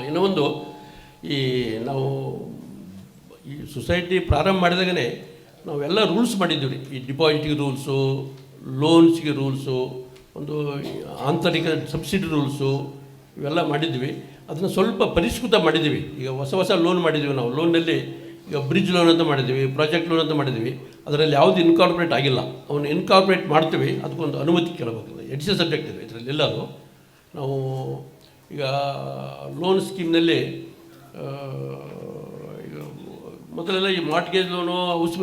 ಇನ್ನೂ ಒಂದು ಈ ನಾವು ಈ ಸೊಸೈಟಿ ಪ್ರಾರಂಭ ಮಾಡಿದಾಗಲೇ ನಾವೆಲ್ಲ ರೂಲ್ಸ್ ಮಾಡಿದ್ದೀವಿ ರೀ. ಈ ಡಿಪಾಸಿಟ್ಗೆ ರೂಲ್ಸು, ಲೋನ್ಸ್ಗೆ ರೂಲ್ಸು, ಒಂದು ಆಂತರಿಕ ಸಬ್ಸಿಡಿ ರೂಲ್ಸು ಇವೆಲ್ಲ ಮಾಡಿದ್ವಿ. ಅದನ್ನು ಸ್ವಲ್ಪ ಪರಿಷ್ಕೃತ ಮಾಡಿದ್ದೀವಿ. ಈಗ ಹೊಸ ಲೋನ್ ಮಾಡಿದ್ದೀವಿ ನಾವು. ಲೋನಲ್ಲಿ ಈಗ ಬ್ರಿಡ್ಜ್ ಲೋನ್ ಅಂತ ಮಾಡಿದ್ದೀವಿ, ಪ್ರಾಜೆಕ್ಟ್ ಲೋನ್ ಅಂತ ಮಾಡಿದ್ದೀವಿ. ಅದರಲ್ಲಿ ಯಾವುದು ಇನ್ಕಾರ್ಪೊರೇಟ್ ಆಗಿಲ್ಲ. ಅವನು ಇನ್ಕಾರ್ಪೊರೇಟ್ ಮಾಡ್ತೀವಿ, ಅದಕ್ಕೊಂದು ಅನುಮತಿ ಕೇಳಬೇಕು. ಎಡಿಷನಲ್ ಸಬ್ಜೆಕ್ಟ್ ಇದೆ ಇದರಲ್ಲಿ ಎಲ್ಲರೂ. ನಾವು ಈಗ ಲೋನ್ ಸ್ಕೀಮ್ನಲ್ಲಿ ಈಗ ಮೊದಲೆಲ್ಲ ಈ mortgage loan,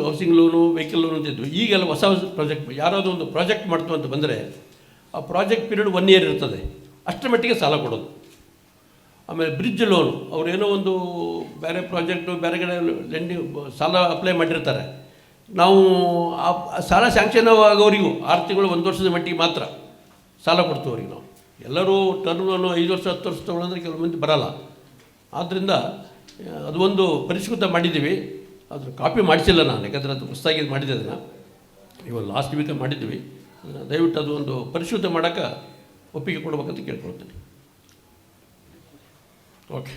housing loan, vehicle loan ಅಂತಿದ್ವು. ಈಗೆಲ್ಲ ಹೊಸ ಪ್ರಾಜೆಕ್ಟ್, ಯಾರಾದರೂ ಒಂದು ಪ್ರಾಜೆಕ್ಟ್ ಮಾಡ್ತು ಅಂತ ಬಂದರೆ ಆ ಪ್ರಾಜೆಕ್ಟ್ ಪೀರಿಯಡ್ 1 year ಇರ್ತದೆ, ಅಷ್ಟರ ಮಟ್ಟಿಗೆ ಸಾಲ ಕೊಡೋದು. ಆಮೇಲೆ ಬ್ರಿಡ್ಜ್ ಲೋನು, ಅವರೇನೋ ಒಂದು ಬೇರೆ ಪ್ರಾಜೆಕ್ಟು ಬೇರೆ ಕಡೆ ಲೆಂಡಿಂಗ್ ಸಾಲ ಅಪ್ಲೈ ಮಾಡಿರ್ತಾರೆ. ನಾವು ಆ ಸಾಲ ಸ್ಯಾಂಕ್ಷನ್ ಆಗೋರಿಗೂ 6 ತಿಂಗಳು 1 ವರ್ಷದ ಮಟ್ಟಿಗೆ ಮಾತ್ರ ಸಾಲ ಕೊಡ್ತೀವಿ ಅವ್ರಿಗೆ. ನಾವು ಎಲ್ಲರೂ ಟರ್ಮ್ ಲೋನು 5 ವರ್ಷ 10 ವರ್ಷ ತೊಗೊಳಂದ್ರೆ ಕೆಲವು ಮಂದಿ ಬರೋಲ್ಲ. ಆದ್ದರಿಂದ ಅದು ಒಂದು ಪರಿಷ್ಕೃತ ಮಾಡಿದ್ದೀವಿ. ಅದ್ರ ಕಾಪಿ ಮಾಡಿಸಿಲ್ಲ ನಾನು, ಯಾಕಂದರೆ ಅದು ಹೊಸದಾಗಿ ಮಾಡಿದ್ದೆ. ಅದನ್ನು ಇವಾಗ ಲಾಸ್ಟ್ ವೀಕ್ ಮಾಡಿದ್ವಿ. ದಯವಿಟ್ಟು ಅದು ಒಂದು ಪರಿಷ್ಕೃತ ಮಾಡೋಕ್ಕೆ ಒಪ್ಪಿಗೆ ಕೊಡ್ಬೇಕಂತ ಕೇಳ್ಕೊಳ್ತೀನಿ. ಓಕೆ,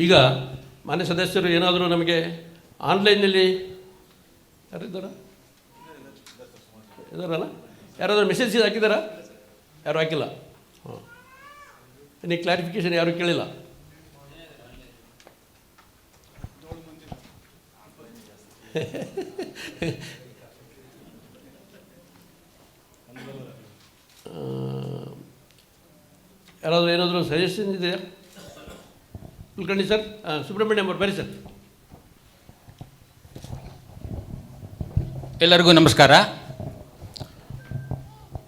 ಈಗ ಮಾನ್ಯ ಸದಸ್ಯರು ಏನಾದರೂ ನಮಗೆ ಆನ್ಲೈನಲ್ಲಿ ಯಾರಿದ್ದಾರ ಇದ್ದಾರಲ್ಲ, ಯಾರಾದರೂ ಮೆಸೇಜ್ ಹಾಕಿದ್ದಾರಾ? ಯಾರು ಹಾಕಿಲ್ಲ. ಹಾಂ, ಇನ್ನೇ ಕ್ಲಾರಿಫಿಕೇಷನ್ ಯಾರೂ ಕೇಳಿಲ್ಲ. ಯಾರಾದರೂ ಏನಾದರೂ ಸಜೆಷನ್ ಇದೆಯಾ? ಕುಲ್ಕರ್ಣಿ ಸರ್, ಸುಬ್ರಹ್ಮಣ್ಯಂ ಅವರು ಬನ್ನಿ ಸರ್. ಎಲ್ಲರಿಗೂ ನಮಸ್ಕಾರ.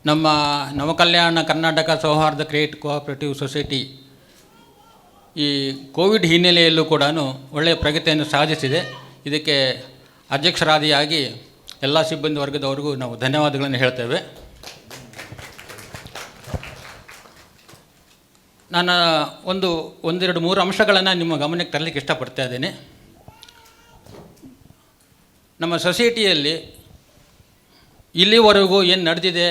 ನಮ್ಮ ನವಕಲ್ಯಾಣ ಕರ್ನಾಟಕ ಸೌಹಾರ್ದ ಕ್ರಿಯೇಟ್ ಕೋಆಪರೇಟಿವ್ ಸೊಸೈಟಿ ಈ ಕೋವಿಡ್ ಹಿನ್ನೆಲೆಯಲ್ಲೂ ಕೂಡ ಒಳ್ಳೆಯ ಪ್ರಗತಿಯನ್ನು ಸಾಧಿಸಿದೆ. ಇದಕ್ಕೆ ಅಧ್ಯಕ್ಷರಾದಿಯಾಗಿ ಎಲ್ಲ ಸಿಬ್ಬಂದಿ ವರ್ಗದವರಿಗೂ ನಾವು ಧನ್ಯವಾದಗಳನ್ನು ಹೇಳ್ತೇವೆ. ನಾನು ಒಂದೆರಡು ಮೂರು ಅಂಶಗಳನ್ನು ನಿಮ್ಮ ಗಮನಕ್ಕೆ ತರಲಿಕ್ಕೆ ಇಷ್ಟಪಡ್ತಾ ಇದ್ದೇನೆ. ನಮ್ಮ ಸೊಸೈಟಿಯಲ್ಲಿ ಇಲ್ಲಿವರೆಗೂ ಏನು ನಡೆದಿದೆ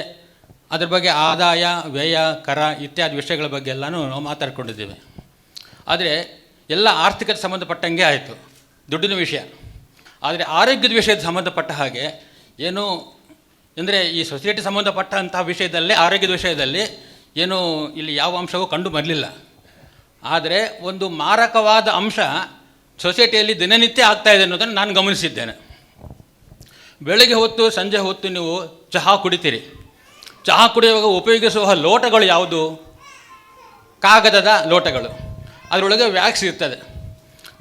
ಅದ್ರ ಬಗ್ಗೆ ಆದಾಯ, ವ್ಯಯ, ಕರ ಇತ್ಯಾದಿ ವಿಷಯಗಳ ಬಗ್ಗೆ ಎಲ್ಲನೂ ನಾವು ಮಾತಾಡ್ಕೊಂಡಿದ್ದೇವೆ. ಆದರೆ ಎಲ್ಲ ಆರ್ಥಿಕತೆ ಸಂಬಂಧಪಟ್ಟಂಗೆ ಆಯಿತು, ದುಡ್ಡಿನ ವಿಷಯ. ಆದರೆ ಆರೋಗ್ಯದ ವಿಷಯದ ಸಂಬಂಧಪಟ್ಟ ಹಾಗೆ ಏನು ಅಂದರೆ ಈ ಸೊಸೈಟಿ ಸಂಬಂಧಪಟ್ಟಂತಹ ವಿಷಯದಲ್ಲೇ, ಆರೋಗ್ಯದ ವಿಷಯದಲ್ಲಿ ಏನು ಇಲ್ಲಿ ಯಾವ ಅಂಶವೂ ಕಂಡು ಬರಲಿಲ್ಲ. ಆದರೆ ಒಂದು ಮಾರಕವಾದ ಅಂಶ ಸೊಸೈಟಿಯಲ್ಲಿ ದಿನನಿತ್ಯ ಆಗ್ತಾಯಿದೆ ಅನ್ನೋದನ್ನು ನಾನು ಗಮನಿಸಿದ್ದೇನೆ. ಬೆಳಗ್ಗೆ ಹೊತ್ತು ಸಂಜೆ ಹೊತ್ತು ನೀವು ಚಹಾ ಕುಡಿತೀರಿ. ಚಹಾ ಕುಡಿಯುವಾಗ ಉಪಯೋಗಿಸುವ ಲೋಟಗಳು ಯಾವುದು? ಕಾಗದದ ಲೋಟಗಳು. ಅದರೊಳಗೆ ವ್ಯಾಕ್ಸ್ ಇರ್ತದೆ.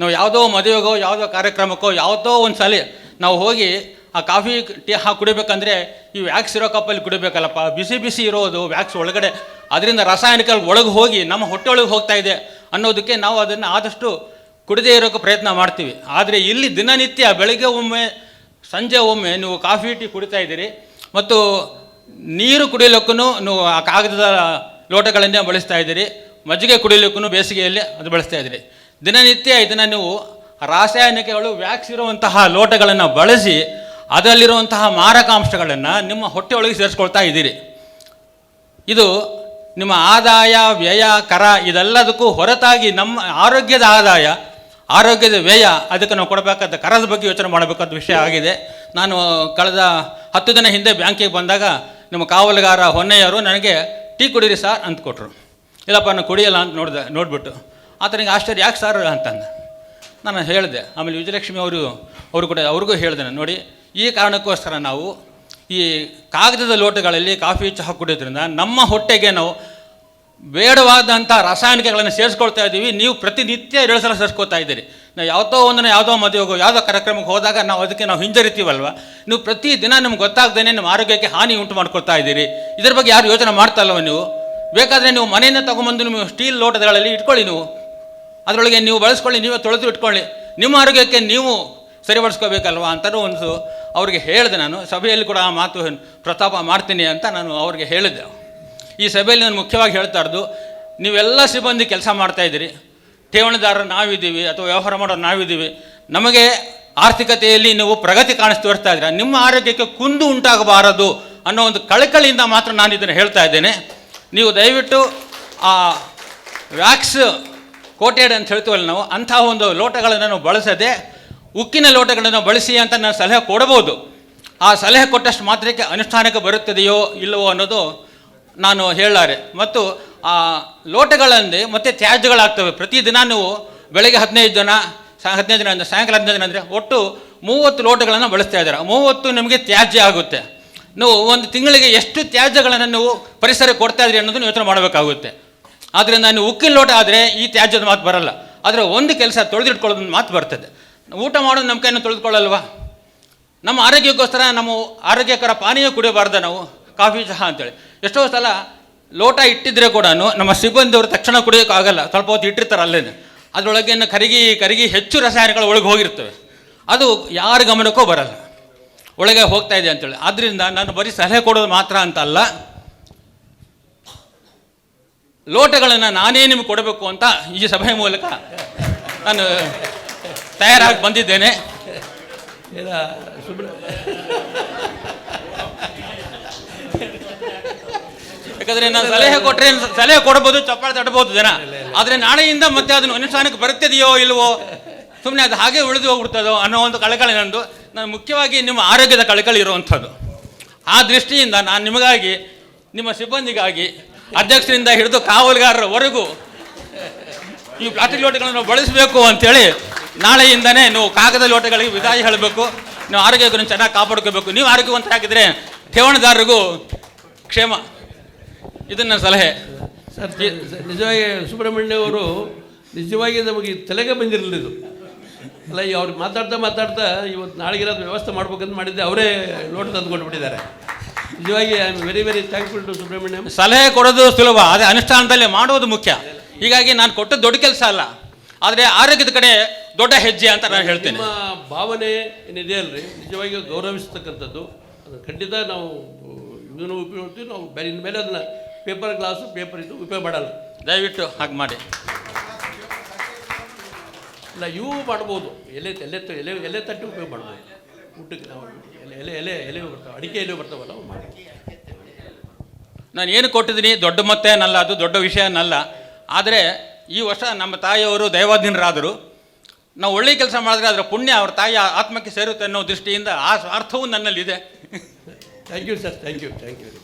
ನಾವು ಯಾವುದೋ ಮದುವೆಗೋ ಯಾವುದೋ ಕಾರ್ಯಕ್ರಮಕ್ಕೋ ಯಾವುದೋ ಒಂದು ಸಲ ನಾವು ಹೋಗಿ ಆ ಕಾಫಿ ಟೀ ಕುಡಿಬೇಕಂದ್ರೆ ಈ ವ್ಯಾಕ್ಸ್ ಇರೋ ಕಪ್ಪಲ್ಲಿ ಕುಡಿಬೇಕಲ್ಲಪ್ಪ. ಬಿಸಿ ಬಿಸಿ ಇರೋದು ವ್ಯಾಕ್ಸ್ ಒಳಗಡೆ, ಅದರಿಂದ ರಾಸಾಯನಿಕ ಒಳಗೆ ಹೋಗಿ ನಮ್ಮ ಹೊಟ್ಟೆ ಒಳಗೆ ಹೋಗ್ತಾ ಇದೆ ಅನ್ನೋದಕ್ಕೆ ನಾವು ಅದನ್ನು ಆದಷ್ಟು ಕುಡಿದೇ ಇರೋಕ್ಕೆ ಪ್ರಯತ್ನ ಮಾಡ್ತೀವಿ. ಆದರೆ ಇಲ್ಲಿ ದಿನನಿತ್ಯ ಬೆಳಗ್ಗೆ ಒಮ್ಮೆ ಸಂಜೆ ಒಮ್ಮೆ ನೀವು ಕಾಫಿ ಟೀ ಕುಡಿತಾ ಇದ್ದೀರಿ, ಮತ್ತು ನೀರು ಕುಡಿಯಲಿಕ್ಕೂ ನೀವು ಆ ಕಾಗದದ ಲೋಟಗಳನ್ನೇ ಬಳಸ್ತಾ ಇದ್ದೀರಿ. ಮಜ್ಜಿಗೆ ಕುಡಿಯಲಿಕ್ಕೂ ಬೇಸಿಗೆಯಲ್ಲಿ ಅದು ಬಳಸ್ತಾ ಇದ್ದೀರಿ. ದಿನನಿತ್ಯ ಇದನ್ನು ನೀವು ರಾಸಾಯನಿಕಗಳು ವ್ಯಾಕ್ಸ್ ಇರುವಂತಹ ಲೋಟಗಳನ್ನು ಬಳಸಿ ಅದರಲ್ಲಿರುವಂತಹ ಮಾರಕಾಂಶಗಳನ್ನು ನಿಮ್ಮ ಹೊಟ್ಟೆಯೊಳಗೆ ಸೇರಿಸ್ಕೊಳ್ತಾ ಇದ್ದೀರಿ. ಇದು ನಿಮ್ಮ ಆದಾಯ, ವ್ಯಯ, ಕರ ಇದೆಲ್ಲದಕ್ಕೂ ಹೊರತಾಗಿ ನಮ್ಮ ಆರೋಗ್ಯದ ಆದಾಯ, ಆರೋಗ್ಯದ ವ್ಯಯ, ಅದಕ್ಕೆ ನಾವು ಕೊಡಬೇಕಾದ ಕರದ ಬಗ್ಗೆ ಯೋಚನೆ ಮಾಡಬೇಕಾದ ವಿಷಯ ಆಗಿದೆ. ನಾನು ಕಳೆದ 10 ದಿನ ಹಿಂದೆ ಬ್ಯಾಂಕಿಗೆ ಬಂದಾಗ ನಿಮ್ಮ ಕಾವಲುಗಾರ ಹೊನ್ನೆಯವರು ನನಗೆ ಟೀ ಕುಡೀರಿ ಸರ್ ಅಂತ ಕೊಟ್ಟರು. ಇಲ್ಲಪ್ಪ ನಾನು ಕುಡಿಯಲ್ಲ ಅಂತ ನೋಡಿಬಿಟ್ಟು ಆತನಿಗೆ ಆಶ್ಚರ್ಯ, ಯಾಕೆ ಸರ್ ಅಂತಂದು ನಾನು ಹೇಳಿದೆ. ಆಮೇಲೆ ವಿಜಯಲಕ್ಷ್ಮಿ ಅವರು ಕೂಡ ಅವ್ರಿಗೂ ಹೇಳಿದೆ ನಾನು, ನೋಡಿ ಈ ಕಾರಣಕ್ಕೋಸ್ಕರ ನಾವು ಈ ಕಾಗದದ ಲೋಟಗಳಲ್ಲಿ ಕಾಫಿ ಚಹಾ ಕುಡಿಯೋದ್ರಿಂದ ನಮ್ಮ ಹೊಟ್ಟೆಗೆ ನಾವು ಬೇಡವಾದಂಥ ರಾಸಾಯನಿಕಗಳನ್ನು ಸೇರಿಸ್ಕೊಳ್ತಾ ಇದ್ದೀವಿ. ನೀವು ಪ್ರತಿನಿತ್ಯ 2 ಸಲ ಸೇರಿಸ್ಕೊಳ್ತಾ ಇದ್ದೀರಿ. ನಾವು ಯಾವುದೋ ಮದುವೆಗೋ ಯಾವುದೋ ಕಾರ್ಯಕ್ರಮಕ್ಕೆ ಹೋದಾಗ ನಾವು ಹಿಂಜರಿತೀವಲ್ವ, ನೀವು ಪ್ರತಿದಿನ ನಿಮ್ಗೆ ಗೊತ್ತಾಗ್ದೇ ನಿಮ್ಮ ಆರೋಗ್ಯಕ್ಕೆ ಹಾನಿ ಉಂಟು ಮಾಡ್ಕೊಳ್ತಾ ಇದ್ದೀರಿ. ಇದ್ರ ಬಗ್ಗೆ ಯಾರು ಯೋಚನೆ ಮಾಡ್ತಾ ಇಲ್ಲವ ನೀವು? ಬೇಕಾದರೆ ನೀವು ಮನೆಯಿಂದ ತೊಗೊಂಬಂದು ನೀವು ಸ್ಟೀಲ್ ಲೋಟಗಳಲ್ಲಿ ಇಟ್ಕೊಳ್ಳಿ, ನೀವು ಅದರೊಳಗೆ ನೀವು ಬಳಸ್ಕೊಳ್ಳಿ, ನೀವೇ ತೊಳೆದು ಇಟ್ಕೊಳ್ಳಿ, ನಿಮ್ಮ ಆರೋಗ್ಯಕ್ಕೆ ನೀವು ಸರಿಪಡಿಸ್ಕೋಬೇಕಲ್ವ ಅಂತಲೂ ಒಂದು ಅವ್ರಿಗೆ ಹೇಳಿದೆ. ನಾನು ಸಭೆಯಲ್ಲಿ ಕೂಡ ಆ ಮಾತು ಪ್ರಸ್ತಾಪ ಮಾಡ್ತೀನಿ ಅಂತ ನಾನು ಅವ್ರಿಗೆ ಹೇಳಿದ್ದೆ. ಈ ಸಭೆಯಲ್ಲಿ ನಾನು ಮುಖ್ಯವಾಗಿ ಹೇಳ್ತಾ ಇರೋದು, ನೀವೆಲ್ಲ ಸಿಬ್ಬಂದಿ ಕೆಲಸ ಮಾಡ್ತಾಯಿದ್ದೀರಿ, ಠೇವಣಿದಾರರು ನಾವಿದ್ದೀವಿ ಅಥವಾ ವ್ಯವಹಾರ ಮಾಡೋರು ನಾವಿದ್ದೀವಿ, ನಮಗೆ ಆರ್ಥಿಕತೆಯಲ್ಲಿ ನೀವು ಪ್ರಗತಿ ತೋರಿಸ್ತಾ ಇದ್ದೀರಾ, ನಿಮ್ಮ ಆರೋಗ್ಯಕ್ಕೆ ಕುಂದು ಉಂಟಾಗಬಾರದು ಅನ್ನೋ ಒಂದು ಕಳಕಳಿಯಿಂದ ಮಾತ್ರ ನಾನು ಇದನ್ನು ಹೇಳ್ತಾ ಇದ್ದೇನೆ. ನೀವು ದಯವಿಟ್ಟು ಆ ವ್ಯಾಕ್ಸ್ ಕೋಟೆಡ್ ಅಂತ ಹೇಳ್ತೀವಲ್ಲ ನಾವು, ಅಂಥ ಒಂದು ಲೋಟಗಳನ್ನು ನಾವು ಬಳಸದೆ ಉಕ್ಕಿನ ಲೋಟಗಳನ್ನು ಬಳಸಿ ಅಂತ ನಾನು ಸಲಹೆ ಕೊಡ್ಬೋದು. ಆ ಸಲಹೆ ಕೊಟ್ಟಷ್ಟು ಮಾತ್ರಕ್ಕೆ ಅನುಷ್ಠಾನಕ್ಕೆ ಬರುತ್ತದೆಯೋ ಇಲ್ಲವೋ ಅನ್ನೋದು ನಾನು ಹೇಳಲಾರೆ. ಮತ್ತು ಆ ಲೋಟಗಳಲ್ಲಿ ಮತ್ತೆ ತ್ಯಾಜ್ಯಗಳಾಗ್ತವೆ. ಪ್ರತಿದಿನ ನೀವು ಬೆಳಗ್ಗೆ 15 ಜನ, 15 ಜನ ಅಂದರೆ ಸಾಯಂಕಾಲ 15 ಜನ ಅಂದರೆ ಒಟ್ಟು 30 ಲೋಟಗಳನ್ನು ಬಳಸ್ತಾ ಇದ್ದಾರೆ. 30 ನಿಮಗೆ ತ್ಯಾಜ್ಯ ಆಗುತ್ತೆ. ನೀವು ಒಂದು ತಿಂಗಳಿಗೆ ಎಷ್ಟು ತ್ಯಾಜ್ಯಗಳನ್ನು ನೀವು ಪರಿಸರಕ್ಕೆ ಕೊಡ್ತಾ ಇದ್ರಿ ಅನ್ನೋದನ್ನು ಯೋಚನೆ ಮಾಡಬೇಕಾಗುತ್ತೆ. ಆದ್ದರಿಂದ ನೀವು ಉಕ್ಕಿನ ಲೋಟ ಆದರೆ ಈ ತ್ಯಾಜ್ಯದ ಮಾತು ಬರಲ್ಲ. ಆದರೆ ಒಂದು ಕೆಲಸ ತೊಳೆದಿಟ್ಕೊಳ್ಳೋದನ್ನ ಮಾತು ಬರ್ತದೆ. ಊಟ ಮಾಡೋದು ನಮ್ಮ ಕೈಯನ್ನು ತೊಳೆದುಕೊಳ್ಳಲ್ವಾ? ನಮ್ಮ ಆರೋಗ್ಯಕ್ಕೋಸ್ಕರ ನಮ್ಮ ಆರೋಗ್ಯಕರ ಪಾನೀಯ ಕುಡಿಯಬಾರ್ದು ನಾವು, ಕಾಫಿ ಚಹಾ ಅಂತೇಳಿ. ಎಷ್ಟೋ ಸಲ ಲೋಟ ಇಟ್ಟಿದ್ರೆ ಕೂಡ ನಮ್ಮ ಸಿಬ್ಬಂದಿಯವರು ತಕ್ಷಣ ಕುಡಿಯೋಕ್ಕಾಗಲ್ಲ, ಸ್ವಲ್ಪ ಹೊತ್ತು ಇಟ್ಟಿರ್ತಾರೆ ಅಲ್ಲೇ. ಅದರೊಳಗೆ ಕರಗಿ ಹೆಚ್ಚು ರಸಾಯನಗಳು ಒಳಗೆ ಹೋಗಿರ್ತವೆ. ಅದು ಯಾರ ಗಮನಕ್ಕೂ ಬರಲ್ಲ, ಒಳಗೆ ಹೋಗ್ತಾ ಇದೆ ಅಂತೇಳಿ. ಆದ್ದರಿಂದ ನಾನು ಬರೀ ಸಲಹೆ ಕೊಡೋದು ಮಾತ್ರ ಅಂತ ಅಲ್ಲ, ಲೋಟಗಳನ್ನು ನಾನೇ ನಿಮಗೆ ಕೊಡಬೇಕು ಅಂತ ಈ ಸಭೆಯ ಮೂಲಕ ನಾನು ತಯಾರಾಗಿ ಬಂದಿದ್ದೇನೆ. ಯಾಕಂದರೆ ನಾನು ಸಲಹೆ ಕೊಡ್ಬೋದು, ಚಪ್ಪಾಳೆ ತಡ್ಬೋದು ಜನ, ಆದರೆ ನಾಳೆಯಿಂದ ಮತ್ತೆ ಅದನ್ನು ಅನುಷ್ಠಾನಕ್ಕೆ ಬರುತ್ತದೆಯೋ ಇಲ್ವೋ, ಸುಮ್ಮನೆ ಅದು ಹಾಗೆ ಉಳಿದು ಹೋಗ್ಬಿಡ್ತದೋ ಅನ್ನೋ ಒಂದು ಕಳಕಳಿ ನಂದು. ನಾನು ಮುಖ್ಯವಾಗಿ ನಿಮ್ಮ ಆರೋಗ್ಯದ ಕಳಕಳಿ ಇರುವಂಥದ್ದು. ಆ ದೃಷ್ಟಿಯಿಂದ ನಾನು ನಿಮಗಾಗಿ, ನಿಮ್ಮ ಸಿಬ್ಬಂದಿಗಾಗಿ, ಅಧ್ಯಕ್ಷರಿಂದ ಹಿಡಿದು ಕಾವಲುಗಾರರವರೆಗೂ ಈ ಪ್ಲಾಸ್ಟಿಕ್ ಲೋಟಗಳನ್ನು ಬಳಸಬೇಕು ಅಂಥೇಳಿ ನಾಳೆಯಿಂದನೇ ನೀವು ಕಾಗದ ಲೋಟಗಳಿಗೆ ವಿದಾಯ ಹೇಳಬೇಕು. ನೀವು ಆರೋಗ್ಯವನ್ನು ಚೆನ್ನಾಗಿ ಕಾಪಾಡ್ಕೋಬೇಕು. ನೀವು ಆರೋಗ್ಯವಂತರಾಗಿದ್ದರೆ ಠೇವಣಿದಾರರಿಗೂ ಕ್ಷೇಮ. ಇದನ್ನ ಸಲಹೆ. ಸರ್, ನಿಜವಾಗಿ ಸುಬ್ರಹ್ಮಣ್ಯ ಅವರು ನಿಜವಾಗಿ ನಮಗೆ ತಲೆಗೆ ಬಂದಿರಲಿಲ್ಲ ಇದು. ಅಲ್ಲ, ಅವ್ರಿಗೆ ಮಾತಾಡ್ತಾ ಇವತ್ತು ನಾಳೆಗಿರೋದು ವ್ಯವಸ್ಥೆ ಮಾಡ್ಬೇಕಂತ ಮಾಡಿದ್ದೆ, ಅವರೇ ಲೋಟ ತಂದುಕೊಟ್ಬಿಟ್ಟಿದ್ದಾರೆ. ನಿಜವಾಗಿ I am very very thankful to Subrahmanyam. ಸಲಹೆ ಕೊಡೋದು ಸುಲಭ, ಅದೇ ಅನುಷ್ಠಾನದಲ್ಲಿ ಮಾಡೋದು ಮುಖ್ಯ. ಹೀಗಾಗಿ ನಾನು ಕೊಟ್ಟದ್ದು ದೊಡ್ಡ ಕೆಲಸ ಅಲ್ಲ, ಆದರೆ ಆರೋಗ್ಯದ ಕಡೆ ದೊಡ್ಡ ಹೆಜ್ಜೆ ಅಂತ ನಾನು ಹೇಳ್ತೇನೆ. ನಿಮ್ಮ ಭಾವನೆ ಏನಿದೆ ಅಲ್ರಿ, ನಿಜವಾಗಿ ಗೌರವಿಸ್ತಕ್ಕಂಥದ್ದು. ಅದು ಖಂಡಿತ ನಾವು ಇದನ್ನು ಉಪಯೋಗಿಸ್ತೀವಿ. ನಾವು ಬೇರೆ ಇನ್ಮೇಲೆ ಅದನ್ನು ಪೇಪರ್ ಗ್ಲಾಸು ಪೇಪರ್ ಇದು ಉಪಯೋಗ ಮಾಡಲ್ಲ. ದಯವಿಟ್ಟು ಹಾಗೆ ಮಾಡಿ. ಇಲ್ಲ, ಇವು ಮಾಡ್ಬೋದು, ಎಲೆ ತಟ್ಟಿ ಉಪಯೋಗ ಮಾಡ್ಬೋದು. ಊಟಕ್ಕೆ ನಾವು ಎಲೆ ಬರ್ತಾವೆ, ಅಡಿಕೆ ಎಲೆ ಬರ್ತಾವಲ್ಲ, ಅವು ಮಾಡಿ. ನಾನು ಏನು ಕೊಟ್ಟಿದ್ದೀನಿ ದೊಡ್ಡ ಮೊತ್ತೇನಲ್ಲ, ಅದು ದೊಡ್ಡ ವಿಷಯನಲ್ಲ. ಆದರೆ ಈ ವರ್ಷ ನಮ್ಮ ತಾಯಿಯವರು ದೈವಾಧೀನರಾದರು. ನಾವು ಒಳ್ಳೆ ಕೆಲಸ ಮಾಡಿದ್ರೆ ಅದರ ಪುಣ್ಯ ಅವ್ರ ತಾಯಿಯ ಆತ್ಮಕ್ಕೆ ಸೇರುತ್ತೆ ಅನ್ನೋ ದೃಷ್ಟಿಯಿಂದ ಆ ಸ್ವಾರ್ಥವೂ ನನ್ನಲ್ಲಿದೆ. Thank you sir, thank you.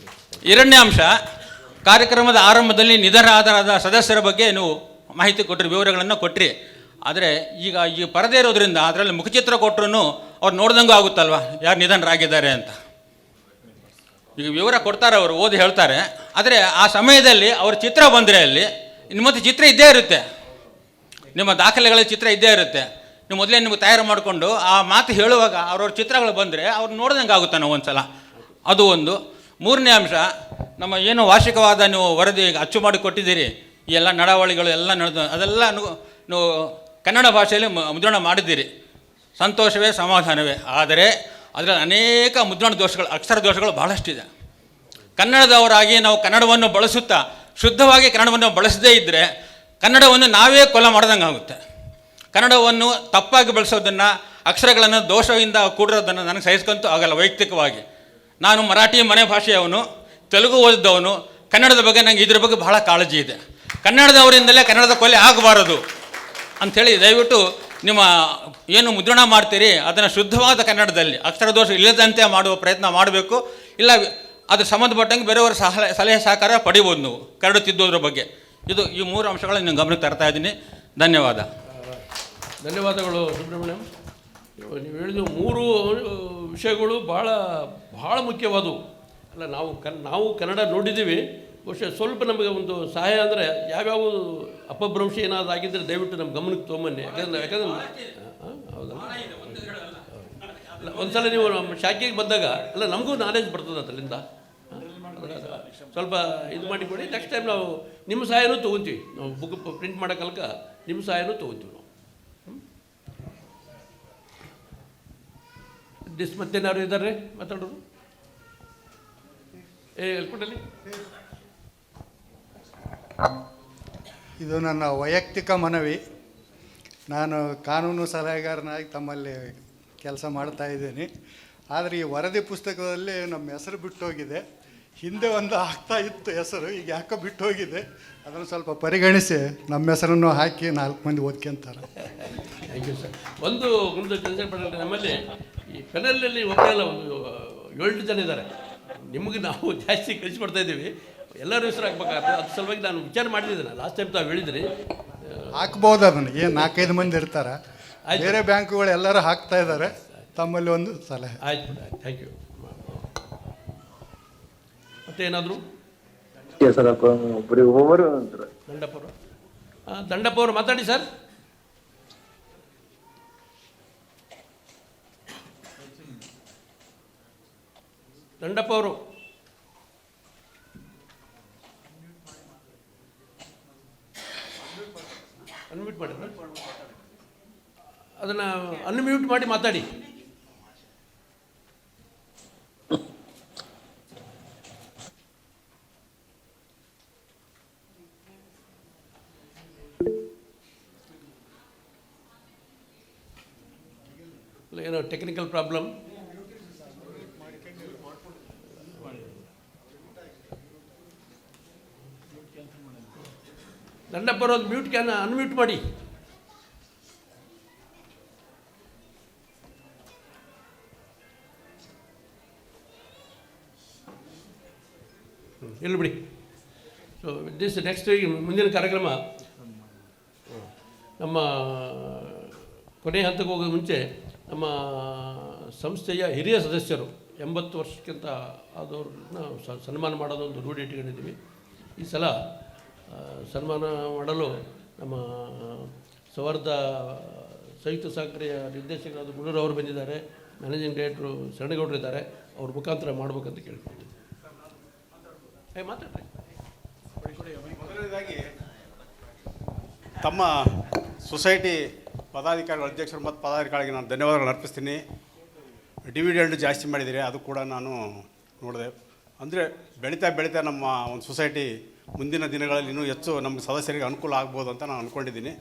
ಎರಡನೇ ಅಂಶ, ಕಾರ್ಯಕ್ರಮದ ಆರಂಭದಲ್ಲಿ ನಿಧನರಾದ ಸದಸ್ಯರ ಬಗ್ಗೆ ನೀವು ಮಾಹಿತಿ ಕೊಟ್ಟರಿ, ವಿವರಗಳನ್ನು ಕೊಟ್ಟರಿ. ಆದರೆ ಈಗ ಈ ಪರದೆ ಇರೋದ್ರಿಂದ ಅದರಲ್ಲಿ ಮುಖಚಿತ್ರ ಕೊಟ್ಟರು ಅವ್ರು ನೋಡ್ದಂಗೂ ಆಗುತ್ತಲ್ವ ಯಾರು ನಿಧನರಾಗಿದ್ದಾರೆ ಅಂತ. ಈಗ ವಿವರ ಕೊಡ್ತಾರೆ, ಅವರು ಓದಿ ಹೇಳ್ತಾರೆ. ಆದರೆ ಆ ಸಮಯದಲ್ಲಿ ಅವ್ರ ಚಿತ್ರ ಬಂದರೆ ಅಲ್ಲಿ ನಿಮ್ಮದು ಚಿತ್ರ ಇದ್ದೇ ಇರುತ್ತೆ, ನಿಮ್ಮ ದಾಖಲೆಗಳ ಚಿತ್ರ ಇದ್ದೇ ಇರುತ್ತೆ. ನೀವು ಮೊದಲೇ ನಿಮಗೆ ತಯಾರು ಮಾಡಿಕೊಂಡು ಆ ಮಾತು ಹೇಳುವಾಗ ಅವ್ರವ್ರ ಚಿತ್ರಗಳು ಬಂದರೆ ಅವ್ರು ನೋಡ್ದಂಗೆ ಆಗುತ್ತೆ ನಾವು ಒಂದು ಸಲ. ಅದು ಒಂದು. ಮೂರನೇ ಅಂಶ, ನಮ್ಮ ಏನು ವಾರ್ಷಿಕವಾದ ನೀವು ವರದಿ ಅಚ್ಚು ಮಾಡಿ ಕೊಟ್ಟಿದ್ದೀರಿ, ಈ ಎಲ್ಲ ನಡವಳಿಗಳು ಎಲ್ಲ ನಡೆದು ಅದೆಲ್ಲ ನೀವು ಕನ್ನಡ ಭಾಷೆಯಲ್ಲಿ ಮುದ್ರಣ ಮಾಡಿದ್ದೀರಿ. ಸಂತೋಷವೇ, ಸಮಾಧಾನವೇ. ಆದರೆ ಅದರಲ್ಲಿ ಅನೇಕ ಮುದ್ರಣ ದೋಷಗಳು, ಅಕ್ಷರ ದೋಷಗಳು ಬಹಳಷ್ಟಿದೆ. ಕನ್ನಡದವರಾಗಿ ನಾವು ಕನ್ನಡವನ್ನು ಬಳಸುತ್ತಾ ಶುದ್ಧವಾಗಿ ಕನ್ನಡವನ್ನು ಬಳಸದೇ ಇದ್ದರೆ ಕನ್ನಡವನ್ನು ನಾವೇ ಕೊಲೆ ಮಾಡ್ದಂಗೆ ಆಗುತ್ತೆ. ಕನ್ನಡವನ್ನು ತಪ್ಪಾಗಿ ಬಳಸೋದನ್ನು, ಅಕ್ಷರಗಳನ್ನು ದೋಷದಿಂದ ಕೂಡಿರೋದನ್ನು ನನಗೆ ಸಹಿಸ್ಕೊಂತೂ ಆಗಲ್ಲ. ವೈಯಕ್ತಿಕವಾಗಿ ನಾನು ಮರಾಠಿ ಮನೆ ಭಾಷೆಯವನು, ತೆಲುಗು ಓದಿದವನು. ಕನ್ನಡದ ಬಗ್ಗೆ ನನಗೆ ಇದ್ರ ಬಗ್ಗೆ ಬಹಳ ಕಾಳಜಿ ಇದೆ. ಕನ್ನಡದವರಿಂದಲೇ ಕನ್ನಡದ ಕೊಲೆ ಆಗಬಾರದು ಅಂಥೇಳಿ ದಯವಿಟ್ಟು ನಿಮ್ಮ ಏನು ಮುದ್ರಣ ಮಾಡ್ತೀರಿ ಅದನ್ನು ಶುದ್ಧವಾದ ಕನ್ನಡದಲ್ಲಿ ಅಕ್ಷರ ದೋಷ ಇಲ್ಲದಂತೆ ಮಾಡುವ ಪ್ರಯತ್ನ ಮಾಡಬೇಕು. ಇಲ್ಲ ಅದ್ರ ಸಂಬಂಧಪಟ್ಟಂಗೆ ಬೇರೆಯವರ ಸಲಹೆ ಸಹಕಾರ ಪಡಿಬೋದು ನೀವು ಕರಡು ತಿದ್ದೋದ್ರ ಬಗ್ಗೆ. ಈ 3 ಅಂಶಗಳನ್ನು ನೀವು ಗಮನಕ್ಕೆ ತರ್ತಾ ಇದ್ದೀನಿ. ಧನ್ಯವಾದಗಳು ಸುಬ್ರಹ್ಮಣ್ಯಂ. ನೀವು ಹೇಳಿದ 3 ವಿಷಯಗಳು ಭಾಳ ಮುಖ್ಯವಾದವು. ಅಲ್ಲ, ನಾವು ಕನ್ನಡ ನೋಡಿದ್ದೀವಿ. ಬಹುಶಃ ಸ್ವಲ್ಪ ನಮಗೆ ಒಂದು ಸಹಾಯ ಅಂದರೆ ಯಾವ್ಯಾವ ಅಪಭ್ರಂಶ ಏನಾದ್ರು ಆಗಿದ್ದರೆ ದಯವಿಟ್ಟು ನಮ್ಮ ಗಮನಕ್ಕೆ ತೊಗೊಂಬನ್ನಿ. ಯಾಕಂದ್ರೆ ಹೌದಲ್ಲ, ಒಂದು ಸಲ ನೀವು ನಮ್ಮ ಶಾಖೆಗೆ ಬಂದಾಗ ಅಲ್ಲ ನಮಗೂ ನಾಲೆಜ್ ಬರ್ತದೆ ಅದರಿಂದ. ಸ್ವಲ್ಪ ಇದು ಮಾಡಿಕೊಡಿ. ನೆಕ್ಸ್ಟ್ ಟೈಮ್ ನಾವು ನಿಮ್ಮ ಸಹಾಯನೂ ತೊಗೊತೀವಿ. ನಾವು ಬುಕ್ ಪ್ರಿಂಟ್ ಮಾಡೋಕಲ್ಕ ನಿಮ್ಮ ಸಹಾಯನೂ ತೊಗೊತೀವಿ ನಾವು. ಮತ್ತೇನಾದ್ರು ಇದ್ದಾರೆ ಮಾತಾಡೋರು? ಹೇಳ್ಕೊಟ್ಟಲ್ಲಿ. ಇದು ನನ್ನ ವೈಯಕ್ತಿಕ ಮನವಿ. ನಾನು ಕಾನೂನು ಸಲಹೆಗಾರನಾಗಿ ತಮ್ಮಲ್ಲಿ ಕೆಲಸ ಮಾಡ್ತಾ ಇದ್ದೀನಿ. ಆದರೆ ಈ ವರದಿ ಪುಸ್ತಕದಲ್ಲಿ ನಮ್ಮ ಹೆಸರು ಬಿಟ್ಟೋಗಿದೆ. ಹಿಂದೆ ಒಂದು ಆಗ್ತಾ ಇತ್ತು ಹೆಸರು, ಈಗ ಯಾಕೋ ಬಿಟ್ಟು ಹೋಗಿದೆ. ಅದನ್ನು ಸ್ವಲ್ಪ ಪರಿಗಣಿಸಿ ನಮ್ಮ ಹೆಸರನ್ನು ಹಾಕಿ 4 ಮಂದಿ ಓದ್ಕೊಂತಾರೆ. Thank you sir. ಒಂದು ಕನ್ಸಲ್ಟ್ ಮಾಡಿದ್ರೆ ನಮ್ಮಲ್ಲಿ ಈ ಪೆನಲ್ನಲ್ಲಿ ಒಬ್ಬರೆಲ್ಲ ಒಂದು 7 ಜನ ಇದ್ದಾರೆ. ನಿಮಗೆ ನಾವು ಜಾಸ್ತಿ ಕಳಿಸ್ಕೊಡ್ತಾ ಇದ್ದೀವಿ, ಎಲ್ಲರೂ ಹೆಸರು ಹಾಕ್ಬೇಕಾದ್ರೆ ಅದ್ರ ಸಲುವಾಗಿ ನಾನು ವಿಚಾರ ಮಾಡಿದ್ದೇನೆ. ಲಾಸ್ಟ್ ಟೈಮ್ ತಾವು ಹೇಳಿದ್ರಿ ಹಾಕ್ಬೋದು ಅದನ್ನು. ಏನು 4-5 ಮಂದಿ ಇರ್ತಾರೆ, ಬೇರೆ ಬ್ಯಾಂಕುಗಳು ಎಲ್ಲರೂ ಹಾಕ್ತಾ ಇದ್ದಾರೆ. ತಮ್ಮಲ್ಲಿ ಒಂದು ಸಲಹೆ. ಆಯ್ತು ಬಿಡಿ, ಥ್ಯಾಂಕ್ ಯು. ಮತ್ತೇನಾದರೂ ದಂಡಪ್ಪ ಅವರು ಮಾತಾಡಿ ಸರ್. ದಂಡಪ್ಪ ಅವರು ಅನ್ಮ್ಯೂಟ್ ಮಾಡಿ, ಅದನ್ನು ಅನ್ಮ್ಯೂಟ್ ಮಾಡಿ ಮಾತಾಡಿ. ಏನೋ ಟೆಕ್ನಿಕಲ್ ಪ್ರಾಬ್ಲಮ್. ದಂಡಪ್ಪ ಬರೋದು ಮ್ಯೂಟ್ ಅನ್ಮ್ಯೂಟ್ ಮಾಡಿ. ಇಲ್ಲಿ ಬಿಡಿ. ಸೊ ದಿಸ್ ನೆಕ್ಸ್ಟ್ ಮುಂದಿನ ಕಾರ್ಯಕ್ರಮ ನಮ್ಮ ಕೊನೆಯ ಹಂತಕ್ಕೆ ಹೋಗೋದು ಮುಂಚೆ ನಮ್ಮ ಸಂಸ್ಥೆಯ ಹಿರಿಯ ಸದಸ್ಯರು 80 ವರ್ಷಕ್ಕಿಂತ ಆದವ್ರನ್ನ ಸನ್ಮಾನ ಮಾಡೋದೊಂದು ರೂಢಿ ಇಟ್ಕೊಂಡಿದ್ದೀವಿ. ಈ ಸಲ ಸನ್ಮಾನ ಮಾಡಲು ನಮ್ಮ ಸೌಹಾರ್ದ ಸಂಯುಕ್ತ ಸಹಕಾರಿಯ ನಿರ್ದೇಶಕರಾದ ಮುಳ್ಳೂರು ಅವರು ಬಂದಿದ್ದಾರೆ, ಮ್ಯಾನೇಜಿಂಗ್ ಡೈರೆಕ್ಟ್ರು ಶರಣಗೌಡರು ಇದ್ದಾರೆ. ಅವ್ರ ಮುಖಾಂತರ ಮಾಡ್ಬೇಕಂತ ಕೇಳ್ಕೊಳ್ತೀವಿ. ಮಾತಾಡ್ರಿ. ಮೊದಲನೇದಾಗಿ ತಮ್ಮ ಸೊಸೈಟಿ ಪದಾಧಿಕಾರಿಗಳ ಅಧ್ಯಕ್ಷರು ಮತ್ತು ಪದಾಧಿಕಾರಿಗಳಿಗೆ ನಾನು ಧನ್ಯವಾದಗಳನ್ನು ಅರ್ಪಿಸ್ತೀನಿ. ಡಿವಿಡೆಂಡ್ ಜಾಸ್ತಿ ಮಾಡಿದ್ದೀರಿ, ಅದು ಕೂಡ ನಾನು ನೋಡಿದೆ. ಅಂದರೆ ಬೆಳೀತಾ ನಮ್ಮ ಒಂದು ಸೊಸೈಟಿ ಮುಂದಿನ ದಿನಗಳಲ್ಲಿ ಇನ್ನೂ ಹೆಚ್ಚು ನಮ್ಮ ಸದಸ್ಯರಿಗೆ ಅನುಕೂಲ ಆಗ್ಬೋದು ಅಂತ ನಾನು ಅಂದ್ಕೊಂಡಿದ್ದೀನಿ.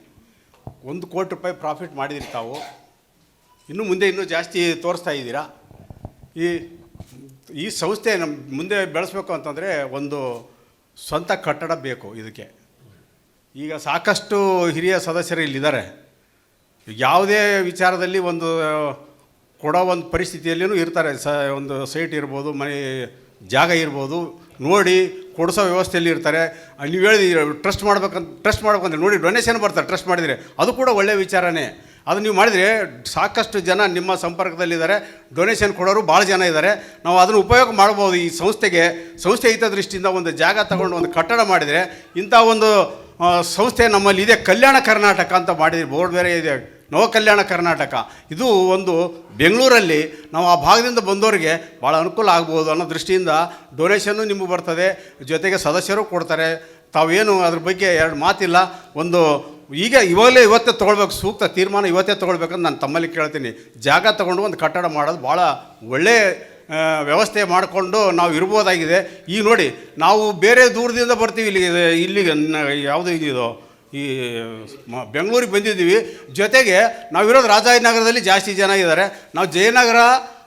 1 ಕೋಟಿ ರೂಪಾಯಿ ಪ್ರಾಫಿಟ್ ಮಾಡಿದಿರಿ ತಾವು, ಇನ್ನೂ ಮುಂದೆ ಇನ್ನೂ ಜಾಸ್ತಿ ತೋರಿಸ್ತಾ ಇದ್ದೀರಾ. ಈ ಸಂಸ್ಥೆ ನಮ್ಮ ಮುಂದೆ ಬೆಳೆಸಬೇಕು ಅಂತಂದರೆ ಒಂದು ಸ್ವಂತ ಕಟ್ಟಡ ಬೇಕು ಇದಕ್ಕೆ. ಈಗ ಸಾಕಷ್ಟು ಹಿರಿಯ ಸದಸ್ಯರು ಇಲ್ಲಿದ್ದಾರೆ. ಯಾವುದೇ ವಿಚಾರದಲ್ಲಿ ಒಂದು ಕೊಡೋ ಒಂದು ಪರಿಸ್ಥಿತಿಯಲ್ಲಿಯೂ ಇರ್ತಾರೆ. ಒಂದು ಸೈಟ್ ಇರ್ಬೋದು, ಮನೆ ಜಾಗ ಇರ್ಬೋದು, ನೋಡಿ ಕೊಡಿಸೋ ವ್ಯವಸ್ಥೆಯಲ್ಲಿ ಇರ್ತಾರೆ. ನೀವು ಹೇಳಿ ಟ್ರಸ್ಟ್ ಮಾಡ್ಬೇಕಂದ್ರೆ ನೋಡಿ ಡೊನೇಷನ್ ಬರ್ತಾರೆ. ಟ್ರಸ್ಟ್ ಮಾಡಿದರೆ ಅದು ಕೂಡ ಒಳ್ಳೆಯ ವಿಚಾರನೇ. ಅದು ನೀವು ಮಾಡಿದರೆ ಸಾಕಷ್ಟು ಜನ ನಿಮ್ಮ ಸಂಪರ್ಕದಲ್ಲಿದ್ದಾರೆ, ಡೊನೇಷನ್ ಕೊಡೋರು ಭಾಳ ಜನ ಇದ್ದಾರೆ. ನಾವು ಅದನ್ನು ಉಪಯೋಗ ಮಾಡ್ಬೋದು. ಈ ಸಂಸ್ಥೆ ಹಿತದೃಷ್ಟಿಯಿಂದ ಒಂದು ಜಾಗ ತಗೊಂಡು ಒಂದು ಕಟ್ಟಡ ಮಾಡಿದರೆ ಇಂಥ ಒಂದು ಸಂಸ್ಥೆ ನಮ್ಮಲ್ಲಿ ಇದೆ. ಕಲ್ಯಾಣ ಕರ್ನಾಟಕ ಅಂತ ಮಾಡಿದ್ವಿ, ಬೋರ್ಡ್ ಬೇರೆ ಇದೆ, ನವ ಕಲ್ಯಾಣ ಕರ್ನಾಟಕ. ಇದು ಒಂದು ಬೆಂಗಳೂರಲ್ಲಿ ನಾವು ಆ ಭಾಗದಿಂದ ಬಂದವರಿಗೆ ಭಾಳ ಅನುಕೂಲ ಆಗ್ಬೋದು ಅನ್ನೋ ದೃಷ್ಟಿಯಿಂದ ಡೊನೇಷನ್ನು ನಿಮಗೆ ಬರ್ತದೆ, ಜೊತೆಗೆ ಸದಸ್ಯರು ಕೊಡ್ತಾರೆ. ತಾವೇನು ಅದ್ರ ಬಗ್ಗೆ 2 ಮಾತಿಲ್ಲ. ಒಂದು ಇವತ್ತೇ ತೊಗೊಳ್ಬೇಕು, ಸೂಕ್ತ ತೀರ್ಮಾನ ಇವತ್ತೇ ತೊಗೊಳ್ಬೇಕಂತ ನಾನು ತಮ್ಮಲ್ಲಿ ಕೇಳ್ತೀನಿ. ಜಾಗ ತೊಗೊಂಡು ಒಂದು ಕಟ್ಟಡ ಮಾಡೋದು ಭಾಳ ಒಳ್ಳೆಯ ವ್ಯವಸ್ಥೆ ಮಾಡಿಕೊಂಡು ನಾವು ಇರ್ಬೋದಾಗಿದೆ. ಈಗ ನೋಡಿ, ನಾವು ಬೇರೆ ದೂರದಿಂದ ಬರ್ತೀವಿ ಇಲ್ಲಿಗೆ ಯಾವುದು ಇದು ಈ ಬೆಂಗಳೂರಿಗೆ ಬಂದಿದ್ದೀವಿ. ಜೊತೆಗೆ ನಾವಿರೋದು ರಾಜಾಜಿನಗರದಲ್ಲಿ ಜಾಸ್ತಿ ಜನ ಇದ್ದಾರೆ. ನಾವು ಜಯನಗರ,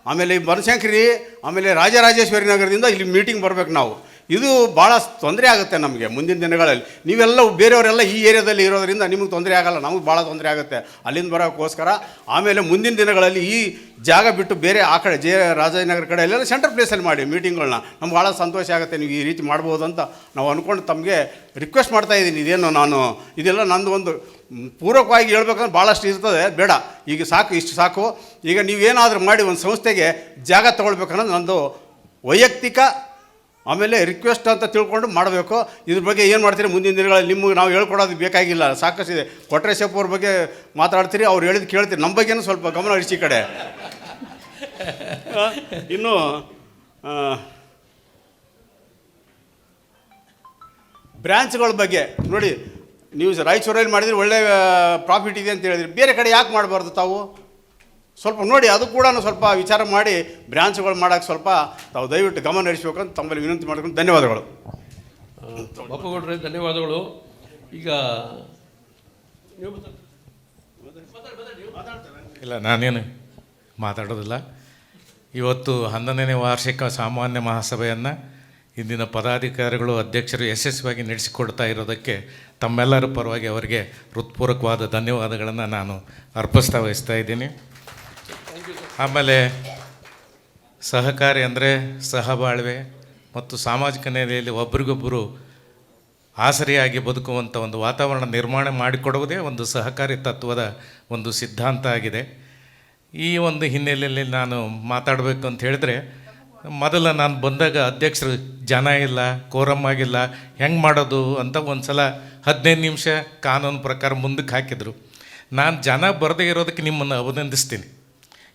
ಆಮೇಲೆ ಬನಶಂಕರಿ, ಆಮೇಲೆ ರಾಜರಾಜೇಶ್ವರಿ ನಗರದಿಂದ ಇಲ್ಲಿ ಮೀಟಿಂಗ್ ಬರ್ಬೇಕು ನಾವು. ಇದು ಭಾಳ ತೊಂದರೆ ಆಗುತ್ತೆ ನಮಗೆ ಮುಂದಿನ ದಿನಗಳಲ್ಲಿ. ನೀವೆಲ್ಲ ಬೇರೆಯವರೆಲ್ಲ ಈ ಏರಿಯಾದಲ್ಲಿ ಇರೋದರಿಂದ ನಿಮಗೆ ತೊಂದರೆ ಆಗೋಲ್ಲ, ನಮಗೆ ಭಾಳ ತೊಂದರೆ ಆಗುತ್ತೆ ಅಲ್ಲಿಂದ ಬರೋಕ್ಕೋಸ್ಕರ. ಆಮೇಲೆ ಮುಂದಿನ ದಿನಗಳಲ್ಲಿ ಈ ಜಾಗ ಬಿಟ್ಟು ಬೇರೆ ಆ ಕಡೆ ರಾಜಾಜಿನಗರ ಕಡೆ ಎಲ್ಲ ಸೆಂಟ್ರ್ ಪ್ಲೇಸಲ್ಲಿ ಮಾಡಿ ಮೀಟಿಂಗ್ಗಳನ್ನ. ನಮ್ಗೆ ಭಾಳ ಸಂತೋಷ ಆಗುತ್ತೆ. ನೀವು ಈ ರೀತಿ ಮಾಡ್ಬೋದು ಅಂತ ನಾವು ಅಂದ್ಕೊಂಡು ತಮಗೆ ರಿಕ್ವೆಸ್ಟ್ ಮಾಡ್ತಾಯಿದ್ದೀನಿ. ಇದೆಲ್ಲ ನಂದು ಒಂದು ಪೂರಕವಾಗಿ ಹೇಳ್ಬೇಕಂದ್ರೆ ಭಾಳಷ್ಟು ಇರ್ತದೆ, ಬೇಡ ಈಗ ಇಷ್ಟು ಸಾಕು. ಈಗ ನೀವೇನಾದರೂ ಮಾಡಿ ಒಂದು ಸಂಸ್ಥೆಗೆ ಜಾಗ ತೊಗೊಳ್ಬೇಕನ್ನೋದು ನಂದು ವೈಯಕ್ತಿಕ ಆಮೇಲೆ ರಿಕ್ವೆಸ್ಟ್ ಅಂತ ತಿಳ್ಕೊಂಡು ಮಾಡಬೇಕು. ಇದ್ರ ಬಗ್ಗೆ ಏನು ಮಾಡ್ತೀರಿ ಮುಂದಿನ ದಿನಗಳಲ್ಲಿ ನಿಮಗೆ ನಾವು ಹೇಳ್ಕೊಡೋದು ಬೇಕಾಗಿಲ್ಲ, ಸಾಕಷ್ಟಿದೆ. ಕೊಟ್ರೇಶಪ್ಪ ಅವ್ರ ಬಗ್ಗೆ ಮಾತಾಡ್ತೀರಿ, ಅವ್ರು ಹೇಳಿದ್ದು ಕೇಳ್ತೀರಿ. ನಮ್ಮ ಬಗ್ಗೆನೂ ಸ್ವಲ್ಪ ಗಮನ ಹರಿಸಿ ಕಡೆ. ಇನ್ನು ಬ್ರ್ಯಾಂಚ್ಗಳ ಬಗ್ಗೆ ನೋಡಿ, ನೀವು ರಾಯಚೂರಲ್ಲಿ ಮಾಡಿದರೆ ಒಳ್ಳೆ ಪ್ರಾಫಿಟ್ ಇದೆ ಅಂತ ಹೇಳಿದ್ರಿ, ಬೇರೆ ಕಡೆ ಯಾಕೆ ಮಾಡಬಾರ್ದು ತಾವು? ಸ್ವಲ್ಪ ನೋಡಿ, ಅದು ಕೂಡ ಸ್ವಲ್ಪ ವಿಚಾರ ಮಾಡಿ ಬ್ರ್ಯಾಂಚ್ಗಳು ಮಾಡೋಕ್ಕೆ ಸ್ವಲ್ಪ ತಾವು ದಯವಿಟ್ಟು ಗಮನ ಹರಿಸಬೇಕು ಅಂತ ತಮ್ಮಲ್ಲಿ ವಿನಂತಿ ಮಾಡ್ಕೊಂಡು ಧನ್ಯವಾದಗಳು. ಬಪ್ಪಗೌಡ್ರೆ ಧನ್ಯವಾದಗಳು. ಈಗ ಇಲ್ಲ, ನಾನೇನು ಮಾತಾಡೋದಿಲ್ಲ. ಇವತ್ತು 11ನೇ ವಾರ್ಷಿಕ ಸಾಮಾನ್ಯ ಮಹಾಸಭೆಯನ್ನು ಇಂದಿನ ಪದಾಧಿಕಾರಿಗಳು ಅಧ್ಯಕ್ಷರು ಯಶಸ್ವಿಯಾಗಿ ನಡೆಸಿಕೊಡ್ತಾ ಇರೋದಕ್ಕೆ ತಮ್ಮೆಲ್ಲರ ಪರವಾಗಿ ಅವರಿಗೆ ಹೃತ್ಪೂರ್ವಕವಾದ ಧನ್ಯವಾದಗಳನ್ನು ನಾನು ಅರ್ಪಿಸ್ತಾ ವಹಿಸ್ತಾ ಇದ್ದೀನಿ. ಆಮೇಲೆ ಸಹಕಾರಿ ಅಂದರೆ ಸಹಬಾಳ್ವೆ ಮತ್ತು ಸಾಮಾಜಿಕ ನೆಲೆಯಲ್ಲಿ ಒಬ್ರಿಗೊಬ್ಬರು ಆಸರೆಯಾಗಿ ಬದುಕುವಂಥ ಒಂದು ವಾತಾವರಣ ನಿರ್ಮಾಣ ಮಾಡಿಕೊಡುವುದೇ ಒಂದು ಸಹಕಾರಿ ತತ್ವದ ಒಂದು ಸಿದ್ಧಾಂತ ಆಗಿದೆ. ಈ ಒಂದು ಹಿನ್ನೆಲೆಯಲ್ಲಿ ನಾನು ಮಾತಾಡಬೇಕು ಅಂತ ಹೇಳಿದ್ರೆ, ಮೊದಲ ನಾನು ಬಂದಾಗ ಅಧ್ಯಕ್ಷರು ಜನ ಇಲ್ಲ, ಕೋರಮ್ ಆಗಿಲ್ಲ, ಹೆಂಗೆ ಮಾಡೋದು ಅಂತ ಒಂದು ಸಲ 15 ನಿಮಿಷ ಕಾನೂನು ಪ್ರಕಾರ ಮುಂದಕ್ಕೆ ಹಾಕಿದರು. ನಾನು ಜನ ಬರದೇ ಇರೋದಕ್ಕೆ ನಿಮ್ಮನ್ನು ಅಭಿನಂದಿಸ್ತೀನಿ.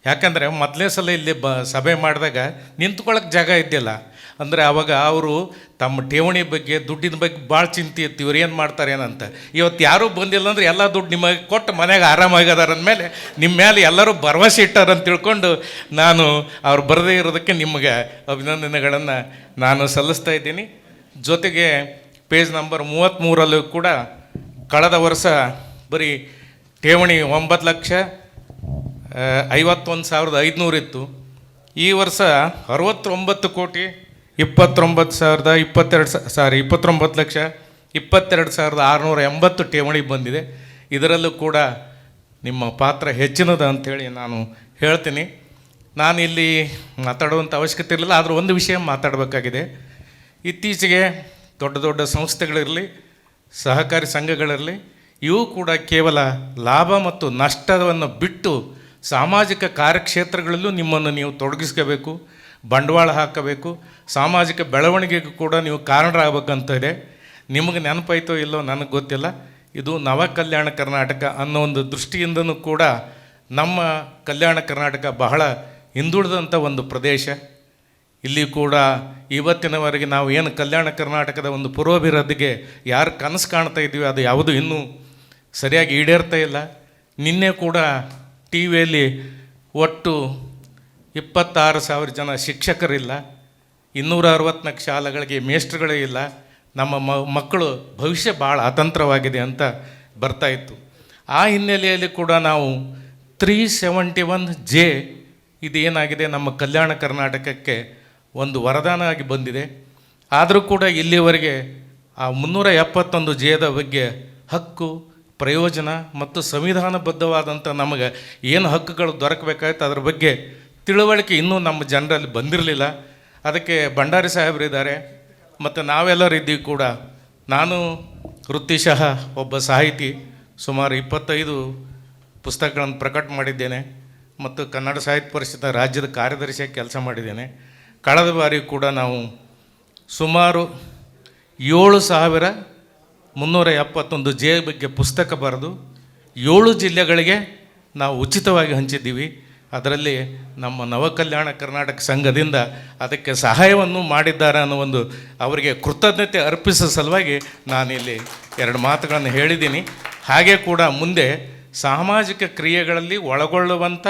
ಯಾಕಂದರೆ ಮೊದಲೇ ಸಲ ಇಲ್ಲಿ ಸಭೆ ಮಾಡಿದಾಗ ನಿಂತ್ಕೊಳ್ಳೋಕೆ ಜಾಗ ಇದ್ದಿಲ್ಲ. ಅಂದರೆ ಆವಾಗ ಅವರು ತಮ್ಮ ಠೇವಣಿ ಬಗ್ಗೆ, ದುಡ್ಡಿನ ಬಗ್ಗೆ ಭಾಳ ಚಿಂತೆ ಇತ್ತು, ಇವ್ರು ಏನು ಮಾಡ್ತಾರೇನಂತ. ಇವತ್ತು ಯಾರೂ ಬಂದಿಲ್ಲ ಅಂದರೆ ಎಲ್ಲ ದುಡ್ಡು ನಿಮಗೆ ಕೊಟ್ಟು ಮನೆಗೆ ಆರಾಮಾಗದಾರ ಅಂದಮೇಲೆ ನಿಮ್ಮ ಮೇಲೆ ಎಲ್ಲರೂ ಭರವಸೆ ಇಟ್ಟಾರಂತ ತಿಳ್ಕೊಂಡು ನಾನು ಅವ್ರು ಬರದೇ ಇರೋದಕ್ಕೆ ನಿಮಗೆ ಅಭಿನಂದನೆಗಳನ್ನು ನಾನು ಸಲ್ಲಿಸ್ತಾ ಇದ್ದೀನಿ. ಜೊತೆಗೆ ಪೇಜ್ ನಂಬರ್ 33 ಕೂಡ ಕಳೆದ ವರ್ಷ ಬರೀ ಠೇವಣಿ 9,51,500 ಇತ್ತು. ಈ ವರ್ಷ 29,22,680 ಠೇವಣಿ ಬಂದಿದೆ. ಇದರಲ್ಲೂ ಕೂಡ ನಿಮ್ಮ ಪಾತ್ರ ಹೆಚ್ಚಿನದು ಅಂಥೇಳಿ ನಾನು ಹೇಳ್ತೀನಿ. ನಾನು ಇಲ್ಲಿ ಮಾತಾಡುವಂಥ ಅವಶ್ಯಕತೆ ಇರಲಿಲ್ಲ, ಆದರೂ ಒಂದು ವಿಷಯ ಮಾತಾಡಬೇಕಾಗಿದೆ. ಇತ್ತೀಚೆಗೆ ದೊಡ್ಡ ದೊಡ್ಡ ಸಂಸ್ಥೆಗಳಿರಲಿ, ಸಹಕಾರಿ ಸಂಘಗಳಿರಲಿ, ಇವು ಕೂಡ ಕೇವಲ ಲಾಭ ಮತ್ತು ನಷ್ಟವನ್ನು ಬಿಟ್ಟು ಸಾಮಾಜಿಕ ಕಾರ್ಯಕ್ಷೇತ್ರಗಳಲ್ಲೂ ನಿಮ್ಮನ್ನು ನೀವು ತೊಡಗಿಸ್ಕೋಬೇಕು, ಬಂಡವಾಳ ಹಾಕಬೇಕು, ಸಾಮಾಜಿಕ ಬೆಳವಣಿಗೆಗೂ ಕೂಡ ನೀವು ಕಾರಣರಾಗಬೇಕಂತ ಇದೆ. ನಿಮಗೆ ನೆನಪಾಯ್ತೋ ಇಲ್ಲೋ ನನಗೆ ಗೊತ್ತಿಲ್ಲ. ಇದು ನವ ಕಲ್ಯಾಣ ಕರ್ನಾಟಕ ಅನ್ನೋ ಒಂದು ದೃಷ್ಟಿಯಿಂದನೂ ಕೂಡ ನಮ್ಮ ಕಲ್ಯಾಣ ಕರ್ನಾಟಕ ಬಹಳ ಹಿಂದುಳಿದಂಥ ಒಂದು ಪ್ರದೇಶ. ಇಲ್ಲಿ ಕೂಡ ಇವತ್ತಿನವರೆಗೆ ನಾವು ಏನು ಕಲ್ಯಾಣ ಕರ್ನಾಟಕದ ಒಂದು ಪೂರ್ವಾಭಿವೃದ್ಧಿಗೆ ಯಾರು ಕನಸು ಕಾಣ್ತಾ ಇದ್ದೀವಿ ಅದು ಯಾವುದೂ ಇನ್ನೂ ಸರಿಯಾಗಿ ಈಡೇರ್ತಾ ಇಲ್ಲ. ನಿನ್ನೆ ಕೂಡ ಟಿ ವಿಯಲ್ಲಿ ಒಟ್ಟು 26,000 ಜನ ಶಿಕ್ಷಕರಿಲ್ಲ, 264 ಶಾಲೆಗಳಿಗೆ ಮೇಸ್ಟ್ರುಗಳೇ ಇಲ್ಲ, ನಮ್ಮ ಮಕ್ಕಳು ಭವಿಷ್ಯ ಭಾಳ ಅತಂತ್ರವಾಗಿದೆ ಅಂತ ಬರ್ತಾಯಿತ್ತು. ಆ ಹಿನ್ನೆಲೆಯಲ್ಲಿ ಕೂಡ ನಾವು 371J ಇದೇನಾಗಿದೆ ನಮ್ಮ ಕಲ್ಯಾಣ ಕರ್ನಾಟಕಕ್ಕೆ ಒಂದು ವರದಾನ ಆಗಿ ಬಂದಿದೆ. ಆದರೂ ಕೂಡ ಇಲ್ಲಿವರೆಗೆ ಆ 371Jದ ಬಗ್ಗೆ ಹಕ್ಕು, ಪ್ರಯೋಜನ ಮತ್ತು ಸಂವಿಧಾನಬದ್ಧವಾದಂಥ ನಮಗೆ ಏನು ಹಕ್ಕುಗಳು ದೊರಕಬೇಕಾಯ್ತು ಅದ್ರ ಬಗ್ಗೆ ತಿಳುವಳಿಕೆ ಇನ್ನೂ ನಮ್ಮ ಜನರಲ್ಲಿ ಬಂದಿರಲಿಲ್ಲ. ಅದಕ್ಕೆ ಭಂಡಾರಿ ಸಾಹೇಬರಿದ್ದಾರೆ ಮತ್ತು ನಾವೆಲ್ಲರೂ ಇದ್ದೀವಿ ಕೂಡ. ನಾನು ವೃತ್ತಿಶಃ ಒಬ್ಬ ಸಾಹಿತಿ, ಸುಮಾರು 25 ಪುಸ್ತಕಗಳನ್ನು ಪ್ರಕಟ ಮಾಡಿದ್ದೇನೆ ಮತ್ತು ಕನ್ನಡ ಸಾಹಿತ್ಯ ಪರಿಷತ್ ರಾಜ್ಯದ ಕಾರ್ಯದರ್ಶಿಯಾಗಿ ಕೆಲಸ ಮಾಡಿದ್ದೇನೆ. ಕಳೆದ ಬಾರಿ ಕೂಡ ನಾವು ಸುಮಾರು 7,371J ಬಗ್ಗೆ ಪುಸ್ತಕ ಬರೆದು 7 ಜಿಲ್ಲೆಗಳಿಗೆ ನಾವು ಉಚಿತವಾಗಿ ಹಂಚಿದ್ದೀವಿ. ಅದರಲ್ಲಿ ನಮ್ಮ ನವ ಕಲ್ಯಾಣ ಕರ್ನಾಟಕ ಸಂಘದಿಂದ ಅದಕ್ಕೆ ಸಹಾಯವನ್ನು ಮಾಡಿದ್ದಾರೆ ಅನ್ನೋ ಒಂದು ಅವರಿಗೆ ಕೃತಜ್ಞತೆ ಅರ್ಪಿಸೋ ಸಲುವಾಗಿ ನಾನಿಲ್ಲಿ 2 ಮಾತುಗಳನ್ನು ಹೇಳಿದ್ದೀನಿ. ಹಾಗೆ ಕೂಡ ಮುಂದೆ ಸಾಮಾಜಿಕ ಕ್ರಿಯೆಗಳಲ್ಲಿ ಒಳಗೊಳ್ಳುವಂಥ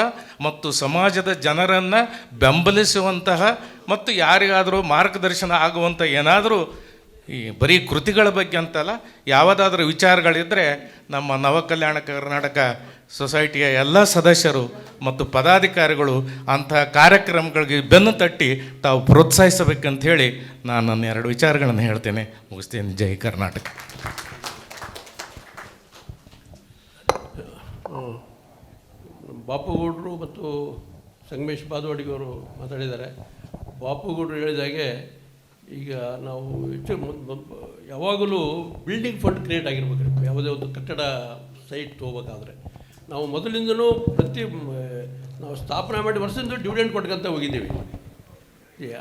ಮತ್ತು ಸಮಾಜದ ಜನರನ್ನು ಬೆಂಬಲಿಸುವಂತಹ ಮತ್ತು ಯಾರಿಗಾದರೂ ಮಾರ್ಗದರ್ಶನ ಆಗುವಂಥ ಏನಾದರೂ ಈ ಬರೀ ಕೃತಿಗಳ ಬಗ್ಗೆ ಅಂತಲ್ಲ, ಯಾವುದಾದ್ರೂ ವಿಚಾರಗಳಿದ್ದರೆ ನಮ್ಮ ನವ ಕಲ್ಯಾಣ ಕರ್ನಾಟಕ ಸೊಸೈಟಿಯ ಎಲ್ಲ ಸದಸ್ಯರು ಮತ್ತು ಪದಾಧಿಕಾರಿಗಳು ಅಂತಹ ಕಾರ್ಯಕ್ರಮಗಳಿಗೆ ಬೆನ್ನು ತಟ್ಟಿ ತಾವು ಪ್ರೋತ್ಸಾಹಿಸಬೇಕಂತ ಹೇಳಿ ನಾನು ನನ್ನ 2 ವಿಚಾರಗಳನ್ನು ಹೇಳ್ತೇನೆ, ಮುಗಿಸ್ತೇನೆ. ಜೈ ಕರ್ನಾಟಕ. ಬಾಪುಗೌಡರು ಮತ್ತು ಸಂಗಮೇಶ್ ಬಾದವಾಡಿಗವರು ಮಾತಾಡಿದ್ದಾರೆ. ಬಾಪುಗೌಡರು ಹೇಳಿದಾಗೆ ಈಗ ನಾವು ಯಾವಾಗಲೂ ಬಿಲ್ಡಿಂಗ್ ಫಂಡ್ ಕ್ರಿಯೇಟ್ ಆಗಿರ್ಬೇಕು. ಯಾವುದೇ ಒಂದು ಕಟ್ಟಡ ಸೈಟ್ ತೊಗೋಬೇಕಾದ್ರೆ ನಾವು ಮೊದಲಿಂದನೂ ನಾವು ಸ್ಥಾಪನೆ ಮಾಡಿ ವರ್ಷದಿಂದ ಡಿವಿಡೆಂಡ್ ಕೊಟ್ಕೊಂತ ಹೋಗಿದ್ದೀವಿ.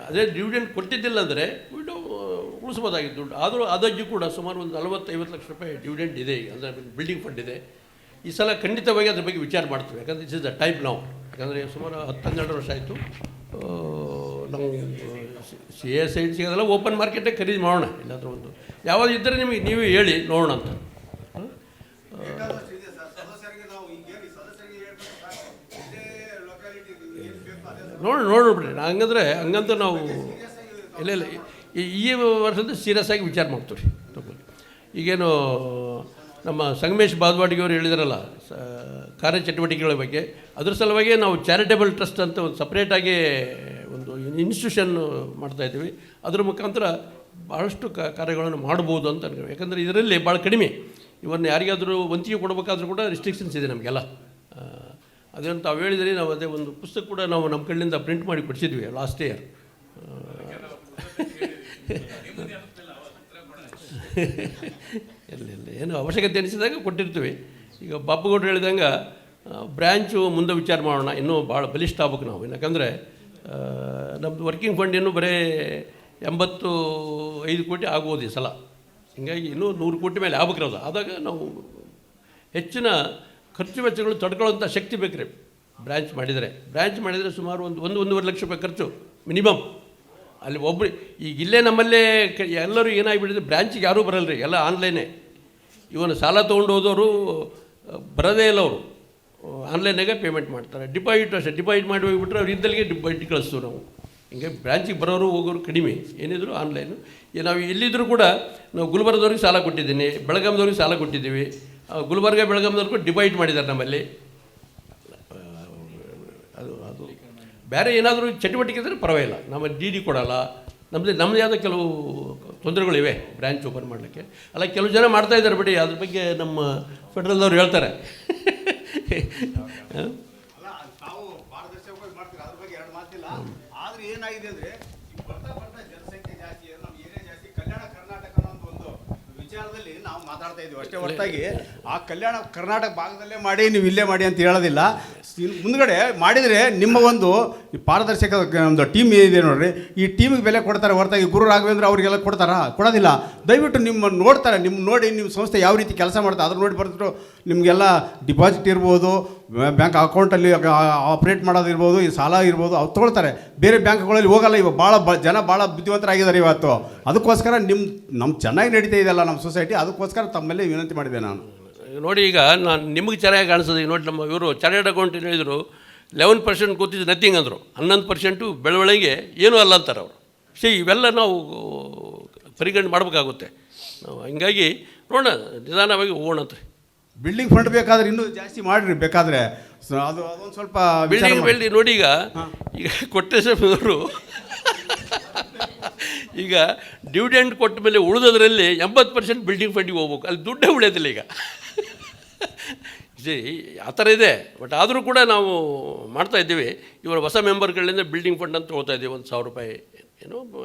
ಅದೇ ಡಿವಿಡೆಂಡ್ ಕೊಟ್ಟಿದ್ದಿಲ್ಲ ಅಂದರೆ ಉಳಿಸ್ಬೋದಾಗಿತ್ತು ದುಡ್ಡು. ಆದರೂ ಆದಾಗ್ಯೂ ಕೂಡ ಸುಮಾರು ಒಂದು 40-50 ಲಕ್ಷ ರೂಪಾಯಿ ಡಿವಿಡೆಂಡ್ ಇದೆ, ಅಂದರೆ ಬಿಲ್ಡಿಂಗ್ ಫಂಡ್ ಇದೆ. ಈ ಸಲ ಖಂಡಿತವಾಗಿ ಅದ್ರ ಬಗ್ಗೆ ವಿಚಾರ ಮಾಡ್ತೀವಿ. ಯಾಕಂದರೆ ಇಸ್ ಇಸ್ ದ ಟೈಮ್ ನಾವು. ಯಾಕಂದರೆ ಸುಮಾರು 10-12 ವರ್ಷ ಆಯಿತು ನಾವು CA ಸೈಡ್ ಸಿಗೋದಲ್ಲ, ಓಪನ್ ಮಾರ್ಕೆಟೇ ಖರೀದಿ ಮಾಡೋಣ. ಇಲ್ಲಾಂದ್ರೆ ಒಂದು ಯಾವುದು ಇದ್ದರೆ ನಿಮಗೆ ನೀವು ಹೇಳಿ ನೋಡೋಣ ಅಂತ. ನೋಡ್ಬಿಡ್ರಿ ಹಂಗಂದ್ರೆ ಹಂಗಂತ ನಾವು ಇಲ್ಲ ಈ ವರ್ಷದ ಸೀರಿಯಸ್ ಆಗಿ ವಿಚಾರ ಮಾಡ್ತೀವಿ. ಈಗೇನು ನಮ್ಮ ಸಂಗಮೇಶ್ ಬಾದವಾಡಿಗವರು ಹೇಳಿದಾರಲ್ಲ ಕಾರ್ಯಚಟುವಟಿಕೆಗಳ ಬಗ್ಗೆ, ಅದ್ರ ಸಲುವಾಗಿ ನಾವು ಚಾರಿಟೇಬಲ್ ಟ್ರಸ್ಟ್ ಅಂತ ಒಂದು ಸಪ್ರೇಟಾಗಿ ಒಂದು ಇನ್ಸ್ಟಿಟ್ಯೂಷನ್ ಮಾಡ್ತಾಯಿದ್ದೀವಿ. ಅದರ ಮುಖಾಂತರ ಭಾಳಷ್ಟು ಕಾರ್ಯಗಳನ್ನು ಮಾಡ್ಬೋದು ಅಂತ ಅನ್ಕೊಂಡು, ಯಾಕಂದರೆ ಇದರಲ್ಲಿ ಭಾಳ ಕಡಿಮೆ. ಇವನ್ನ ಯಾರಿಗಾದರೂ ವಂತಿಗೆ ಕೊಡಬೇಕಾದ್ರೂ ಕೂಡ ರಿಸ್ಟ್ರಿಕ್ಷನ್ಸ್ ಇದೆ ನಮಗೆಲ್ಲ. ಅದೇನು ತಾವು ಹೇಳಿದರೆ ನಾವು ಅದೇ ಒಂದು ಪುಸ್ತಕ ಕೂಡ ನಾವು ನಮ್ಮ ಕಡೆಯಿಂದ ಪ್ರಿಂಟ್ ಮಾಡಿ ಕೊಡಿಸಿದ್ವಿ ಲಾಸ್ಟ್ ಇಯರ್. ಇಲ್ಲ ಏನು ಅವಶ್ಯಕತೆ ಅನಿಸಿದಾಗ ಕೊಟ್ಟಿರ್ತೀವಿ. ಈಗ ಬಾಪುಗೌಡರು ಹೇಳಿದಂಗೆ ಬ್ರ್ಯಾಂಚು ಮುಂದೆ ವಿಚಾರ ಮಾಡೋಣ, ಇನ್ನೂ ಭಾಳ ಬಲಿಷ್ಠ ಆಗ್ಬೇಕು ನಾವು. ಯಾಕಂದರೆ ನಮ್ಮದು ವರ್ಕಿಂಗ್ ಫಂಡ್ ಇನ್ನೂ ಬರೀ 85 ಕೋಟಿ ಆಗ್ಬೋದು ಈ ಸಲ. ಹೀಗಾಗಿ ಇನ್ನೂ 100 ಕೋಟಿ ಮೇಲೆ ಆಗ್ಬೇಕ್ರದು. ಆದಾಗ ನಾವು ಹೆಚ್ಚಿನ ಖರ್ಚು ವೆಚ್ಚಗಳು ತಡ್ಕೊಳ್ಳೋಂಥ ಶಕ್ತಿ ಬೇಕ್ರಿ. ಬ್ರ್ಯಾಂಚ್ ಮಾಡಿದರೆ ಸುಮಾರು 1-1.5 ಲಕ್ಷ ರೂಪಾಯಿ ಖರ್ಚು ಮಿನಿಮಮ್. ಅಲ್ಲಿ ಒಬ್ಬರು ಈಗ ಇಲ್ಲೇ ನಮ್ಮಲ್ಲೇ ಎಲ್ಲರೂ ಏನಾಗಿಬಿಟ್ಟಿದೆ, ಬ್ರ್ಯಾಂಚಿಗೆ ಯಾರೂ ಬರಲ್ಲ ರೀ, ಎಲ್ಲ ಆನ್ಲೈನೇ. ಇವನು ಸಾಲ ತೊಗೊಂಡು ಹೋದವರು ಬರೋದೇ ಇಲ್ಲ, ಅವರು ಆನ್ಲೈನಾಗೆ ಪೇಮೆಂಟ್ ಮಾಡ್ತಾರೆ. ಡಿಪಾಸಿಟ್ ಅಷ್ಟೇ, ಡಿಪಾಸಿಟ್ ಮಾಡಿ ಹೋಗಿಬಿಟ್ರೆ ಅವ್ರು ಇದ್ದಲ್ಲಿಗೆ ಡಿಪಾಸಿಟ್ ಕಳಿಸ್ತೀವಿ ನಾವು. ಹಿಂಗೆ ಬ್ರ್ಯಾಂಚಿಗೆ ಬರೋರು ಹೋಗೋರು ಕಡಿಮೆ, ಏನಿದ್ರು ಆನ್ಲೈನು. ನಾವು ಎಲ್ಲಿದ್ದರೂ ಕೂಡ ನಾವು ಗುಲ್ಬರ್ಗದವ್ರಿಗೆ ಸಾಲ ಕೊಟ್ಟಿದ್ದೀನಿ, ಬೆಳಗಾಂದವ್ರಿಗೆ ಸಾಲ ಕೊಟ್ಟಿದ್ದೀವಿ. ಗುಲ್ಬರ್ಗ ಬೆಳಗಾಂದವ್ರಿಗೂ ಡಿಪಾಸಿಟ್ ಮಾಡಿದ್ದಾರೆ ನಮ್ಮಲ್ಲಿ. ಅದು ಬೇರೆ ಏನಾದರೂ ಚಟುವಟಿಕೆ ಇದ್ದರೆ ಪರವಾಗಿಲ್ಲ, ನಮ್ಮಲ್ಲಿ ಡಿ ಕೊಡೋಲ್ಲ. ನಮ್ಮದೇ ಆದ ಕೆಲವು ತೊಂದರೆಗಳಿವೆ ಬ್ರ್ಯಾಂಚ್ ಓಪನ್ ಮಾಡಲಿಕ್ಕೆ. ಅಲ್ಲ, ಕೆಲವು ಜನ ಮಾಡ್ತಾಯಿದ್ದಾರೆ ಬಿಡಿ, ಅದ್ರ ಬಗ್ಗೆ ನಮ್ಮ ಫೆಡ್ರಲ್ದವ್ರು ಹೇಳ್ತಾರೆ. ನಾವು ಪಾರದರ್ಶಕವಾಗಿ ಮಾಡ್ತೀವಿ, ಅದ್ರ ಬಗ್ಗೆ ಎರಡು ಮಾತಿಲ್ಲ. ಆದ್ರೆ ಏನಾಗಿದೆ ಅಂದ್ರೆ ಬರ್ತಾ ಜನಸಂಖ್ಯೆ ಜಾಸ್ತಿ, ನಮ್ಮ ಏರಿಯಾ ಜಾಸ್ತಿ, ಕಲ್ಯಾಣ ಕರ್ನಾಟಕ ಅನ್ನೋ ಒಂದು ವಿಚಾರದಲ್ಲಿ ನಾವು ಮಾತಾಡ್ತಾ ಇದ್ದೀವಿ ಅಷ್ಟೇ ಹೊರತಾಗಿ ಆ ಕಲ್ಯಾಣ ಕರ್ನಾಟಕ ಭಾಗದಲ್ಲೇ ಮಾಡಿ ನೀವು ಇಲ್ಲೇ ಮಾಡಿ ಅಂತ ಹೇಳೋದಿಲ್ಲ. ಮುಂದ್ಗಡೆ ಮಾಡಿದರೆ ನಿಮ್ಮ ಒಂದು ಪಾರದರ್ಶಕ ಒಂದು ಟೀಮ್ ಇದೆ ನೋಡ್ರಿ, ಈ ಟೀಮಿಗೆ ಬೆಲೆ ಕೊಡ್ತಾರೆ ಹೊರತಾಗಿ ಗುರು ರಾಘವೇಂದ್ರ ಅವರಿಗೆಲ್ಲ ಕೊಡೋದಿಲ್ಲ. ದಯವಿಟ್ಟು ನಿಮ್ಮ ನೋಡ್ತಾರೆ, ನೋಡಿ ನಿಮ್ಮ ಸಂಸ್ಥೆ ಯಾವ ರೀತಿ ಕೆಲಸ ಮಾಡ್ತಾರೆ ಅದ್ರ ನೋಡಿ ಬರ್ತಿದ್ರು. ನಿಮಗೆಲ್ಲ ಡಿಪಾಸಿಟ್ ಇರ್ಬೋದು, ಬ್ಯಾಂಕ್ ಅಕೌಂಟಲ್ಲಿ ಆಪ್ರೇಟ್ ಮಾಡೋದಿರ್ಬೋದು, ಈ ಸಾಲ ಇರ್ಬೋದು, ಅವ್ರು ತೊಗೊಳ್ತಾರೆ. ಬೇರೆ ಬ್ಯಾಂಕ್ಗಳಲ್ಲಿ ಹೋಗಲ್ಲ. ಇವಾಗ ಜನ ಭಾಳ ಬುದ್ಧಿವಂತರಾಗಿದ್ದಾರೆ ಇವತ್ತು. ಅದಕ್ಕೋಸ್ಕರ ನಮ್ಮ ಚೆನ್ನಾಗಿ ನಡೀತಾ ಇದೆಯಲ್ಲ ನಮ್ಮ ಸೊಸೈಟಿ, ಅದಕ್ಕೋಸ್ಕರ ತಮ್ಮಲ್ಲಿ ವಿನಂತಿ ಮಾಡಿದೆ ನಾನು. ನೋಡಿ, ಈಗ ನಾನು ನಿಮಗೆ ಚೆನ್ನಾಗಿ ಕಾಣಿಸ್ತದೆ. ಈಗ ನೋಡಿ, ನಮ್ಮ ಇವರು ಚಾರ್ಟೆಡ್ ಅಕೌಂಟ್ ಹೇಳಿದರು 11% ಕೂತಿದ್ದು ನಥಿಂಗ್ ಅಂದರು. 11% ಬೆಳವಣಿಗೆ ಏನೂ ಅಲ್ಲ ಅಂತಾರೆ ಅವರು. ಇವೆಲ್ಲ ನಾವು ಪರಿಗಣನೆ ಮಾಡಬೇಕಾಗುತ್ತೆ ನಾವು. ಹಂಗಾಗಿ ನೋಡೋಣ, ನಿಧಾನವಾಗಿ ಹೋಗೋಣ ಅಂತ. ಬಿಲ್ಡಿಂಗ್ ಫಂಡ್ ಬೇಕಾದ್ರೆ ಇನ್ನೂ ಜಾಸ್ತಿ ಮಾಡಿರಿ ಬೇಕಾದರೆ. ಅದೊಂದು ಸ್ವಲ್ಪ ಬಿಲ್ಡಿಂಗ್ ನೋಡಿ, ಈಗ ಕೊಟ್ಟೇಶ್ವರವರು ಈಗ ಡಿವಿಡೆಂಡ್ ಕೊಟ್ಟ ಮೇಲೆ ಉಳಿದೋದ್ರಲ್ಲಿ 80% ಬಿಲ್ಡಿಂಗ್ ಫಂಡಿಗೆ ಹೋಗ್ಬೇಕು. ಅಲ್ಲಿ ದುಡ್ಡೇ ಉಳಿಯೋದಿಲ್ಲ ಈಗ. ಆ ಥರ ಇದೆ. ಬಟ್ ಆದರೂ ಕೂಡ ನಾವು ಮಾಡ್ತಾಯಿದ್ದೀವಿ. ಇವರ ಹೊಸ ಮೆಂಬರ್ಗಳಿಂದ ಬಿಲ್ಡಿಂಗ್ ಫಂಡ್ ಅಂತ ತೊಗೊಳ್ತಾ ಇದ್ದೀವಿ. 1,000 ರೂಪಾಯಿ ಏನೋ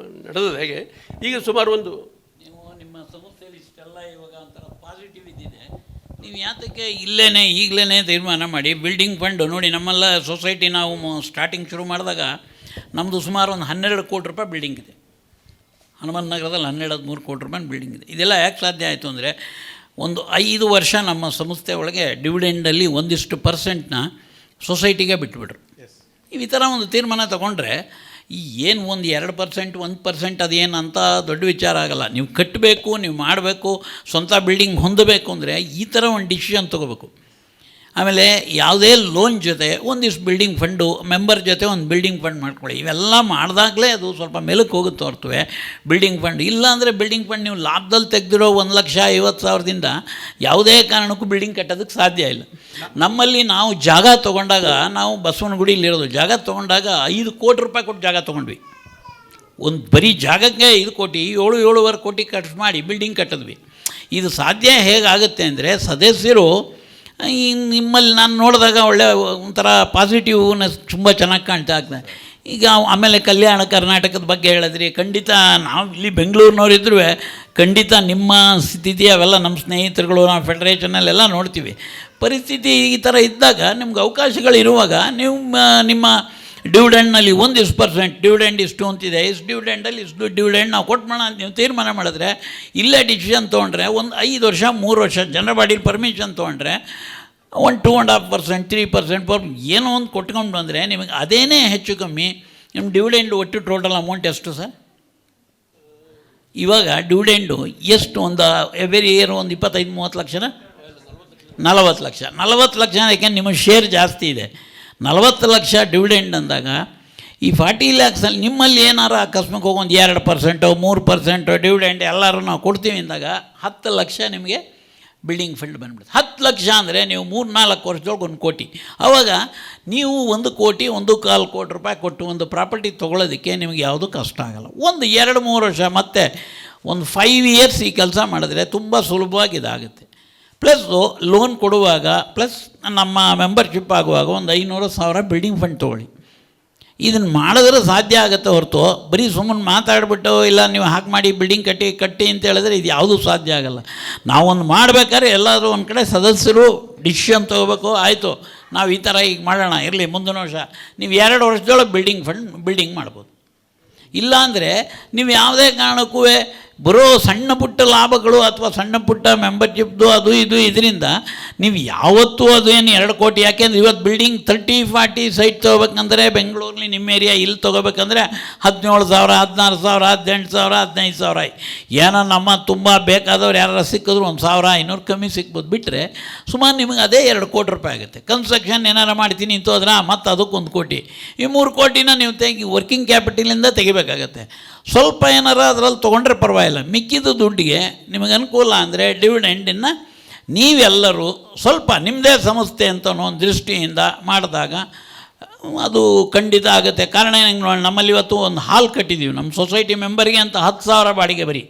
ನಡೆದಿದೆ. ಹೇಗೆ ಈಗ ಸುಮಾರು ನೀವು ನಿಮ್ಮ ಸಂಸ್ಥೆಯಲ್ಲಿ ಇಷ್ಟೆಲ್ಲ ಇವಾಗ ಒಂಥರ ಪಾಸಿಟಿವ್ ಇದ್ದಿದೆ, ನೀವು ಯಾತಕ್ಕೆ ಇಲ್ಲೇ ಈಗಲೇ ತೀರ್ಮಾನ ಮಾಡಿ ಬಿಲ್ಡಿಂಗ್ ಫಂಡ್ ನೋಡಿ. ನಮ್ಮೆಲ್ಲ ಸೊಸೈಟಿ ನಾವು ಸ್ಟಾರ್ಟಿಂಗ್ ಶುರು ಮಾಡಿದಾಗ ನಮ್ಮದು ಸುಮಾರು ಒಂದು 12 ಕೋಟಿ ರೂಪಾಯಿ ಬಿಲ್ಡಿಂಗ್ ಇದೆ. ಹನುಮಂತ ನಗರದಲ್ಲಿ 12-13 ಕೋಟಿ ರೂಪಾಯಿ ಬಿಲ್ಡಿಂಗ್ ಇದೆ. ಇದೆಲ್ಲ ಯಾಕೆ ಸಾಧ್ಯ ಆಯಿತು ಅಂದರೆ, ಒಂದು 5 ವರ್ಷ ನಮ್ಮ ಸಂಸ್ಥೆ ಒಳಗೆ ಡಿವಿಡೆಂಡಲ್ಲಿ 1% ಸೊಸೈಟಿಗೆ ಬಿಟ್ಬಿಟ್ರು. ಈ ಥರ ಒಂದು ತೀರ್ಮಾನ ತಗೊಂಡ್ರೆ ಏನು ಒಂದು 2%, 1% ಅದೇನು ಅಂತ ದೊಡ್ಡ ವಿಚಾರ ಆಗೋಲ್ಲ. ನೀವು ಕಟ್ಟಬೇಕು, ನೀವು ಮಾಡಬೇಕು, ಸ್ವಂತ ಬಿಲ್ಡಿಂಗ್ ಹೊಂದಬೇಕು ಅಂದರೆ ಈ ಥರ ಒಂದು ಡಿಸಿಷನ್ ತೊಗೋಬೇಕು. ಆಮೇಲೆ ಯಾವುದೇ ಲೋನ್ ಜೊತೆ ಒಂದಿಷ್ಟು ಬಿಲ್ಡಿಂಗ್ ಫಂಡು, ಮೆಂಬರ್ ಜೊತೆ ಒಂದು ಬಿಲ್ಡಿಂಗ್ ಫಂಡ್ ಮಾಡ್ಕೊಳ್ಳಿ. ಇವೆಲ್ಲ ಮಾಡಿದಾಗಲೇ ಅದು ಸ್ವಲ್ಪ ಮೇಲಕ್ಕೆ ಹೋಗುತ್ತೆ ಹೊರತುವೆ ಬಿಲ್ಡಿಂಗ್ ಫಂಡ್ ಇಲ್ಲ ಅಂದರೆ ಬಿಲ್ಡಿಂಗ್ ಫಂಡ್ ನೀವು ಲಾಭದಲ್ಲಿ ತೆಗೆದಿರೋ 1,50,000ದಿಂದ ಯಾವುದೇ ಕಾರಣಕ್ಕೂ ಬಿಲ್ಡಿಂಗ್ ಕಟ್ಟೋದಕ್ಕೆ ಸಾಧ್ಯ ಇಲ್ಲ. ನಮ್ಮಲ್ಲಿ ನಾವು ಜಾಗ ತೊಗೊಂಡಾಗ, ನಾವು ಬಸವನಗುಡಿಯಲ್ಲಿರೋದು ಜಾಗ ತೊಗೊಂಡಾಗ 5 ಕೋಟಿ ರೂಪಾಯಿ ಕೊಟ್ಟು ಜಾಗ ತೊಗೊಂಡ್ವಿ. ಒಂದು ಬರೀ ಜಾಗಕ್ಕೆ 5 ಕೋಟಿ, 7-7.5 ಕೋಟಿ ಖರ್ಚು ಮಾಡಿ ಬಿಲ್ಡಿಂಗ್ ಕಟ್ಟಿದ್ವಿ. ಇದು ಸಾಧ್ಯ ಹೇಗಾಗುತ್ತೆ ಅಂದರೆ, ಸದಸ್ಯರು ನಿಮ್ಮಲ್ಲಿ ನಾನು ನೋಡಿದಾಗ ಒಳ್ಳೆ ಒಂಥರ ಪಾಸಿಟಿವ್ನೆಸ್ ತುಂಬ ಚೆನ್ನಾಗಿ ಕಾಣ್ತಾ ಆಗ್ತದೆ. ಈಗ ಆಮೇಲೆ ಕಲ್ಯಾಣ ಕರ್ನಾಟಕದ ಬಗ್ಗೆ ಹೇಳಿದ್ರಿ. ಖಂಡಿತ ನಾವು ಇಲ್ಲಿ ಬೆಂಗಳೂರಿನವರಿದ್ರೂ ಖಂಡಿತ ನಿಮ್ಮ ಸ್ಥಿತಿ ಅವೆಲ್ಲ ನಮ್ಮ ಸ್ನೇಹಿತರುಗಳು, ನಾವು ಫೆಡರೇಷನಲ್ಲೆಲ್ಲ ನೋಡ್ತೀವಿ. ಪರಿಸ್ಥಿತಿ ಈ ಥರ ಇದ್ದಾಗ ನಿಮ್ಗೆ ಅವಕಾಶಗಳಿರುವಾಗ ನೀವು ನಿಮ್ಮ ಡಿವಿಡೆಂಡ್ನಲ್ಲಿ 1% ಡಿವಿಡೆಂಡ್ ಇಷ್ಟು ಅಂತಿದೆ, ಇಷ್ಟು ಡಿವಿಡೆಂಡಲ್ಲಿ ಇಷ್ಟು ಡಿವಿಡೆಂಡ್ ನಾವು ಕೊಟ್ಬಿಡೋಣ ಅಂತ ನೀವು ತೀರ್ಮಾನ ಮಾಡಿದ್ರೆ, ಇಲ್ಲೇ ಡಿಸಿಷನ್ ತೊಗೊಂಡ್ರೆ ಒಂದು 5 ವರ್ಷ 3 ವರ್ಷ ಜನರ ಬಾಡಿಲಿ ಪರ್ಮಿಷನ್ ತೊಗೊಂಡ್ರೆ 2.5%, 3% ಏನೋ ಒಂದು ಕೊಟ್ಕೊಂಡು ಬಂದರೆ ನಿಮಗೆ ಅದೇನೇ ಹೆಚ್ಚು ಕಮ್ಮಿ ನಿಮ್ಮ ಡಿವಿಡೆಂಡ್ ಒಟ್ಟು ಟೋಟಲ್ ಅಮೌಂಟ್ ಎಷ್ಟು ಸರ್? ಇವಾಗ ಡಿವಿಡೆಂಡು ಎಷ್ಟು ಒಂದು ಎವ್ರಿ ಇಯರ್ ಒಂದು 25-30 ಲಕ್ಷನ? 40 ಲಕ್ಷ. 40 ಲಕ್ಷ ಯಾಕೆಂದ್ರೆ ನಿಮ್ಮ ಶೇರ್ ಜಾಸ್ತಿ ಇದೆ. 40 ಲಕ್ಷ ಡಿವಿಡೆಂಡ್ ಅಂದಾಗ ಈ 40 ಲ್ಯಾಕ್ಸಲ್ಲಿ ನಿಮ್ಮಲ್ಲಿ ಏನಾರು ಅಕಸ್ಮಾತ್ ಹೋಗಿ ಒಂದು 2%, 3% ಡಿವಿಡೆಂಡ್ ಎಲ್ಲರೂ ನಾವು ಕೊಡ್ತೀವಿ ಅಂದಾಗ 10 ಲಕ್ಷ ನಿಮಗೆ ಬಿಲ್ಡಿಂಗ್ ಫಂಡ್ ಬಂದ್ಬಿಡುತ್ತೆ. 10 ಲಕ್ಷ ಅಂದರೆ ನೀವು 3-4 ವರ್ಷದೊಳಗೆ 1 ಕೋಟಿ. ಆವಾಗ ನೀವು 1 ಕೋಟಿ 1.25 ಕೋಟಿ ರೂಪಾಯಿ ಕೊಟ್ಟು ಒಂದು ಪ್ರಾಪರ್ಟಿ ತೊಗೊಳೋದಕ್ಕೆ ನಿಮಗೆ ಯಾವುದೂ ಕಷ್ಟ ಆಗಲ್ಲ. ಒಂದು 2-3 ವರ್ಷ ಮತ್ತೆ ಒಂದು 5 ಇಯರ್ಸ್ ಈ ಕೆಲಸ ಮಾಡಿದ್ರೆ ತುಂಬ ಸುಲಭವಾಗಿ ಇದಾಗುತ್ತೆ. ಪ್ಲಸ್ಸು ಲೋನ್ ಕೊಡುವಾಗ ಪ್ಲಸ್ ನಮ್ಮ ಮೆಂಬರ್ಶಿಪ್ ಆಗುವಾಗ ಒಂದು 500,000 ಬಿಲ್ಡಿಂಗ್ ಫಂಡ್ ತೊಗೊಳ್ಳಿ. ಇದನ್ನು ಮಾಡಿದ್ರೆ ಸಾಧ್ಯ ಆಗುತ್ತೆ ಹೊರತು ಬರೀ ಸುಮ್ಮನೆ ಮಾತಾಡ್ಬಿಟ್ಟು ಇಲ್ಲ ನೀವು ಹಾಗೆ ಮಾಡಿ ಬಿಲ್ಡಿಂಗ್ ಕಟ್ಟಿ ಅಂತ ಹೇಳಿದ್ರೆ ಇದು ಯಾವುದೂ ಸಾಧ್ಯ ಆಗೋಲ್ಲ. ನಾವೊಂದು ಮಾಡಬೇಕಾದ್ರೆ ಎಲ್ಲಾದರೂ ಒಂದು ಕಡೆ ಸದಸ್ಯರು ಡಿಸಿಷನ್ ತೊಗೋಬೇಕು. ಆಯಿತು ನಾವು ಈ ಥರ ಈಗ ಮಾಡೋಣ, ಇರಲಿ ಮುಂದಿನ ವರ್ಷ ನೀವು 2 ವರ್ಷದೊಳಗೆ ಬಿಲ್ಡಿಂಗ್ ಮಾಡ್ಬೋದು. ಇಲ್ಲಾಂದರೆ ನೀವು ಯಾವುದೇ ಕಾರಣಕ್ಕೂ ಬರೋ ಸಣ್ಣ ಪುಟ್ಟ ಲಾಭಗಳು ಅಥವಾ ಸಣ್ಣ ಪುಟ್ಟ ಮೆಂಬರ್ಶಿಪ್ದು ಅದು ಇದು ಇದರಿಂದ ನೀವು ಯಾವತ್ತೂ ಅದು ಏನು 2 ಕೋಟಿ, ಯಾಕೆಂದ್ರೆ ಇವತ್ತು ಬಿಲ್ಡಿಂಗ್ 30-40 ಸೈಟ್ ತೊಗೋಬೇಕಂದ್ರೆ ಬೆಂಗಳೂರಲ್ಲಿ ನಿಮ್ಮ ಏರಿಯಾ ಇಲ್ಲಿ ತೊಗೋಬೇಕಂದ್ರೆ 17,000, 16,000, 18,000, 15,000. ಏನೋ ನಮ್ಮ ತುಂಬ ಬೇಕಾದವ್ರು ಯಾರು ಸಿಕ್ಕಿದ್ರು 1,500 ಕಮ್ಮಿ ಸಿಕ್ಬೋದು. ಬಿಟ್ಟರೆ ಸುಮಾರು ನಿಮಗೆ ಅದೇ 2 ಕೋಟಿ ರೂಪಾಯಿ ಆಗುತ್ತೆ. ಕನ್ಸ್ಟ್ರಕ್ಷನ್ ಏನಾರು ಮಾಡ್ತೀನಿ ಅಂತ ಹೋದ್ರೆ ಮತ್ತು ಅದಕ್ಕೆ 1 ಕೋಟಿ. ಈ 3 ಕೋಟಿನ ನೀವು ವರ್ಕಿಂಗ್ ಕ್ಯಾಪಿಟಲಿಂದ ತೆಗಿಬೇಕಾಗತ್ತೆ. ಸ್ವಲ್ಪ ಏನಾರು ಅದರಲ್ಲಿ ತೊಗೊಂಡ್ರೆ ಪರವಾಗಿಲ್ಲ. ಮಿಕ್ಕಿದ ದುಡ್ಡಿಗೆ ನಿಮಗೆ ಅನುಕೂಲ ಅಂದರೆ ಡಿವಿಡೆಂಡನ್ನು ನೀವೆಲ್ಲರೂ ಸ್ವಲ್ಪ ನಿಮ್ಮದೇ ಸಂಸ್ಥೆ ಅಂತ ಒಂದು ದೃಷ್ಟಿಯಿಂದ ಮಾಡಿದಾಗ ಅದು ಖಂಡಿತ ಆಗುತ್ತೆ. ಕಾರಣ ಹೆಂಗೆ ನೋಡಿ, ನಮ್ಮಲ್ಲಿ ಇವತ್ತು ಒಂದು ಹಾಲ್ ಕಟ್ಟಿದ್ದೀವಿ ನಮ್ಮ ಸೊಸೈಟಿ ಮೆಂಬರ್ಗೆ ಅಂತ 10,000 ಬಾಡಿಗೆ ಬರೀ.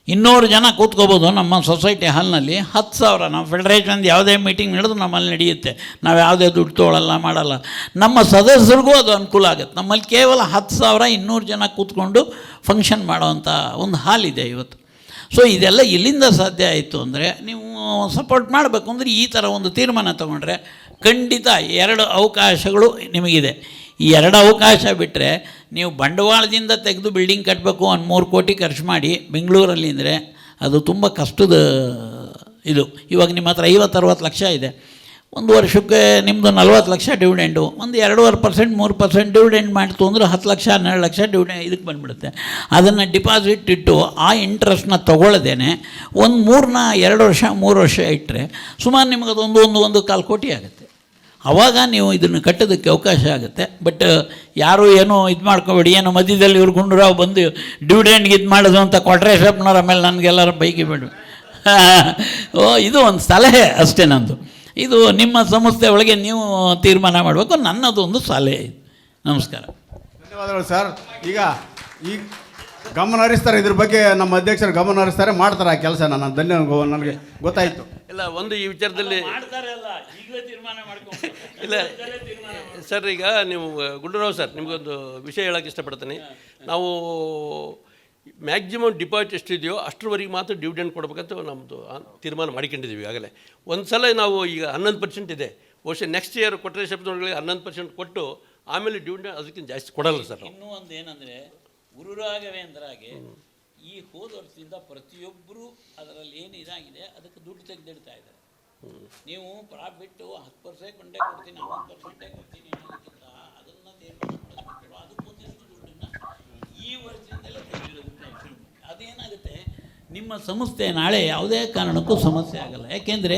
200 ಜನ ಕೂತ್ಕೋಬೋದು ನಮ್ಮ ಸೊಸೈಟಿ ಹಾಲ್ನಲ್ಲಿ. 10,000 ನಮ್ಮ ಫೆಡರೇಷನ್ದು ಯಾವುದೇ ಮೀಟಿಂಗ್ ನಡೆದು ನಮ್ಮಲ್ಲಿ ನಡೆಯುತ್ತೆ. ನಾವು ಯಾವುದೇ ದುಡ್ಡು ತೊಗೊಳ್ಳಲ್ಲ ಮಾಡಲ್ಲ. ನಮ್ಮ ಸದಸ್ಯರಿಗೂ ಅದು ಅನುಕೂಲ ಆಗುತ್ತೆ. ನಮ್ಮಲ್ಲಿ ಕೇವಲ 10,000 200 ಜನ ಕೂತ್ಕೊಂಡು ಫಂಕ್ಷನ್ ಮಾಡೋವಂಥ ಒಂದು ಹಾಲಿದೆ ಇವತ್ತು. ಸೊ ಇದೆಲ್ಲ ಎಲ್ಲಿಂದ ಸಾಧ್ಯ ಆಯಿತು ಅಂದರೆ ನೀವು ಸಪೋರ್ಟ್ ಮಾಡಬೇಕು ಅಂದರೆ ಈ ಥರ ಒಂದು ತೀರ್ಮಾನ ತೊಗೊಂಡ್ರೆ ಖಂಡಿತ 2 ಅವಕಾಶಗಳು ನಿಮಗಿದೆ. ಈ 2 ಅವಕಾಶ ಬಿಟ್ಟರೆ ನೀವು ಬಂಡವಾಳದಿಂದ ತೆಗೆದು ಬಿಲ್ಡಿಂಗ್ ಕಟ್ಟಬೇಕು, ಒಂದು 3 ಕೋಟಿ ಖರ್ಚು ಮಾಡಿ ಬೆಂಗಳೂರಲ್ಲಿ ಅಂದರೆ ಅದು ತುಂಬ ಕಷ್ಟದ ಇದು. ಇವಾಗ ನಿಮ್ಮ ಹತ್ರ 50-60 ಲಕ್ಷ ಇದೆ, ಒಂದು ವರ್ಷಕ್ಕೆ ನಿಮ್ಮದು 40 ಲಕ್ಷ ಡಿವಿಡೆಂಡು, ಒಂದು 2.5% 3% ಡಿವಿಡೆಂಡ್ ಮಾಡ್ತು ಅಂದರೆ 10 ಲಕ್ಷ 12 ಲಕ್ಷ ಡಿವಿಡೆಂಡ್ ಇದಕ್ಕೆ ಬಂದುಬಿಡುತ್ತೆ. ಅದನ್ನು ಡಿಪಾಸಿಟ್ ಇಟ್ಟು ಆ ಇಂಟ್ರೆಸ್ಟ್ನ ತೊಗೊಳ್ಳದೇನೆ ಒಂದು 2 ವರ್ಷ 3 ವರ್ಷ ಇಟ್ಟರೆ ಸುಮಾರು ನಿಮಗೆ ಅದೊಂದು 1.25 ಕೋಟಿ ಆಗುತ್ತೆ. ಆವಾಗ ನೀವು ಇದನ್ನು ಕಟ್ಟೋದಕ್ಕೆ ಅವಕಾಶ ಆಗುತ್ತೆ. ಬಟ್ ಯಾರು ಏನೋ ಇದು ಮಾಡ್ಕೋಬೇಡಿ, ಏನೋ ಮಧ್ಯದಲ್ಲಿ ಇವ್ರು ಗುಂಡೂರಾವ್ ಬಂದು ಡಿವಿಡೆಂಡ್ಗೆ ಇದು ಮಾಡೋದು ಅಂತ ಕೊಟ್ರೆ ಶಪ್ನವ್ರ ಮೇಲೆ ನನಗೆಲ್ಲರೂ ಬೈಕಿ ಬೇಡ. ಇದು ಒಂದು ಸಲಹೆ ಅಷ್ಟೇ ನಂದು. ಇದು ನಿಮ್ಮ ಸಂಸ್ಥೆ ಒಳಗೆ ನೀವು ತೀರ್ಮಾನ ಮಾಡಬೇಕು. ನನ್ನದು ಒಂದು ಸಲಹೆ. ನಮಸ್ಕಾರ, ಧನ್ಯವಾದಗಳು ಸರ್. ಈಗ ಗಮನ ಹರಿಸ್ತಾರೆ, ಇದ್ರ ಬಗ್ಗೆ ನಮ್ಮ ಅಧ್ಯಕ್ಷರು ಗಮನ ಹರಿಸ್ತಾರೆ, ಮಾಡ್ತಾರೆ ಆ ಕೆಲಸ. ನನಗೆ ಗೊತ್ತಾಯಿತು. ಇಲ್ಲ, ಒಂದು ಈ ವಿಚಾರದಲ್ಲಿ ಇಲ್ಲ ಸರ್, ಈಗ ನೀವು ಗುಂಡೂರಾವ್ ಸರ್ ನಿಮಗೊಂದು ವಿಷಯ ಹೇಳೋಕ್ಕೆ ಇಷ್ಟಪಡ್ತೀನಿ. ನಾವು ಮ್ಯಾಕ್ಸಿಮಮ್ ಡಿಪಾಸಿಟ್ ಎಷ್ಟಿದೆಯೋ ಅಷ್ಟರವರೆಗೆ ಮಾತ್ರ ಡಿವಿಡೆಂಡ್ ಕೊಡಬೇಕಂತ ನಮ್ಮದು ತೀರ್ಮಾನ ಮಾಡಿಕೊಂಡಿದ್ದೀವಿ ಆಗಲೇ. ಒಂದು ಸಲ ನಾವು ಈಗ 11% ಇದೆ, ಬಹುಶಃ ನೆಕ್ಸ್ಟ್ ಇಯರ್ ಕೊಟ್ಟರೆ ಶಬ್ದಗಳಿಗೆ 11% ಕೊಟ್ಟು ಆಮೇಲೆ ಡಿವಿಡೆಂಡ್ ಅದಕ್ಕಿಂತ ಜಾಸ್ತಿ ಕೊಡಲ್ಲ ಸರ್. ಇನ್ನೂ ಒಂದು ಏನಂದರೆ ಗುರು ರಾಘವೇಂದ್ರಗೆ ಈ ಹೋದ ವರ್ಷದಿಂದ ಪ್ರತಿಯೊಬ್ಬರು ಅದರಲ್ಲಿ ಏನು ಇದಾಗಿದೆ ಅದಕ್ಕೆ ದುಡ್ಡು ತೆಗೆದಿಡ್ತಾ ಇದ್ದಾರೆ. ನೀವು ಪ್ರಾಫಿಟ್ಟು 10% ಕೊಡ್ತೀನಿ 11% ಕೊಡ್ತೀನಿ ಅನ್ನೋದಕ್ಕಿಂತ ಅದನ್ನು ತೀರ್ಮಾನ ಮಾಡೋದು ಅದಕ್ಕೊಂದಿಷ್ಟು ದುಡ್ಡನ್ನು ಈ ವರ್ಷದಿಂದಲೇ ತೆಗೆದಿರೋದಕ್ಕೆ ಅದೇನಾಗುತ್ತೆ, ನಿಮ್ಮ ಸಂಸ್ಥೆ ನಾಳೆ ಯಾವುದೇ ಕಾರಣಕ್ಕೂ ಸಮಸ್ಯೆ ಆಗಲ್ಲ. ಯಾಕೆಂದರೆ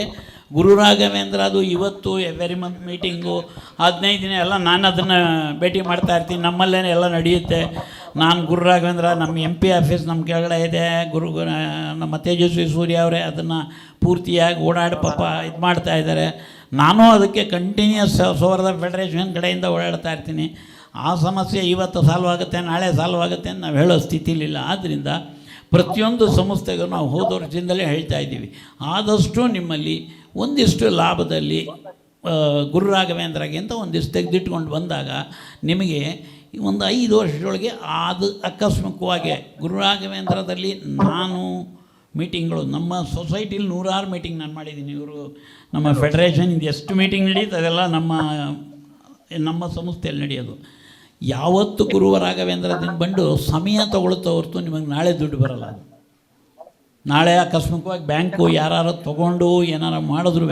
ಗುರು ರಾಘವೇಂದ್ರ ಅದು ಇವತ್ತು ಎವ್ರಿ ಮಂತ್ ಮೀಟಿಂಗು 15 ದಿನ ಎಲ್ಲ ನಾನು ಅದನ್ನು ಭೇಟಿ ಮಾಡ್ತಾ ಇರ್ತೀನಿ. ನಮ್ಮಲ್ಲೇ ಎಲ್ಲ ನಡೆಯುತ್ತೆ. ನಾನು ಗುರು ರಾಘವೇಂದ್ರ ನಮ್ಮ MP ಆಫೀಸ್ ನಮ್ಮ ಕೆಳಗಡೆ ಇದೆ. ನಮ್ಮ ತೇಜಸ್ವಿ ಸೂರ್ಯ ಅವರೇ ಅದನ್ನು ಪೂರ್ತಿಯಾಗಿ ಓಡಾಡಿ ಪಾಪ ಇದು ಮಾಡ್ತಾ ಇದ್ದಾರೆ. ನಾನು ಅದಕ್ಕೆ ಕಂಟಿನ್ಯೂಸ್ ಸೌರದ ಫೆಡರೇಷನ್ ಕಡೆಯಿಂದ ಓಡಾಡ್ತಾ ಇರ್ತೀನಿ. ಆ ಸಮಸ್ಯೆ ಇವತ್ತು ಸಾಲ್ವ್ ಆಗುತ್ತೆ ನಾಳೆ ಸಾಲ್ವ್ ಆಗುತ್ತೆ ಅಂತ ನಾವು ಹೇಳೋ ಸ್ಥಿತಿಲಿಲ್ಲ. ಆದ್ದರಿಂದ ಪ್ರತಿಯೊಂದು ಸಂಸ್ಥೆಗೂ ನಾವು ಹೋದ ವರ್ಷದಿಂದಲೇ ಹೇಳ್ತಾ ಇದ್ದೀವಿ, ಆದಷ್ಟು ನಿಮ್ಮಲ್ಲಿ ಒಂದಿಷ್ಟು ಲಾಭದಲ್ಲಿ ಗುರು ರಾಘವೇಂದ್ರಗೆ ಅಂತ ಒಂದಿಷ್ಟು ತೆಗೆದಿಟ್ಕೊಂಡು ಬಂದಾಗ ನಿಮಗೆ ಒಂದು 5 ವರ್ಷದೊಳಗೆ ಅದು ಆಕಸ್ಮಿಕವಾಗಿ ಗುರು ರಾಘವೇಂದ್ರದಲ್ಲಿ ನಾನು ಮೀಟಿಂಗ್ಗಳು ನಮ್ಮ ಸೊಸೈಟಿಲಿ 100 ಮೀಟಿಂಗ್ ನಾನು ಮಾಡಿದ್ದೀನಿ. ಇವರು ನಮ್ಮ ಫೆಡರೇಷನ್ ಎಷ್ಟು ಮೀಟಿಂಗ್ ನಡೆಯುತ್ತೆ ಅದೆಲ್ಲ ನಮ್ಮ ಸಂಸ್ಥೆಯಲ್ಲಿ ನಡೆಯೋದು. ಯಾವತ್ತು ಗುರು ರಾಘವೇಂದ್ರದಿಂದ ಬಂದು ಸಮಯ ತೊಗೊಳುತ್ತೋ ಹೊರತು ನಿಮಗೆ ನಾಳೆ ದುಡ್ಡು ಬರಲ್ಲ. ಅದು ನಾಳೆ ಆಕಸ್ಮಿಕವಾಗಿ ಬ್ಯಾಂಕು ಯಾರು ತೊಗೊಂಡು ಏನಾರು ಮಾಡಿದ್ರೂ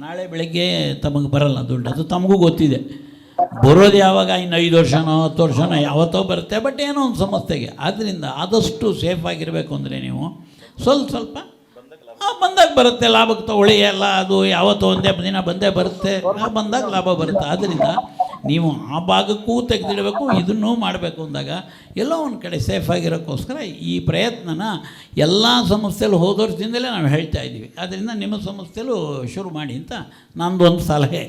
ನಾಳೆ ಬೆಳಗ್ಗೆ ತಮಗೆ ಬರಲ್ಲ ದುಡ್ಡು. ಅದು ತಮಗೂ ಗೊತ್ತಿದೆ. ಬರೋದು ಯಾವಾಗ ಇನ್ನು 5 ವರ್ಷನೋ 10 ವರ್ಷನೋ ಯಾವತ್ತೋ ಬರುತ್ತೆ, ಬಟ್ ಏನೋ ಒಂದು ಸಂಸ್ಥೆಗೆ. ಆದ್ದರಿಂದ ಆದಷ್ಟು ಸೇಫಾಗಿರಬೇಕು ಅಂದರೆ ನೀವು ಸ್ವಲ್ಪ ಬಂದಾಗ ಬರುತ್ತೆ, ಲಾಭಕ್ಕೆ ತೊಗೊಳ್ಳಿ. ಎಲ್ಲ ಅದು ಯಾವತ್ತೋ ಒಂದೇ ದಿನ ಬಂದೇ ಬರುತ್ತೆ, ಬಂದಾಗ ಲಾಭ ಬರುತ್ತೆ. ಆದ್ದರಿಂದ ನೀವು ಆ ಭಾಗಕ್ಕೂ ತೆಗೆದಿಡಬೇಕು, ಇದನ್ನೂ ಮಾಡಬೇಕು ಅಂದಾಗ ಎಲ್ಲೋ ಒಂದು ಕಡೆ ಸೇಫಾಗಿರೋಕ್ಕೋಸ್ಕರ ಈ ಪ್ರಯತ್ನನ ಎಲ್ಲ ಸಂಸ್ಥೆಯಲ್ಲೂ ಹೋದ ವರ್ಷದಿಂದಲೇ ನಾವು ಹೇಳ್ತಾ ಇದ್ದೀವಿ. ಆದ್ದರಿಂದ ನಿಮ್ಮ ಸಂಸ್ಥೆಯಲ್ಲೂ ಶುರು ಮಾಡಿ ಅಂತ ನಂದೊಂದು ಸಲಹೆ.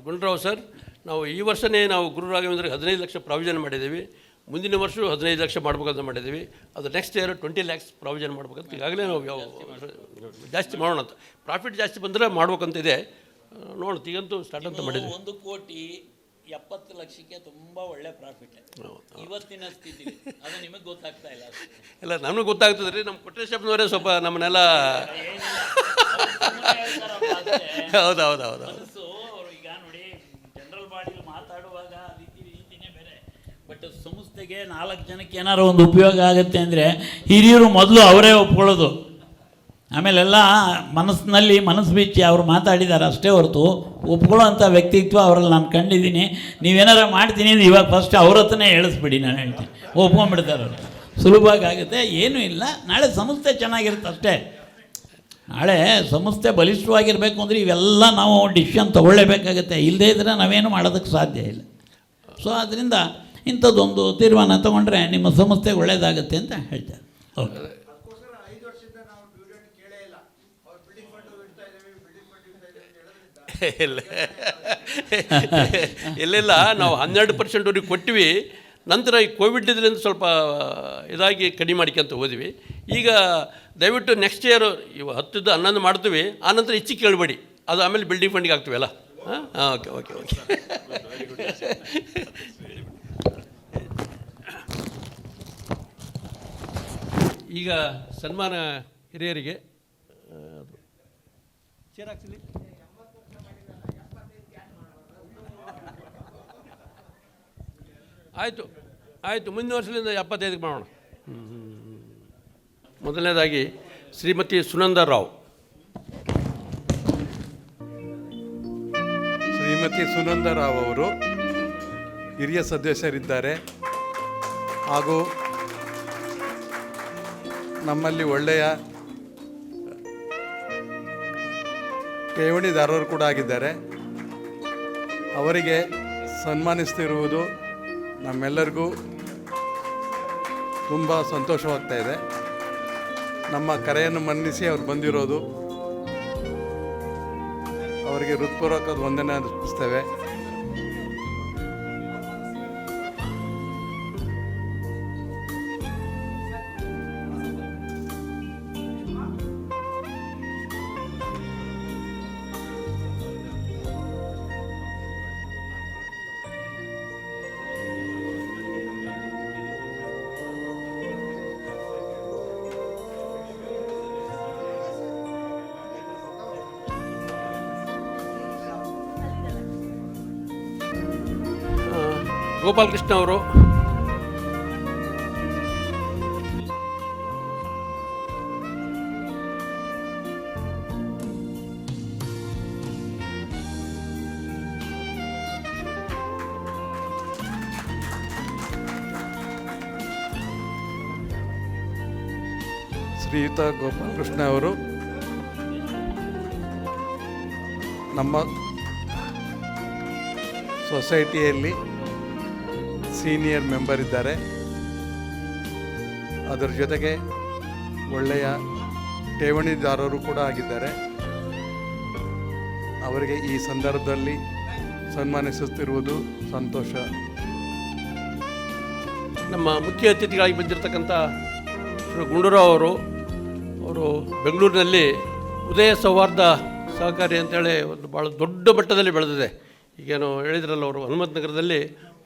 ಗುಂಡ್ರಾವ್ ಸರ್, ನಾವು ಈ ವರ್ಷವೇ ನಾವು ಗುರು ರಾಘವೇಂದ್ರಿಗೆ 15 ಲಕ್ಷ ಪ್ರಾವಿಷನ್ ಮಾಡಿದ್ದೀವಿ. ಮುಂದಿನ ವರ್ಷ 15 ಲಕ್ಷ ಮಾಡ್ಬೇಕಂತ ಮಾಡಿದ್ದೀವಿ. ಅದು ನೆಕ್ಸ್ಟ್ ಇಯರ್ 20 ಲ್ಯಾಕ್ಸ್ ಪ್ರಾವಿಷನ್ ಮಾಡ್ಬೇಕಂತ ಈಗಾಗಲೇ ನಾವು ಜಾಸ್ತಿ ಮಾಡೋಣ ಅಂತ, ಪ್ರಾಫಿಟ್ ಜಾಸ್ತಿ ಬಂದರೆ ಮಾಡ್ಬೇಕಂತ ಇದೆ. ನೋಡೋಣ, ಈಗಂತೂ ಸ್ಟಾರ್ಟ್ ಅಂತ ಮಾಡಿದ್ವಿ. 1,70,00,000ಕ್ಕೆ ತುಂಬ ಒಳ್ಳೆ ಪ್ರಾಫಿಟ್ ಇವತ್ತಿನ ಸ್ಥಿತಿ, ಅದು ನಿಮಗೆ ಗೊತ್ತಾಗ್ತಾ ಇಲ್ಲ. ಇಲ್ಲ, ನಮಗೆ ಗೊತ್ತಾಗ್ತದೆ ರೀ, ನಮ್ಮ ಕೊಟ್ರೇಶಪ್ಪನವರೇ ಸ್ವಲ್ಪ ನಮ್ಮನ್ನೆಲ್ಲ ಹೌದೌದೌದು. ಈಗ ನೋಡಿ, ಜನರಲ್ ಬಾಡಿಲಿ ಮಾತಾಡುವಾಗ ರೀತಿನೇ ಬೇರೆ. ಬಟ್ ಸಂಸ್ಥೆಗೆ 4 ಜನಕ್ಕೆ ಏನಾರು ಒಂದು ಉಪಯೋಗ ಆಗುತ್ತೆ ಅಂದರೆ ಹಿರಿಯರು ಮೊದಲು ಅವರೇ ಒಪ್ಕೊಳ್ಳೋದು. ಆಮೇಲೆಲ್ಲ ಮನಸ್ಸು ಬಿಚ್ಚಿ ಅವ್ರು ಮಾತಾಡಿದ್ದಾರೆ ಅಷ್ಟೇ ಹೊರತು ಒಪ್ಕೊಳ್ಳೋ ಅಂಥ ವ್ಯಕ್ತಿತ್ವ ಅವರಲ್ಲಿ ನಾನು ಕಂಡಿದ್ದೀನಿ. ನೀವೇನಾರು ಮಾಡ್ತೀನಿ ಅಂದರೆ ಇವಾಗ ಫಸ್ಟ್ ಅವ್ರ ಹತ್ರನೇ ಹೇಳಿಸ್ಬಿಡಿ, ನಾನು ಹೇಳ್ತೀನಿ, ಒಪ್ಕೊಂಡ್ಬಿಡ್ತಾರೆ ಅವರು, ಸುಲಭವಾಗಿ ಆಗುತ್ತೆ. ಏನೂ ಇಲ್ಲ, ನಾಳೆ ಸಂಸ್ಥೆ ಚೆನ್ನಾಗಿರುತ್ತೆ ಅಷ್ಟೇ. ನಾಳೆ ಸಂಸ್ಥೆ ಬಲಿಷ್ಠವಾಗಿರಬೇಕು ಅಂದರೆ ಇವೆಲ್ಲ ನಾವು ಡಿಸಿಷನ್ ತೊಗೊಳ್ಳೇಬೇಕಾಗುತ್ತೆ, ಇಲ್ಲದೇ ಇದ್ದರೆ ನಾವೇನು ಮಾಡೋದಕ್ಕೆ ಸಾಧ್ಯ ಇಲ್ಲ. ಸೊ ಆದ್ದರಿಂದ ಇಂಥದ್ದೊಂದು ತೀರ್ಮಾನ ತೊಗೊಂಡ್ರೆ ನಿಮ್ಮ ಸಂಸ್ಥೆಗೆ ಒಳ್ಳೆಯದಾಗುತ್ತೆ ಅಂತ ಹೇಳ್ತಾರೆ. ಓಕೆ. ಇಲ್ಲ, ನಾವು 12% ಕೊಟ್ಟಿವಿ. ನಂತರ ಈ ಕೋವಿಡ್ ಇದರಿಂದ ಸ್ವಲ್ಪ ಇದಾಗಿ ಕಡಿಮೆ ಮಾಡಿಕೊಂತ ಹೋದ್ವಿ. ಈಗ ದಯವಿಟ್ಟು ನೆಕ್ಸ್ಟ್ ಇಯರ್ 10ದ್ದು 11 ಮಾಡ್ತೀವಿ, ಆನಂತರ ಹೆಚ್ಚಿಗೆ ಕೇಳಬೇಡಿ, ಅದು ಆಮೇಲೆ ಬಿಲ್ಡಿಂಗ್ ಫಂಡಿಗೆ ಆಗ್ತೀವಲ್ಲ. ಹಾಂ, ಓಕೆ ಓಕೆ ಓಕೆ. ಈಗ ಸನ್ಮಾನ ಹಿರಿಯರಿಗೆ ಚೇರ್ ಹಾಕ್ಸಿಲಿ. ಆಯಿತು, ಮುಂದಿನ ವರ್ಷದಿಂದ 75ಕ್ಕೆ ಮಾಡೋಣ. ಮೊದಲನೇದಾಗಿ ಶ್ರೀಮತಿ ಸುನಂದ ರಾವ್. ಶ್ರೀಮತಿ ಸುನಂದ ರಾವ್ ಅವರು ಹಿರಿಯ ಸದಸ್ಯರಿದ್ದಾರೆ ಹಾಗೂ ನಮ್ಮಲ್ಲಿ ಒಳ್ಳೆಯ ಠೇವಣಿದಾರರು ಕೂಡ ಆಗಿದ್ದಾರೆ. ಅವರಿಗೆ ಸನ್ಮಾನಿಸ್ತಿರುವುದು ನಮ್ಮೆಲ್ಲರಿಗೂ ತುಂಬ ಸಂತೋಷವಾಗ್ತಾ ಇದೆ. ನಮ್ಮ ಕರೆಯನ್ನು ಮನ್ನಿಸಿ ಅವ್ರು ಬಂದಿರೋದು ಅವರಿಗೆ ಹೃತ್ಪೂರ್ವಕದ ವಂದನೆ ಅರ್ಪಿಸ್ತೇವೆ. ಗೋಪಾಲಕೃಷ್ಣ ಅವರು. ಶ್ರೀಯುತ ಗೋಪಾಲಕೃಷ್ಣ ಅವರು ನಮ್ಮ ಸೊಸೈಟಿಯಲ್ಲಿ ಸೀನಿಯರ್ ಮೆಂಬರ್ ಇದ್ದಾರೆ. ಅದರ ಜೊತೆಗೆ ಒಳ್ಳೆಯ ಠೇವಣಿದಾರರು ಕೂಡ ಆಗಿದ್ದಾರೆ. ಅವರಿಗೆ ಈ ಸಂದರ್ಭದಲ್ಲಿ ಸನ್ಮಾನಿಸುತ್ತಿರುವುದು ಸಂತೋಷ. ನಮ್ಮ ಮುಖ್ಯ ಅತಿಥಿಗಳಾಗಿ ಬಂದಿರತಕ್ಕಂಥ ಶ್ರೀ ಗುಂಡೂರಾವ್ ಅವರು ಬೆಂಗಳೂರಿನಲ್ಲಿ ಉದಯ ಸೌಹಾರ್ದ ಸಹಕಾರಿ ಅಂತೇಳಿ ಒಂದು ಭಾಳ ದೊಡ್ಡ ಮಟ್ಟದಲ್ಲಿ ಬೆಳೆದಿದೆ. ಈಗೇನು ಹೇಳಿದ್ರಲ್ಲ ಅವರು, ಹನುಮಂತ ನಗರದಲ್ಲಿ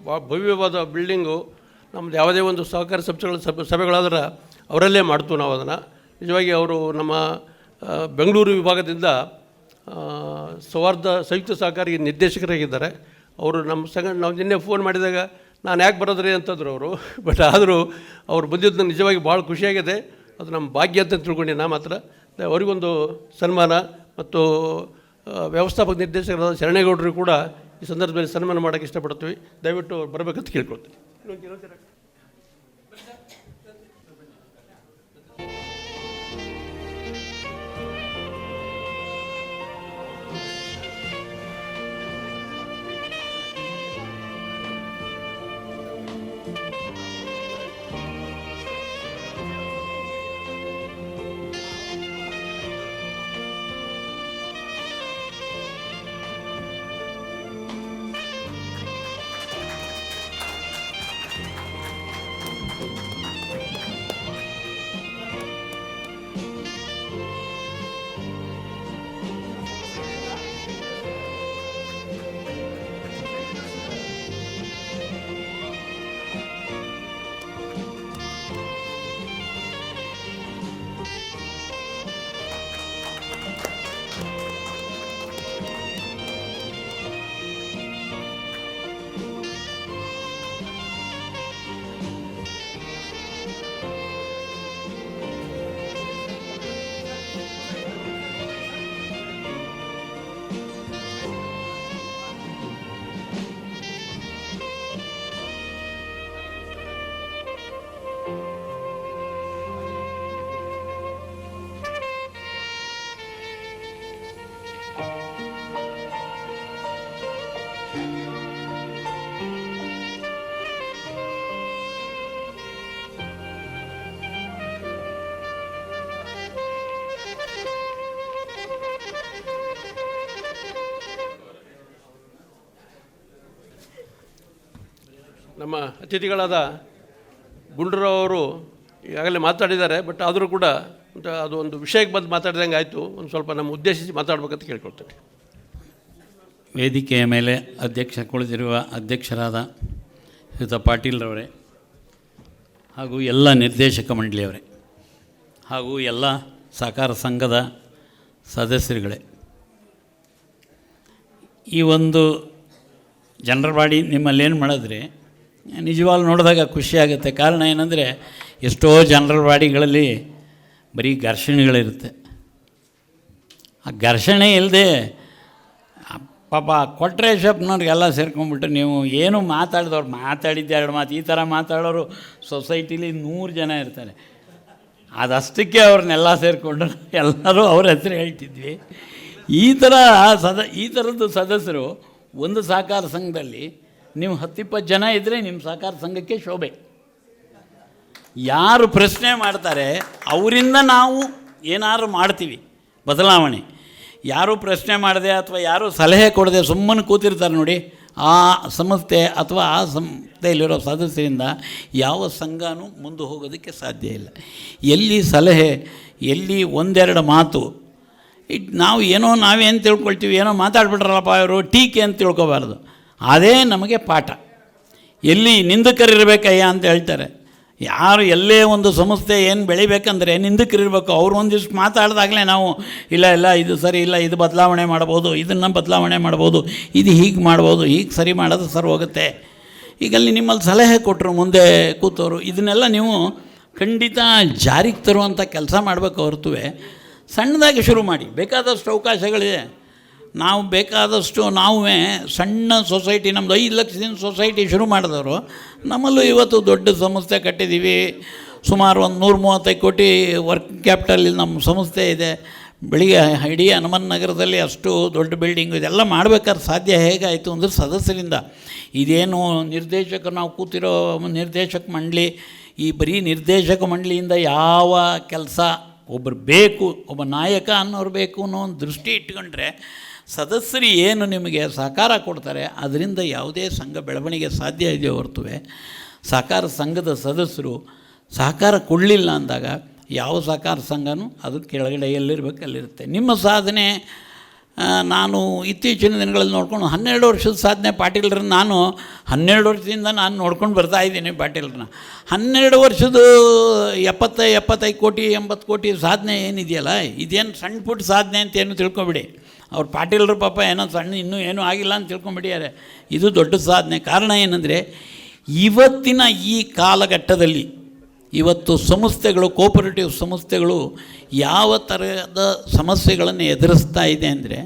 ಭಾಳ ಭವ್ಯವಾದ ಬಿಲ್ಡಿಂಗು. ನಮ್ಮದು ಯಾವುದೇ ಒಂದು ಸಹಕಾರಿ ಸಭೆಗಳಾದ್ರೆ ಅವರಲ್ಲೇ ಮಾಡ್ತೀವಿ ನಾವು ಅದನ್ನು. ನಿಜವಾಗಿ ಅವರು ನಮ್ಮ ಬೆಂಗಳೂರು ವಿಭಾಗದಿಂದ ಸೌಹಾರ್ದ ಸಂಯುಕ್ತ ಸಹಕಾರಿ ನಿರ್ದೇಶಕರಾಗಿದ್ದಾರೆ. ಅವರು ನಮ್ಮ ನಾವು ನಿನ್ನೆ ಫೋನ್ ಮಾಡಿದಾಗ ನಾನು ಯಾಕೆ ಬರೋದ್ರಿ ಅಂತಂದರು ಅವರು. ಬಟ್ ಆದರೂ ಅವ್ರು ಬಂದಿದ್ದು ನಿಜವಾಗಿ ಭಾಳ ಖುಷಿಯಾಗಿದೆ. ಅದು ನಮ್ಮ ಭಾಗ್ಯ ಅಂತ ತಿಳ್ಕೊಂಡು ನಾ ಮಾತ್ರ ಅವರಿಗೊಂದು ಸನ್ಮಾನ ಮತ್ತು ವ್ಯವಸ್ಥಾಪಕ ನಿರ್ದೇಶಕರಾದ ಶರಣೇಗೌಡರು ಕೂಡ ಈ ಸಂದರ್ಭದಲ್ಲಿ ಸನ್ಮಾನ ಮಾಡೋಕ್ಕೆ ಇಷ್ಟಪಡ್ತೀವಿ. ದಯವಿಟ್ಟು ಬರಬೇಕಂತ ಕೇಳ್ಕೊಳ್ತೀನಿ. ನಮ್ಮ ಅತಿಥಿಗಳಾದ ಗುಂಡೂರಾವ್ ಅವರು ಈಗಾಗಲೇ ಮಾತಾಡಿದ್ದಾರೆ. ಬಟ್ ಆದರೂ ಕೂಡ ಅದು ಒಂದು ವಿಷಯಕ್ಕೆ ಬಂದು ಮಾತಾಡಿದಂಗೆ ಆಯಿತು. ಒಂದು ಸ್ವಲ್ಪ ನಮ್ಮ ಉದ್ದೇಶಿಸಿ ಮಾತಾಡ್ಬೇಕಂತ ಕೇಳ್ಕೊಳ್ತೇನೆ. ವೇದಿಕೆಯ ಮೇಲೆ ಕುಳಿತಿರುವ ಅಧ್ಯಕ್ಷರಾದ ಶ್ರೀಯುತ ಪಾಟೀಲ್ರವರೇ ಹಾಗೂ ಎಲ್ಲ ನಿರ್ದೇಶಕ ಮಂಡಳಿಯವರೇ ಹಾಗೂ ಎಲ್ಲ ಸಹಕಾರ ಸಂಘದ ಸದಸ್ಯರುಗಳೇ, ಈ ಒಂದು ಜನರಲ್ ಬಾಡಿ ನಿಮ್ಮಲ್ಲಿ ಏನು ಮಾಡಿದ್ರೆ ನಿಜವಾಗ್ಲೂ ನೋಡಿದಾಗ ಖುಷಿಯಾಗುತ್ತೆ. ಕಾರಣ ಏನಂದರೆ ಎಷ್ಟೋ ಜನರಲ್ ಬಾಡಿಗಳಲ್ಲಿ ಬರೀ ಘರ್ಷಣೆಗಳಿರುತ್ತೆ. ಆ ಘರ್ಷಣೆ ಇಲ್ಲದೆ ಪಾಪ ಕೊಟ್ರೇಶಪ್ಪನವ್ರಿಗೆಲ್ಲ ಸೇರ್ಕೊಂಡ್ಬಿಟ್ಟು ನೀವು ಏನು ಮಾತಾಡಿದವ್ರು ಮಾತಾಡಿದ್ದು 2 ಮಾತು, ಈ ಥರ ಮಾತಾಡೋರು ಸೊಸೈಟಿಲಿ 100 ಜನ ಇರ್ತಾರೆ. ಅದಷ್ಟಕ್ಕೆ ಅವ್ರನ್ನೆಲ್ಲ ಸೇರಿಕೊಂಡು ಎಲ್ಲರೂ ಅವ್ರ ಹೆಸರು ಹೇಳ್ತಿದ್ವಿ. ಈ ಥರದ್ದು ಸದಸ್ಯರು ಒಂದು ಸಹಕಾರ ಸಂಘದಲ್ಲಿ ನೀವು 10-20 ಜನ ಇದ್ದರೆ ನಿಮ್ಮ ಸಹಕಾರ ಸಂಘಕ್ಕೆ ಶೋಭೆ. ಯಾರು ಪ್ರಶ್ನೆ ಮಾಡ್ತಾರೆ ಅವರಿಂದ ನಾವು ಏನಾದ್ರು ಮಾಡ್ತೀವಿ ಬದಲಾವಣೆ. ಯಾರು ಪ್ರಶ್ನೆ ಮಾಡದೆ ಅಥವಾ ಯಾರು ಸಲಹೆ ಕೊಡದೆ ಸುಮ್ಮನೆ ಕೂತಿರ್ತಾರೆ ನೋಡಿ, ಆ ಸಂಸ್ಥೆ ಅಥವಾ ಆ ಸಂಸ್ಥೆಯಲ್ಲಿರೋ ಸದಸ್ಯರಿಂದ ಯಾವ ಸಂಘನೂ ಮುಂದೆ ಹೋಗೋದಕ್ಕೆ ಸಾಧ್ಯ ಇಲ್ಲ. ಎಲ್ಲಿ ಸಲಹೆ, ಎಲ್ಲಿ ಒಂದೆರಡು ಮಾತು, ನಾವು ನಾವೇನು ತಿಳ್ಕೊಳ್ತೀವಿ, ಏನೋ ಮಾತಾಡ್ಬಿಟ್ರಲ್ಲಪ್ಪ ಇವರು ಟೀಕೆ ಅಂತ ತಿಳ್ಕೊಬಾರ್ದು. ಅದೇ ನಮಗೆ ಪಾಠ. ಎಲ್ಲಿ ನಿಂದಕರಿರಬೇಕಯ್ಯ ಅಂತ ಹೇಳ್ತಾರೆ. ಯಾರು ಎಲ್ಲೇ ಒಂದು ಸಂಸ್ಥೆ ಏನು ಬೆಳಿಬೇಕಂದ್ರೆ ನಿಂದಕರಿರಬೇಕು. ಅವ್ರು ಒಂದಿಷ್ಟು ಮಾತಾಡಿದಾಗಲೇ ನಾವು ಇಲ್ಲ ಇದು ಸರಿ ಇಲ್ಲ, ಇದು ಬದಲಾವಣೆ ಮಾಡ್ಬೋದು, ಇದನ್ನು ಬದಲಾವಣೆ ಮಾಡ್ಬೋದು, ಇದು ಹೀಗೆ ಮಾಡ್ಬೋದು, ಹೀಗೆ ಸರಿ ಮಾಡೋದು ಸರಿ ಹೋಗುತ್ತೆ. ಈಗ ಅಲ್ಲಿ ನಿಮ್ಮಲ್ಲಿ ಸಲಹೆ ಕೊಟ್ಟರು ಮುಂದೆ ಕೂತವರು, ಇದನ್ನೆಲ್ಲ ನೀವು ಖಂಡಿತ ಜಾರಿಗೆ ತರುವಂಥ ಕೆಲಸ ಮಾಡಬೇಕು ಹೊರತು ಸಣ್ಣದಾಗಿ ಶುರು ಮಾಡಿ. ಬೇಕಾದಷ್ಟು ಅವಕಾಶಗಳಿದೆ. ನಾವು ಬೇಕಾದಷ್ಟು ನಾವೇ ಸಣ್ಣ ಸೊಸೈಟಿ, ನಮ್ಮದು 5 ಲಕ್ಷದಿಂದ ಸೊಸೈಟಿ ಶುರು ಮಾಡಿದವರು. ನಮ್ಮಲ್ಲೂ ಇವತ್ತು ದೊಡ್ಡ ಸಂಸ್ಥೆ ಕಟ್ಟಿದ್ದೀವಿ. ಸುಮಾರು ಒಂದು 135 ಕೋಟಿ ವರ್ಕಿಂಗ್ ಕ್ಯಾಪಿಟಲ್ ನಮ್ಮ ಸಂಸ್ಥೆ ಇದೆ. ಬೆಳಿಗ್ಗೆ ಇಡೀ ಹನುಮನ್ ನಗರದಲ್ಲಿ ಅಷ್ಟು ದೊಡ್ಡ ಬಿಲ್ಡಿಂಗು, ಇದೆಲ್ಲ ಮಾಡಬೇಕಾದ್ರೆ ಸಾಧ್ಯ ಹೇಗಾಯಿತು ಅಂದರೆ ಸದಸ್ಯರಿಂದ. ಇದೇನು ನಿರ್ದೇಶಕರು ನಾವು ಕೂತಿರೋ ನಿರ್ದೇಶಕ ಮಂಡಳಿ, ಈ ಬರೀ ನಿರ್ದೇಶಕ ಮಂಡಳಿಯಿಂದ ಯಾವ ಕೆಲಸ, ಒಬ್ಬರು ಬೇಕು, ಒಬ್ಬ ನಾಯಕ ಅನ್ನೋರು ಬೇಕು ಅನ್ನೋ ಒಂದು ದೃಷ್ಟಿ ಇಟ್ಕೊಂಡ್ರೆ ಸದಸ್ಯರು ಏನು ನಿಮಗೆ ಸಹಕಾರ ಕೊಡ್ತಾರೆ ಅದರಿಂದ ಯಾವುದೇ ಸಂಘ ಬೆಳವಣಿಗೆ ಸಾಧ್ಯ ಇದೆಯೋ ಹೊರತು ಸಹಕಾರ ಸಂಘದ ಸದಸ್ಯರು ಸಹಕಾರ ಕೊಡಲಿಲ್ಲ ಅಂದಾಗ ಯಾವ ಸಹಕಾರ ಸಂಘನೂ ಅದು ಕೆಳಗಡೆ ಎಲ್ಲಿರಬೇಕು ಅಲ್ಲಿರುತ್ತೆ. ನಿಮ್ಮ ಸಾಧನೆ ನಾನು ಇತ್ತೀಚಿನ ದಿನಗಳಲ್ಲಿ ನೋಡ್ಕೊಂಡು 12 ವರ್ಷದ ಸಾಧನೆ ಪಾಟೀಲ್ರನ್ನ ನಾನು 12 ವರ್ಷದಿಂದ ನಾನು ನೋಡ್ಕೊಂಡು ಬರ್ತಾಯಿದ್ದೀನಿ. ಪಾಟೀಲ್ರನ್ನ 12 ವರ್ಷದ 75 ಕೋಟಿ 80 ಕೋಟಿ ಸಾಧನೆ ಏನಿದೆಯಲ್ಲ, ಇದೇನು ಸಣ್ಣ ಪುಟ್ಟ ಸಾಧನೆ ಅಂತ ಏನು ತಿಳ್ಕೊಬಿಡಿ. ಅವ್ರು ಪಾಟೀಲ್ರು ಪಾಪ ಏನೋ ಸಣ್ಣ ಇನ್ನೂ ಏನೂ ಆಗಿಲ್ಲ ಅಂತ ತಿಳ್ಕೊಂಬಿಟ್ಟಿದ್ದಾರೆ. ಇದು ದೊಡ್ಡ ಸಾಧನೆ. ಕಾರಣ ಏನಂದರೆ ಇವತ್ತಿನ ಈ ಕಾಲಘಟ್ಟದಲ್ಲಿ ಇವತ್ತು ಸಂಸ್ಥೆಗಳು, ಕೋಪರೇಟಿವ್ ಸಂಸ್ಥೆಗಳು ಯಾವ ಥರದ ಸಮಸ್ಯೆಗಳನ್ನು ಎದುರಿಸ್ತಾ ಇದೆ ಅಂದರೆ,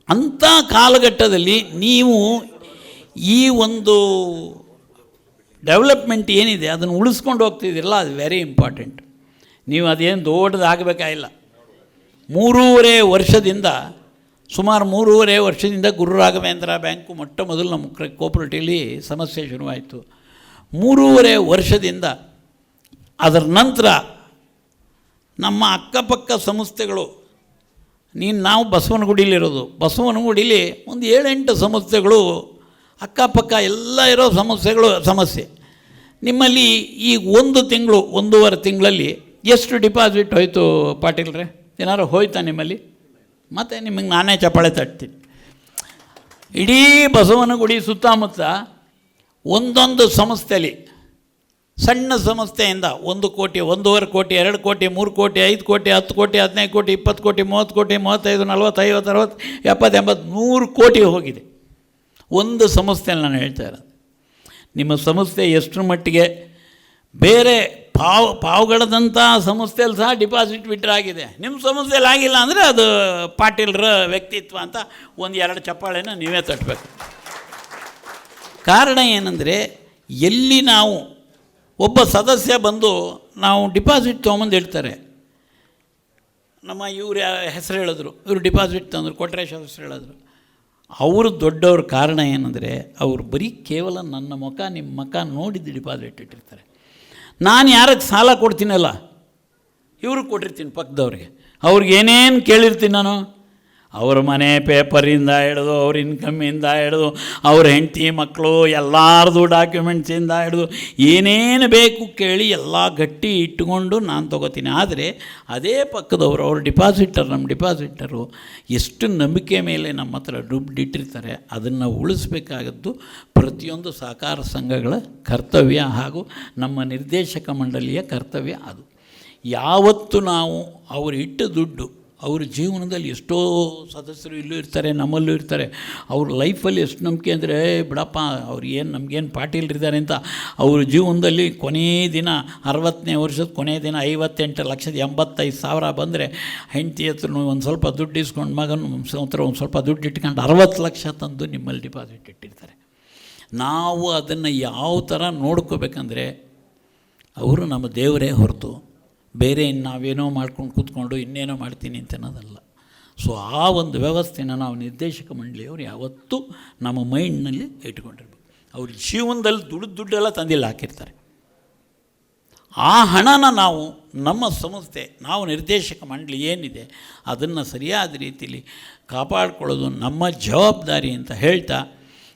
ಅಂಥ ಕಾಲಘಟ್ಟದಲ್ಲಿ ನೀವು ಈ ಒಂದು ಡೆವಲಪ್ಮೆಂಟ್ ಏನಿದೆ ಅದನ್ನು ಉಳಿಸ್ಕೊಂಡು ಹೋಗ್ತಿದ್ದೀರಲ್ಲ, ಅದು ವೆರಿ ಇಂಪಾರ್ಟೆಂಟ್. ನೀವು ಅದೇನು ದೊಡ್ಡದಾಗಬೇಕಾಗಿಲ್ಲ. 3.5 ವರ್ಷದಿಂದ ಸುಮಾರು 3.5 ವರ್ಷದಿಂದ ಗುರು ರಾಘವೇಂದ್ರ ಬ್ಯಾಂಕು ಮೊಟ್ಟ ಮೊದಲು ನಮ್ಮ ಕೋಪರೇಟಿವ್ಲಿ ಸಮಸ್ಯೆ ಶುರುವಾಯಿತು. 3.5 ವರ್ಷದಿಂದ ಅದರ ನಂತರ ನಮ್ಮ ಅಕ್ಕಪಕ್ಕ ಸಂಸ್ಥೆಗಳು, ನಾವು ಬಸವನಗುಡಿಲಿರೋದು, ಬಸವನಗುಡಿಲಿ ಒಂದು 7-8 ಸಂಸ್ಥೆಗಳು ಅಕ್ಕಪಕ್ಕ ಎಲ್ಲ ಇರೋ ಸಮಸ್ಯೆ. ನಿಮ್ಮಲ್ಲಿ ಈಗ 1 ತಿಂಗಳು 1.5 ತಿಂಗಳಲ್ಲಿ ಎಷ್ಟು ಡಿಪಾಸಿಟ್ ಹೋಯಿತು ಪಾಟೀಲ್ರೆ? ಏನಾದ್ರು ಹೋಯ್ತಾ ನಿಮ್ಮಲ್ಲಿ? ಮತ್ತು ನಿಮಗೆ ನಾನೇ ಚಪ್ಪಾಳೆ ತಟ್ತೀನಿ. ಇಡೀ ಬಸವನಗುಡಿ ಸುತ್ತಮುತ್ತ ಒಂದೊಂದು ಸಂಸ್ಥೆಯಲ್ಲಿ ಸಣ್ಣ ಸಂಸ್ಥೆಯಿಂದ 1 ಕೋಟಿ, 1.5 ಕೋಟಿ, 2 ಕೋಟಿ, 3 ಕೋಟಿ, 5 ಕೋಟಿ, 10 ಕೋಟಿ, 15 ಕೋಟಿ, 20 ಕೋಟಿ, 30 ಕೋಟಿ, 35, 40, 50, 60, 70, 80, 100 ಕೋಟಿ ಹೋಗಿದೆ ಒಂದು ಸಂಸ್ಥೆಯಲ್ಲಿ. ನಾನು ಹೇಳ್ತಾ ಇರೋದು ನಿಮ್ಮ ಸಂಸ್ಥೆ ಎಷ್ಟರ ಮಟ್ಟಿಗೆ ಬೇರೆ ಪಾವುಗಳದಂಥ ಸಂಸ್ಥೆಯಲ್ಲಿ ಸಹ ಡಿಪಾಸಿಟ್ ವಿಡ್ರಾ ಆಗಿದೆ. ನಿಮ್ಮ ಸಂಸ್ಥೆಯಲ್ಲಿ ಆಗಿಲ್ಲ ಅಂದರೆ ಅದು ಪಾಟೀಲ್ರ ವ್ಯಕ್ತಿತ್ವ ಅಂತ 1-2 ಚಪ್ಪಾಳೆನ ನೀವೇ ತಟ್ಟಬೇಕು. ಕಾರಣ ಏನಂದರೆ, ಎಲ್ಲಿ ನಾವು ಒಬ್ಬ ಸದಸ್ಯ ಬಂದು ನಾವು ಡಿಪಾಸಿಟ್ ತೊಗೊಂಬಂದು ಇಡ್ತಾರೆ, ನಮ್ಮ ಇವ್ರ ಹೆಸರು ಹೇಳಿದ್ರು, ಇವರು ಡಿಪಾಸಿಟ್ ತಂದರು, ಕೊಟ್ರೇಶ್ ಹೆಸರು ಹೇಳಿದ್ರು, ಅವರು ದೊಡ್ಡವ್ರ. ಕಾರಣ ಏನಂದರೆ ಅವರು ಬರೀ ಕೇವಲ ನನ್ನ ಮುಖ ನಿಮ್ಮ ಮುಖ ನೋಡಿದ್ದು ಡಿಪಾಸಿಟ್ ಇಟ್ಟಿರ್ತಾರೆ. ನಾನು ಯಾರಿಗೆ ಸಾಲ ಕೊಡ್ತೀನಲ್ಲ ಇವ್ರಿಗೆ ಕೊಟ್ಟಿರ್ತೀನಿ ಪಕ್ಕದವ್ರಿಗೆ, ಅವ್ರಿಗೆ ಏನೇನು ಕೇಳಿರ್ತೀನಿ ನಾನು, ಅವ್ರ ಮನೆ ಪೇಪರಿಂದ ಹಿಡಿದು ಅವ್ರ ಇನ್ಕಮ್ಮಿಂದ ಹಿಡಿದು ಅವ್ರ ಹೆಂಡತಿ ಮಕ್ಕಳು ಎಲ್ಲರದು ಡಾಕ್ಯುಮೆಂಟ್ಸಿಂದ ಹಿಡಿದು ಏನೇನು ಬೇಕು ಕೇಳಿ ಎಲ್ಲ ಗಟ್ಟಿ ಇಟ್ಟುಕೊಂಡು ನಾನು ತೊಗೋತೀನಿ. ಆದರೆ ಅದೇ ಪಕ್ಕದವರು ಅವ್ರ ಡಿಪಾಸಿಟರ್, ನಮ್ಮ ಡಿಪಾಸಿಟರು ಎಷ್ಟು ನಂಬಿಕೆ ಮೇಲೆ ನಮ್ಮ ಹತ್ರ ದುಡ್ಡು ಇಟ್ಟಿರ್ತಾರೆ, ಅದನ್ನು ಉಳಿಸ್ಬೇಕಾಗದ್ದು ಪ್ರತಿಯೊಂದು ಸಹಕಾರ ಸಂಘಗಳ ಕರ್ತವ್ಯ ಹಾಗೂ ನಮ್ಮ ನಿರ್ದೇಶಕ ಮಂಡಳಿಯ ಕರ್ತವ್ಯ. ಅದು ಯಾವತ್ತು ನಾವು ಅವರು ಇಟ್ಟ ದುಡ್ಡು ಅವ್ರ ಜೀವನದಲ್ಲಿ ಎಷ್ಟೋ ಸದಸ್ಯರು ಇಲ್ಲೂ ಇರ್ತಾರೆ, ನಮ್ಮಲ್ಲೂ ಇರ್ತಾರೆ, ಅವ್ರ ಲೈಫಲ್ಲಿ ಎಷ್ಟು ನಂಬಿಕೆ ಅಂದರೆ ಬಿಡಪ್ಪ ಅವ್ರು ಏನು ನಮಗೇನು ಪಾಟೀಲ್ರಿದ್ದಾರೆ ಅಂತ ಅವ್ರ ಜೀವನದಲ್ಲಿ ಕೊನೆಯ ದಿನ 60ನೇ ವರ್ಷದ ಕೊನೆಯ ದಿನ 58,85,000 ಬಂದರೆ ಹೆಂಡತಿ ಹತ್ರ ಒಂದು ಸ್ವಲ್ಪ ದುಡ್ಡು ಇಸ್ಕೊಂಡು ಮಗನ ಹತ್ರ ಒಂದು ಸ್ವಲ್ಪ ದುಡ್ಡು ಇಟ್ಕೊಂಡು 60 ಲಕ್ಷ ತಂದು ನಿಮ್ಮಲ್ಲಿ ಡಿಪಾಸಿಟ್ ಇಟ್ಟಿರ್ತಾರೆ. ನಾವು ಅದನ್ನು ಯಾವ ಥರ ನೋಡ್ಕೋಬೇಕಂದ್ರೆ ಅವರು ನಮ್ಮ ದೇವರೇ ಹೊರತು ಬೇರೆ ನಾವೇನೋ ಮಾಡ್ಕೊಂಡು ಕೂತ್ಕೊಂಡು ಇನ್ನೇನೋ ಮಾಡ್ತೀನಿ ಅಂತ ಅನ್ನೋದಲ್ಲ. ಸೊ ಆ ಒಂದು ವ್ಯವಸ್ಥೆನ ನಾವು ನಿರ್ದೇಶಕ ಮಂಡಳಿಯವರು ಯಾವತ್ತೂ ನಮ್ಮ ಮೈಂಡ್ನಲ್ಲಿ ಇಟ್ಕೊಂಡಿರ್ಬೇಕು. ಅವ್ರ ಜೀವನದಲ್ಲಿ ದುಡ್ಡೆಲ್ಲ ತಂದಿಲ್ಲ ಹಾಕಿರ್ತಾರೆ. ಆ ಹಣನ ನಾವು ನಮ್ಮ ಸಂಸ್ಥೆ, ನಾವು ನಿರ್ದೇಶಕ ಮಂಡಳಿ ಏನಿದೆ ಅದನ್ನು ಸರಿಯಾದ ರೀತಿಯಲ್ಲಿ ಕಾಪಾಡಿಕೊಳ್ಳೋದು ನಮ್ಮ ಜವಾಬ್ದಾರಿ ಅಂತ ಹೇಳ್ತಾ,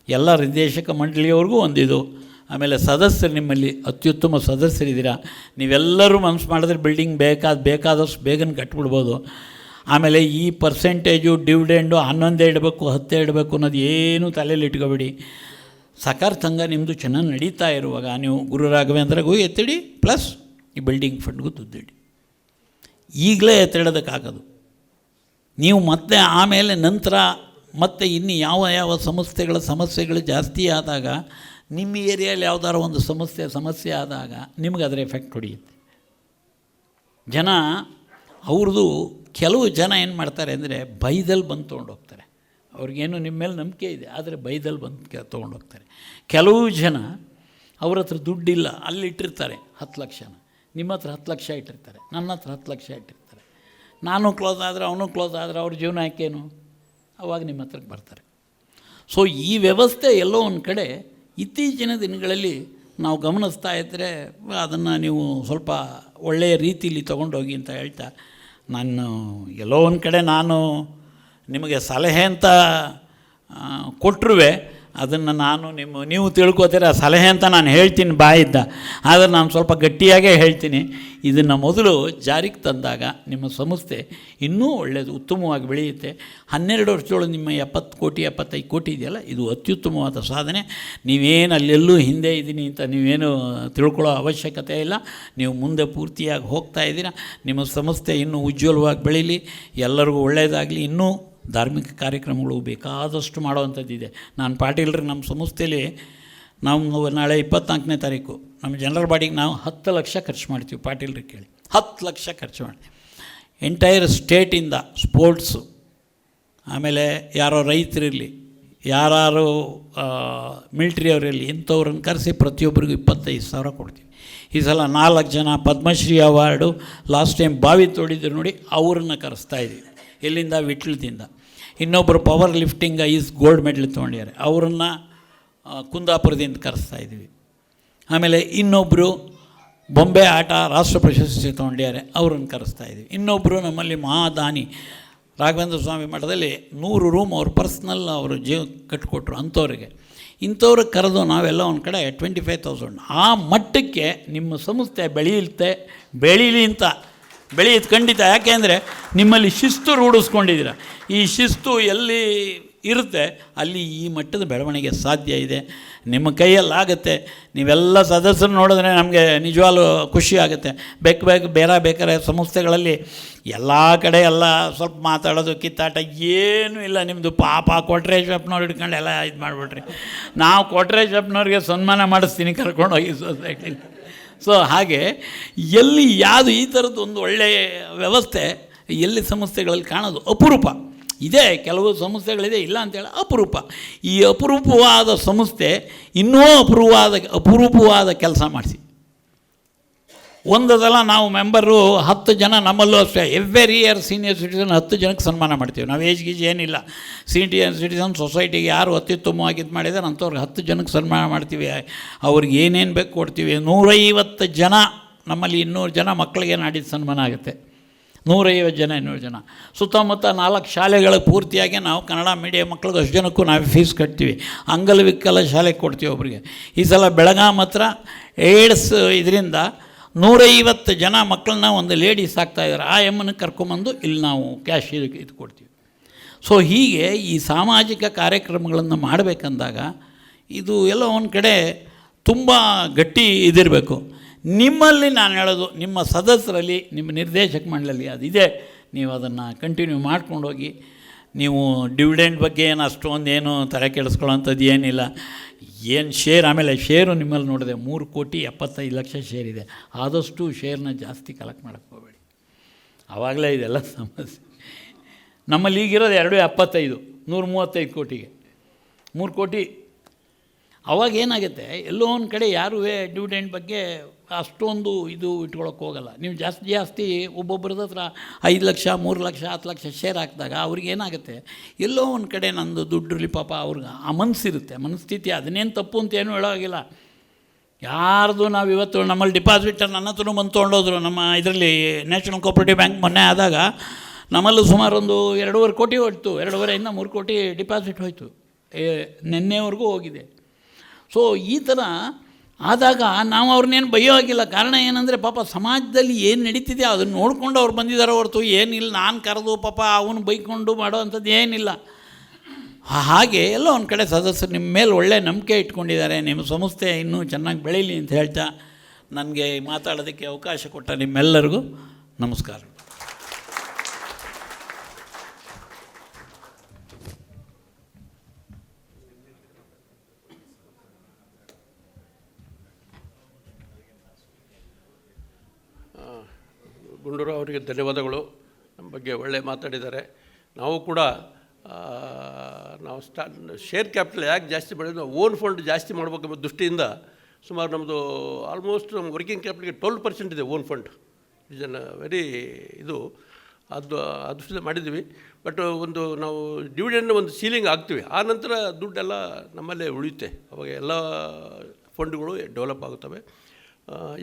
ಎಲ್ಲ ನಿರ್ದೇಶಕ ಮಂಡಳಿಯವ್ರಿಗೂ ಒಂದಿದು. ಆಮೇಲೆ ಸದಸ್ಯರು, ನಿಮ್ಮಲ್ಲಿ ಅತ್ಯುತ್ತಮ ಸದಸ್ಯರಿದ್ದೀರಾ, ನೀವೆಲ್ಲರೂ ಮನಸ್ಸು ಮಾಡಿದ್ರೆ ಬಿಲ್ಡಿಂಗ್ ಬೇಕಾದಷ್ಟು ಬೇಗನೆ ಕಟ್ಬಿಡ್ಬೋದು. ಆಮೇಲೆ ಈ ಪರ್ಸೆಂಟೇಜು ಡಿವಿಡೆಂಡು 11 ಇಡಬೇಕು 10 ಇಡಬೇಕು ಅನ್ನೋದು ಏನೂ ತಲೆಯಲ್ಲಿ ಇಟ್ಕೋಬೇಡಿ. ಸಹಕಾರ ಸಂಘ ನಿಮ್ಮದು ಚೆನ್ನಾಗಿ ನಡೀತಾ ಇರುವಾಗ ನೀವು ಗುರು ರಾಘವೇಂದ್ರಗೂ ಎತ್ತಿಡಿ, ಪ್ಲಸ್ ಈ ಬಿಲ್ಡಿಂಗ್ ಫಂಡ್ಗೂ ದುಡ್ಡಿಡಿ. ಈಗಲೇ ಎತ್ತಿಡೋದಕ್ಕಾಗೋದು. ನೀವು ಮತ್ತೆ ಆಮೇಲೆ ನಂತರ ಮತ್ತು ಇನ್ನು ಯಾವ ಸಂಸ್ಥೆಗಳ ಸಮಸ್ಯೆಗಳು ಜಾಸ್ತಿ ಆದಾಗ, ನಿಮ್ಮ ಏರಿಯಲ್ಲಿ ಯಾವುದಾದ್ರು ಒಂದು ಸಮಸ್ಯೆ ಆದಾಗ ನಿಮಗೆ ಅದರ ಎಫೆಕ್ಟ್ ಹೊಡೆಯುತ್ತೆ. ಅವ್ರದ್ದು ಕೆಲವು ಜನ ಏನು ಮಾಡ್ತಾರೆ ಅಂದರೆ ಬೈದಲ್ಲಿ ಬಂದು ತೊಗೊಂಡೋಗ್ತಾರೆ. ಅವ್ರಿಗೇನು ನಿಮ್ಮ ಮೇಲೆ ನಂಬಿಕೆ ಇದೆ, ಆದರೆ ಬೈದಲ್ಲಿ ಬಂದು ತೊಗೊಂಡೋಗ್ತಾರೆ. ಕೆಲವು ಜನ ಅವ್ರ ಹತ್ರ ದುಡ್ಡಿಲ್ಲ, ಅಲ್ಲಿ ಇಟ್ಟಿರ್ತಾರೆ 10 ಲಕ್ಷನ, ನಿಮ್ಮ ಹತ್ರ 10 ಲಕ್ಷ ಇಟ್ಟಿರ್ತಾರೆ, ನನ್ನ ಹತ್ರ 10 ಲಕ್ಷ ಇಟ್ಟಿರ್ತಾರೆ. ನಾನು ಕ್ಲೋಸ್ ಆದರೆ ಅವನು ಕ್ಲೋಸ್ ಆದರೆ ಅವ್ರ ಜೀವನ ಯಾಕೇನು, ಅವಾಗ ನಿಮ್ಮ ಹತ್ರಕ್ಕೆ ಬರ್ತಾರೆ. ಸೊ ಈ ವ್ಯವಸ್ಥೆ ಎಲ್ಲೋ ಒಂದು ಕಡೆ ಇತ್ತೀಚಿನ ದಿನಗಳಲ್ಲಿ ನಾವು ಗಮನಿಸ್ತಾ ಇದ್ದರೆ ಅದನ್ನು ನೀವು ಸ್ವಲ್ಪ ಒಳ್ಳೆಯ ರೀತಿಯಲ್ಲಿ ತೊಗೊಂಡೋಗಿ ಅಂತ ಹೇಳ್ತಾ, ನಾನು ಎಲ್ಲೋ ಒಂದು ಕಡೆ ನಾನು ನಿಮಗೆ ಸಲಹೆ ಅಂತ ಕೊಟ್ಟರು ಅದನ್ನು ನಾನು ನೀವು ತಿಳ್ಕೊತೀರ ಸಲಹೆ ಅಂತ ನಾನು ಹೇಳ್ತೀನಿ ಬಾಯಿದ್ದ, ಆದರೆ ನಾನು ಸ್ವಲ್ಪ ಗಟ್ಟಿಯಾಗೇ ಹೇಳ್ತೀನಿ. ಇದನ್ನು ಮೊದಲು ಜಾರಿಗೆ ತಂದಾಗ ನಿಮ್ಮ ಸಂಸ್ಥೆ ಇನ್ನೂ ಒಳ್ಳೆಯದು, ಉತ್ತಮವಾಗಿ ಬೆಳೆಯುತ್ತೆ. 12 ವರ್ಷದೊಳಗೆ ನಿಮ್ಮ 70 ಕೋಟಿ 75 ಕೋಟಿ ಇದೆಯಲ್ಲ, ಇದು ಅತ್ಯುತ್ತಮವಾದ ಸಾಧನೆ. ನೀವೇನು ಅಲ್ಲೆಲ್ಲೂ ಹಿಂದೆ ಇದ್ದೀನಿ ಅಂತ ನೀವೇನು ತಿಳ್ಕೊಳ್ಳೋ ಅವಶ್ಯಕತೆ ಇಲ್ಲ. ನೀವು ಮುಂದೆ ಪೂರ್ತಿಯಾಗಿ ಹೋಗ್ತಾ ಇದ್ದೀರಾ. ನಿಮ್ಮ ಸಂಸ್ಥೆ ಇನ್ನೂ ಉಜ್ವಲವಾಗಿ ಬೆಳೀಲಿ, ಎಲ್ಲರಿಗೂ ಒಳ್ಳೆಯದಾಗಲಿ. ಇನ್ನೂ ಧಾರ್ಮಿಕ ಕಾರ್ಯಕ್ರಮಗಳು ಬೇಕಾದಷ್ಟು ಮಾಡೋವಂಥದ್ದಿದೆ. ನಾನು ಪಾಟೀಲ್ರಿ ನಮ್ಮ ಸಂಸ್ಥೆಯಲ್ಲಿ ನಾವು ನಾಳೆ 24ನೇ ತಾರೀಕು ನಮ್ಮ ಜನರಲ್ ಬಾಡಿಗೆ ನಾವು 10 ಲಕ್ಷ ಖರ್ಚು ಮಾಡ್ತೀವಿ. ಪಾಟೀಲ್ರಿ ಕೇಳಿ, 10 ಲಕ್ಷ ಖರ್ಚು ಮಾಡ್ತೀವಿ. ಎಂಟೈರ್ ಸ್ಟೇಟಿಂದ ಸ್ಪೋರ್ಟ್ಸು, ಆಮೇಲೆ ಯಾರೋ ರೈತರಿರಲಿ, ಯಾರು ಮಿಲ್ಟ್ರಿಯವರಿರಲಿ, ಇಂಥವ್ರನ್ನ ಕರೆಸಿ ಪ್ರತಿಯೊಬ್ಬರಿಗೂ 25,000 ಕೊಡ್ತೀವಿ. ಈ ಸಲ 4 ಜನ ಪದ್ಮಶ್ರೀ ಅವಾರ್ಡು ಲಾಸ್ಟ್ ಟೈಮ್ ಬಾವಿ ತೋಡಿದ್ರು ನೋಡಿ, ಅವ್ರನ್ನ ಕರೆಸ್ತಾ ಇದ್ದೀವಿ. ಎಲ್ಲಿಂದ? ವಿಟ್ಲದಿಂದ. ಇನ್ನೊಬ್ಬರು ಪವರ್ ಲಿಫ್ಟಿಂಗ್ ಗೋಲ್ಡ್ ಮೆಡಲ್ ತೊಗೊಂಡಿದ್ದಾರೆ, ಅವರನ್ನು ಕುಂದಾಪುರದಿಂದ ಕರೆಸ್ತಾ ಇದ್ದೀವಿ. ಆಮೇಲೆ ಇನ್ನೊಬ್ಬರು ಬೊಂಬೆ ಆಟ ರಾಷ್ಟ್ರ ಪ್ರಶಸ್ತಿ ತೊಗೊಂಡಿದ್ದಾರೆ, ಅವ್ರನ್ನ ಕರೆಸ್ತಾ ಇದ್ದೀವಿ. ಇನ್ನೊಬ್ಬರು ನಮ್ಮಲ್ಲಿ ಮಹಾದಾನಿ ರಾಘವೇಂದ್ರ ಸ್ವಾಮಿ ಮಠದಲ್ಲಿ 100 ರೂಮ್ ಅವ್ರ ಪರ್ಸ್ನಲ್ ಅವರು ಕಟ್ಟಿಕೊಟ್ರು ಅಂಥವ್ರಿಗೆ. ಇಂಥವ್ರಿಗೆ ಕರೆದು ನಾವೆಲ್ಲ ಒಂದು ಕಡೆ 25,000. ಆ ಮಟ್ಟಕ್ಕೆ ನಿಮ್ಮ ಸಂಸ್ಥೆ ಬೆಳೀಲಿ ಅಂತ ಬೆಳೆಯೋದು ಖಂಡಿತ. ಯಾಕೆಂದರೆ ನಿಮ್ಮಲ್ಲಿ ಶಿಸ್ತು ರೂಢಿಸ್ಕೊಂಡಿದ್ದೀರ. ಈ ಶಿಸ್ತು ಎಲ್ಲಿ ಇರುತ್ತೆ ಅಲ್ಲಿ ಈ ಮಟ್ಟದ ಬೆಳವಣಿಗೆ ಸಾಧ್ಯ ಇದೆ. ನಿಮ್ಮ ಕೈಯಲ್ಲಾಗುತ್ತೆ. ನೀವೆಲ್ಲ ಸದಸ್ಯರು ನೋಡಿದ್ರೆ ನಮಗೆ ನಿಜವಾಗ್ಲೂ ಖುಷಿ ಆಗುತ್ತೆ. ಬೇರೆ ಸಂಸ್ಥೆಗಳಲ್ಲಿ ಎಲ್ಲ ಕಡೆ ಎಲ್ಲ ಸ್ವಲ್ಪ ಮಾತಾಡೋದು, ಕಿತ್ತಾಟ ಏನೂ ಇಲ್ಲ. ನಿಮ್ಮದು ಪಾಪ ಕೊಟ್ರೇಶಪ್ಪನವ್ರು ಹಿಡ್ಕೊಂಡು ಎಲ್ಲ ಇದು ಮಾಡಿಬಿಟ್ರಿ. ನಾವು ಕೊಟ್ರೇಶಪ್ಪನವ್ರಿಗೆ ಸನ್ಮಾನ ಮಾಡಿಸ್ತೀನಿ ಕರ್ಕೊಂಡೋಗಿ ಸೊಸೈಟಿ. ಸೊ ಹಾಗೆ ಎಲ್ಲಿ ಯಾವುದು ಈ ಥರದ್ದು ಒಂದು ಒಳ್ಳೆಯ ವ್ಯವಸ್ಥೆ ಎಲ್ಲಿ ಸಂಸ್ಥೆಗಳಲ್ಲಿ ಕಾಣೋದು ಅಪರೂಪ ಇದೆ. ಕೆಲವು ಸಂಸ್ಥೆಗಳಿದೆ, ಇಲ್ಲ ಅಂತೇಳಿ ಅಪರೂಪ. ಈ ಅಪರೂಪವಾದ ಸಂಸ್ಥೆ ಇನ್ನೂ ಅಪರೂಪವಾದ ಕೆಲಸ ಮಾಡಿಸಿ. ಒಂದು ಸಲ ನಾವು ಮೆಂಬರು 10 ಜನ, ನಮ್ಮಲ್ಲೂ ಅಷ್ಟೇ ಎವ್ರಿ ಇಯರ್ ಸೀನಿಯರ್ ಸಿಟಿಸನ್ 10 ಜನಕ್ಕೆ ಸನ್ಮಾನ ಮಾಡ್ತೀವಿ. ನಾವು ಏಜ್ ಏನಿಲ್ಲ. ಸೀನಿಯರ್ ಸಿಟಿಸನ್ ಸೊಸೈಟಿಗೆ ಯಾರು ಅತ್ಯುತ್ತಮವಾಗಿ ಇದು ಮಾಡಿದ್ದಾರೆ ಅಂಥವ್ರಿಗೆ 10 ಜನಕ್ಕೆ ಸನ್ಮಾನ ಮಾಡ್ತೀವಿ. ಅವ್ರಿಗೆ ಏನೇನು ಬೇಕು ಕೊಡ್ತೀವಿ. 150 ಜನ, ನಮ್ಮಲ್ಲಿ 200 ಜನ ಮಕ್ಕಳಿಗೆ ನಾಡಿದ್ದು ಸನ್ಮಾನ ಆಗುತ್ತೆ. 150 ಜನ 200 ಜನ. ಸುತ್ತಮುತ್ತ 4 ಶಾಲೆಗಳು ಪೂರ್ತಿಯಾಗಿ ನಾವು ಕನ್ನಡ ಮೀಡಿಯಂ ಮಕ್ಕಳಿಗೆ ಅಷ್ಟು ಜನಕ್ಕೂ ನಾವು ಫೀಸ್ ಕಟ್ತೀವಿ. ಅಂಗವಿಕಲ ಶಾಲೆಗೆ ಕೊಡ್ತೀವಿ ಒಬ್ಬರಿಗೆ. ಈ ಸಲ ಬೆಳಗಾಂ ಹತ್ರ ಏಡ್ಸ್ ಇದರಿಂದ 150 ಜನ ಮಕ್ಕಳನ್ನ ಒಂದು ಲೇಡೀಸ್ ಆಗ್ತಾಯಿದ್ದಾರೆ. ಆ ಎಮ್ಮನ್ನು ಕರ್ಕೊಂಬಂದು ಇಲ್ಲಿ ನಾವು ಕ್ಯಾಶ್ ಇದು ಕೊಡ್ತೀವಿ. ಸೊ ಹೀಗೆ ಈ ಸಾಮಾಜಿಕ ಕಾರ್ಯಕ್ರಮಗಳನ್ನು ಮಾಡಬೇಕಂದಾಗ ಇದು ಎಲ್ಲ ಒಂದು ಕಡೆ ತುಂಬ ಗಟ್ಟಿ ಇದಿರಬೇಕು. ನಿಮ್ಮಲ್ಲಿ ನಾನು ಹೇಳೋದು, ನಿಮ್ಮ ಸದಸ್ಯರಲ್ಲಿ, ನಿಮ್ಮ ನಿರ್ದೇಶಕ ಮಂಡಳಿ ಅದಿದೆ, ನೀವು ಅದನ್ನು ಕಂಟಿನ್ಯೂ ಮಾಡ್ಕೊಂಡೋಗಿ. ನೀವು ಡಿವಿಡೆಂಡ್ ಬಗ್ಗೆ ಏನು ಅಷ್ಟೊಂದೇನು ತಲೆ ಕೆಡಿಸ್ಕೊಳ್ಳೋಂಥದ್ದು ಏನಿಲ್ಲ. ಏನು ಶೇರ್, ಆಮೇಲೆ ಶೇರು ನಿಮ್ಮಲ್ಲಿ ನೋಡಿದೆ 3,75,00,000 ಶೇರ್ ಇದೆ. ಆದಷ್ಟು ಶೇರ್ನ ಜಾಸ್ತಿ ಕಲೆಕ್ಟ್ ಮಾಡೋಕ್ಕೆ ಹೋಗಬೇಡಿ, ಆವಾಗಲೇ ಇದೆಲ್ಲ ಸಮಸ್ಯೆ. ನಮ್ಮಲ್ಲಿ ಈಗಿರೋದು 2.75, 135 ಕೋಟಿಗೆ 3 ಕೋಟಿ. ಅವಾಗ ಏನಾಗುತ್ತೆ, ಎಲ್ಲೋ ಒಂದು ಕಡೆ ಯಾರೂ ಡಿವಿಡೆಂಡ್ ಬಗ್ಗೆ ಅಷ್ಟೊಂದು ಇದು ಇಟ್ಕೊಳಕ್ಕೆ ಹೋಗಲ್ಲ. ನೀವು ಜಾಸ್ತಿ ಒಬ್ಬೊಬ್ಬರದ ಹತ್ರ 5 ಲಕ್ಷ 3 ಲಕ್ಷ 10 ಲಕ್ಷ ಶೇರ್ ಹಾಕಿದಾಗ ಅವ್ರಿಗೇನಾಗುತ್ತೆ, ಎಲ್ಲೋ ಒಂದು ಕಡೆ ನಂದು ದುಡ್ಡಿರಲಿ ಪಾಪ ಅವ್ರಿಗೆ ಆ ಮನಸ್ಸಿರುತ್ತೆ, ಮನಸ್ಥಿತಿ. ಅದನ್ನೇನು ತಪ್ಪು ಅಂತ ಏನೂ ಹೇಳೋಗಿಲ್ಲ. ಯಾರ್ದು ನಾವು ಇವತ್ತು ನಮ್ಮಲ್ಲಿ ಡಿಪಾಸಿಟ್ ನನ್ನ ಹತ್ರ ಬಂದು ತೊಗೊಂಡೋದ್ರು. ನಮ್ಮ ಇದರಲ್ಲಿ ನ್ಯಾಷನಲ್ ಕೋಆಪರೇಟಿವ್ ಬ್ಯಾಂಕ್ ಮೊನ್ನೆ ಆದಾಗ ನಮ್ಮಲ್ಲೂ ಸುಮಾರು ಒಂದು 2.5 ಕೋಟಿ ಹೋಯ್ತು. 2.5 3 ಕೋಟಿ ಡಿಪಾಸಿಟ್ ಹೋಯಿತು, ನಿನ್ನೆವರೆಗೂ ಹೋಗಿದೆ. ಸೊ ಈ ಥರ ಆದಾಗ ನಾವು ಅವ್ರನ್ನೇನು ಬಯ್ಯೋ ಆಗಿಲ್ಲ. ಕಾರಣ ಏನಂದರೆ ಪಾಪ ಸಮಾಜದಲ್ಲಿ ಏನು ನಡೀತಿದೆ ಅದನ್ನು ನೋಡ್ಕೊಂಡು ಅವ್ರು ಬಂದಿದ್ದಾರೆ ಹೊರತು ಏನಿಲ್ಲ ನಾನು ಕರೆದು ಪಾಪ ಅವನು ಬೈಕೊಂಡು ಮಾಡೋ ಅಂಥದ್ದು ಏನಿಲ್ಲ. ಹಾಗೆ ಎಲ್ಲ ಒಂದು ಕಡೆ ಸದಸ್ಯರು ನಿಮ್ಮ ಮೇಲೆ ಒಳ್ಳೆ ನಂಬಿಕೆ ಇಟ್ಕೊಂಡಿದ್ದಾರೆ. ನಿಮ್ಮ ಸಂಸ್ಥೆ ಇನ್ನೂ ಚೆನ್ನಾಗಿ ಬೆಳೀಲಿ ಅಂತ ಹೇಳ್ತಾ ನನಗೆ ಮಾತಾಡೋದಕ್ಕೆ ಅವಕಾಶ ಕೊಟ್ಟ ನಿಮ್ಮೆಲ್ಲರಿಗೂ ನಮಸ್ಕಾರ. ಗುಂಡೂರಾವ್ ಅವರಿಗೆ ಧನ್ಯವಾದಗಳು. ನಮ್ಮ ಬಗ್ಗೆ ಒಳ್ಳೆ ಮಾತಾಡಿದ್ದಾರೆ. ನಾವು ಕೂಡ ನಾವು ಶೇರ್ ಕ್ಯಾಪಿಟಲ್ ಯಾಕೆ ಜಾಸ್ತಿ ಮಾಡಿದ್ವಿ, ಓನ್ ಫಂಡ್ ಜಾಸ್ತಿ ಮಾಡಬೇಕೆಂಬ ದೃಷ್ಟಿಯಿಂದ ಸುಮಾರು ನಮ್ಮದು ಆಲ್ಮೋಸ್ಟ್ ನಮ್ಮ ವರ್ಕಿಂಗ್ ಕ್ಯಾಪಿಟಲ್ಗೆ 12% ಇದೆ ಓನ್ ಫಂಡ್. ಇದನ್ನು ವೆರಿ ಇದು ಆ ದೃಷ್ಟಿಯಿಂದ ಮಾಡಿದ್ವಿ. ಬಟ್ ಒಂದು ನಾವು ಡಿವಿಡೆಂಡ್ ಒಂದು ಸೀಲಿಂಗ್ ಆಗ್ತೀವಿ, ಆ ನಂತರ ದುಡ್ಡೆಲ್ಲ ನಮ್ಮಲ್ಲೇ ಉಳಿಯುತ್ತೆ. ಅವಾಗ ಎಲ್ಲ ಫಂಡ್ಗಳು ಡೆವಲಪ್ ಆಗುತ್ತವೆ.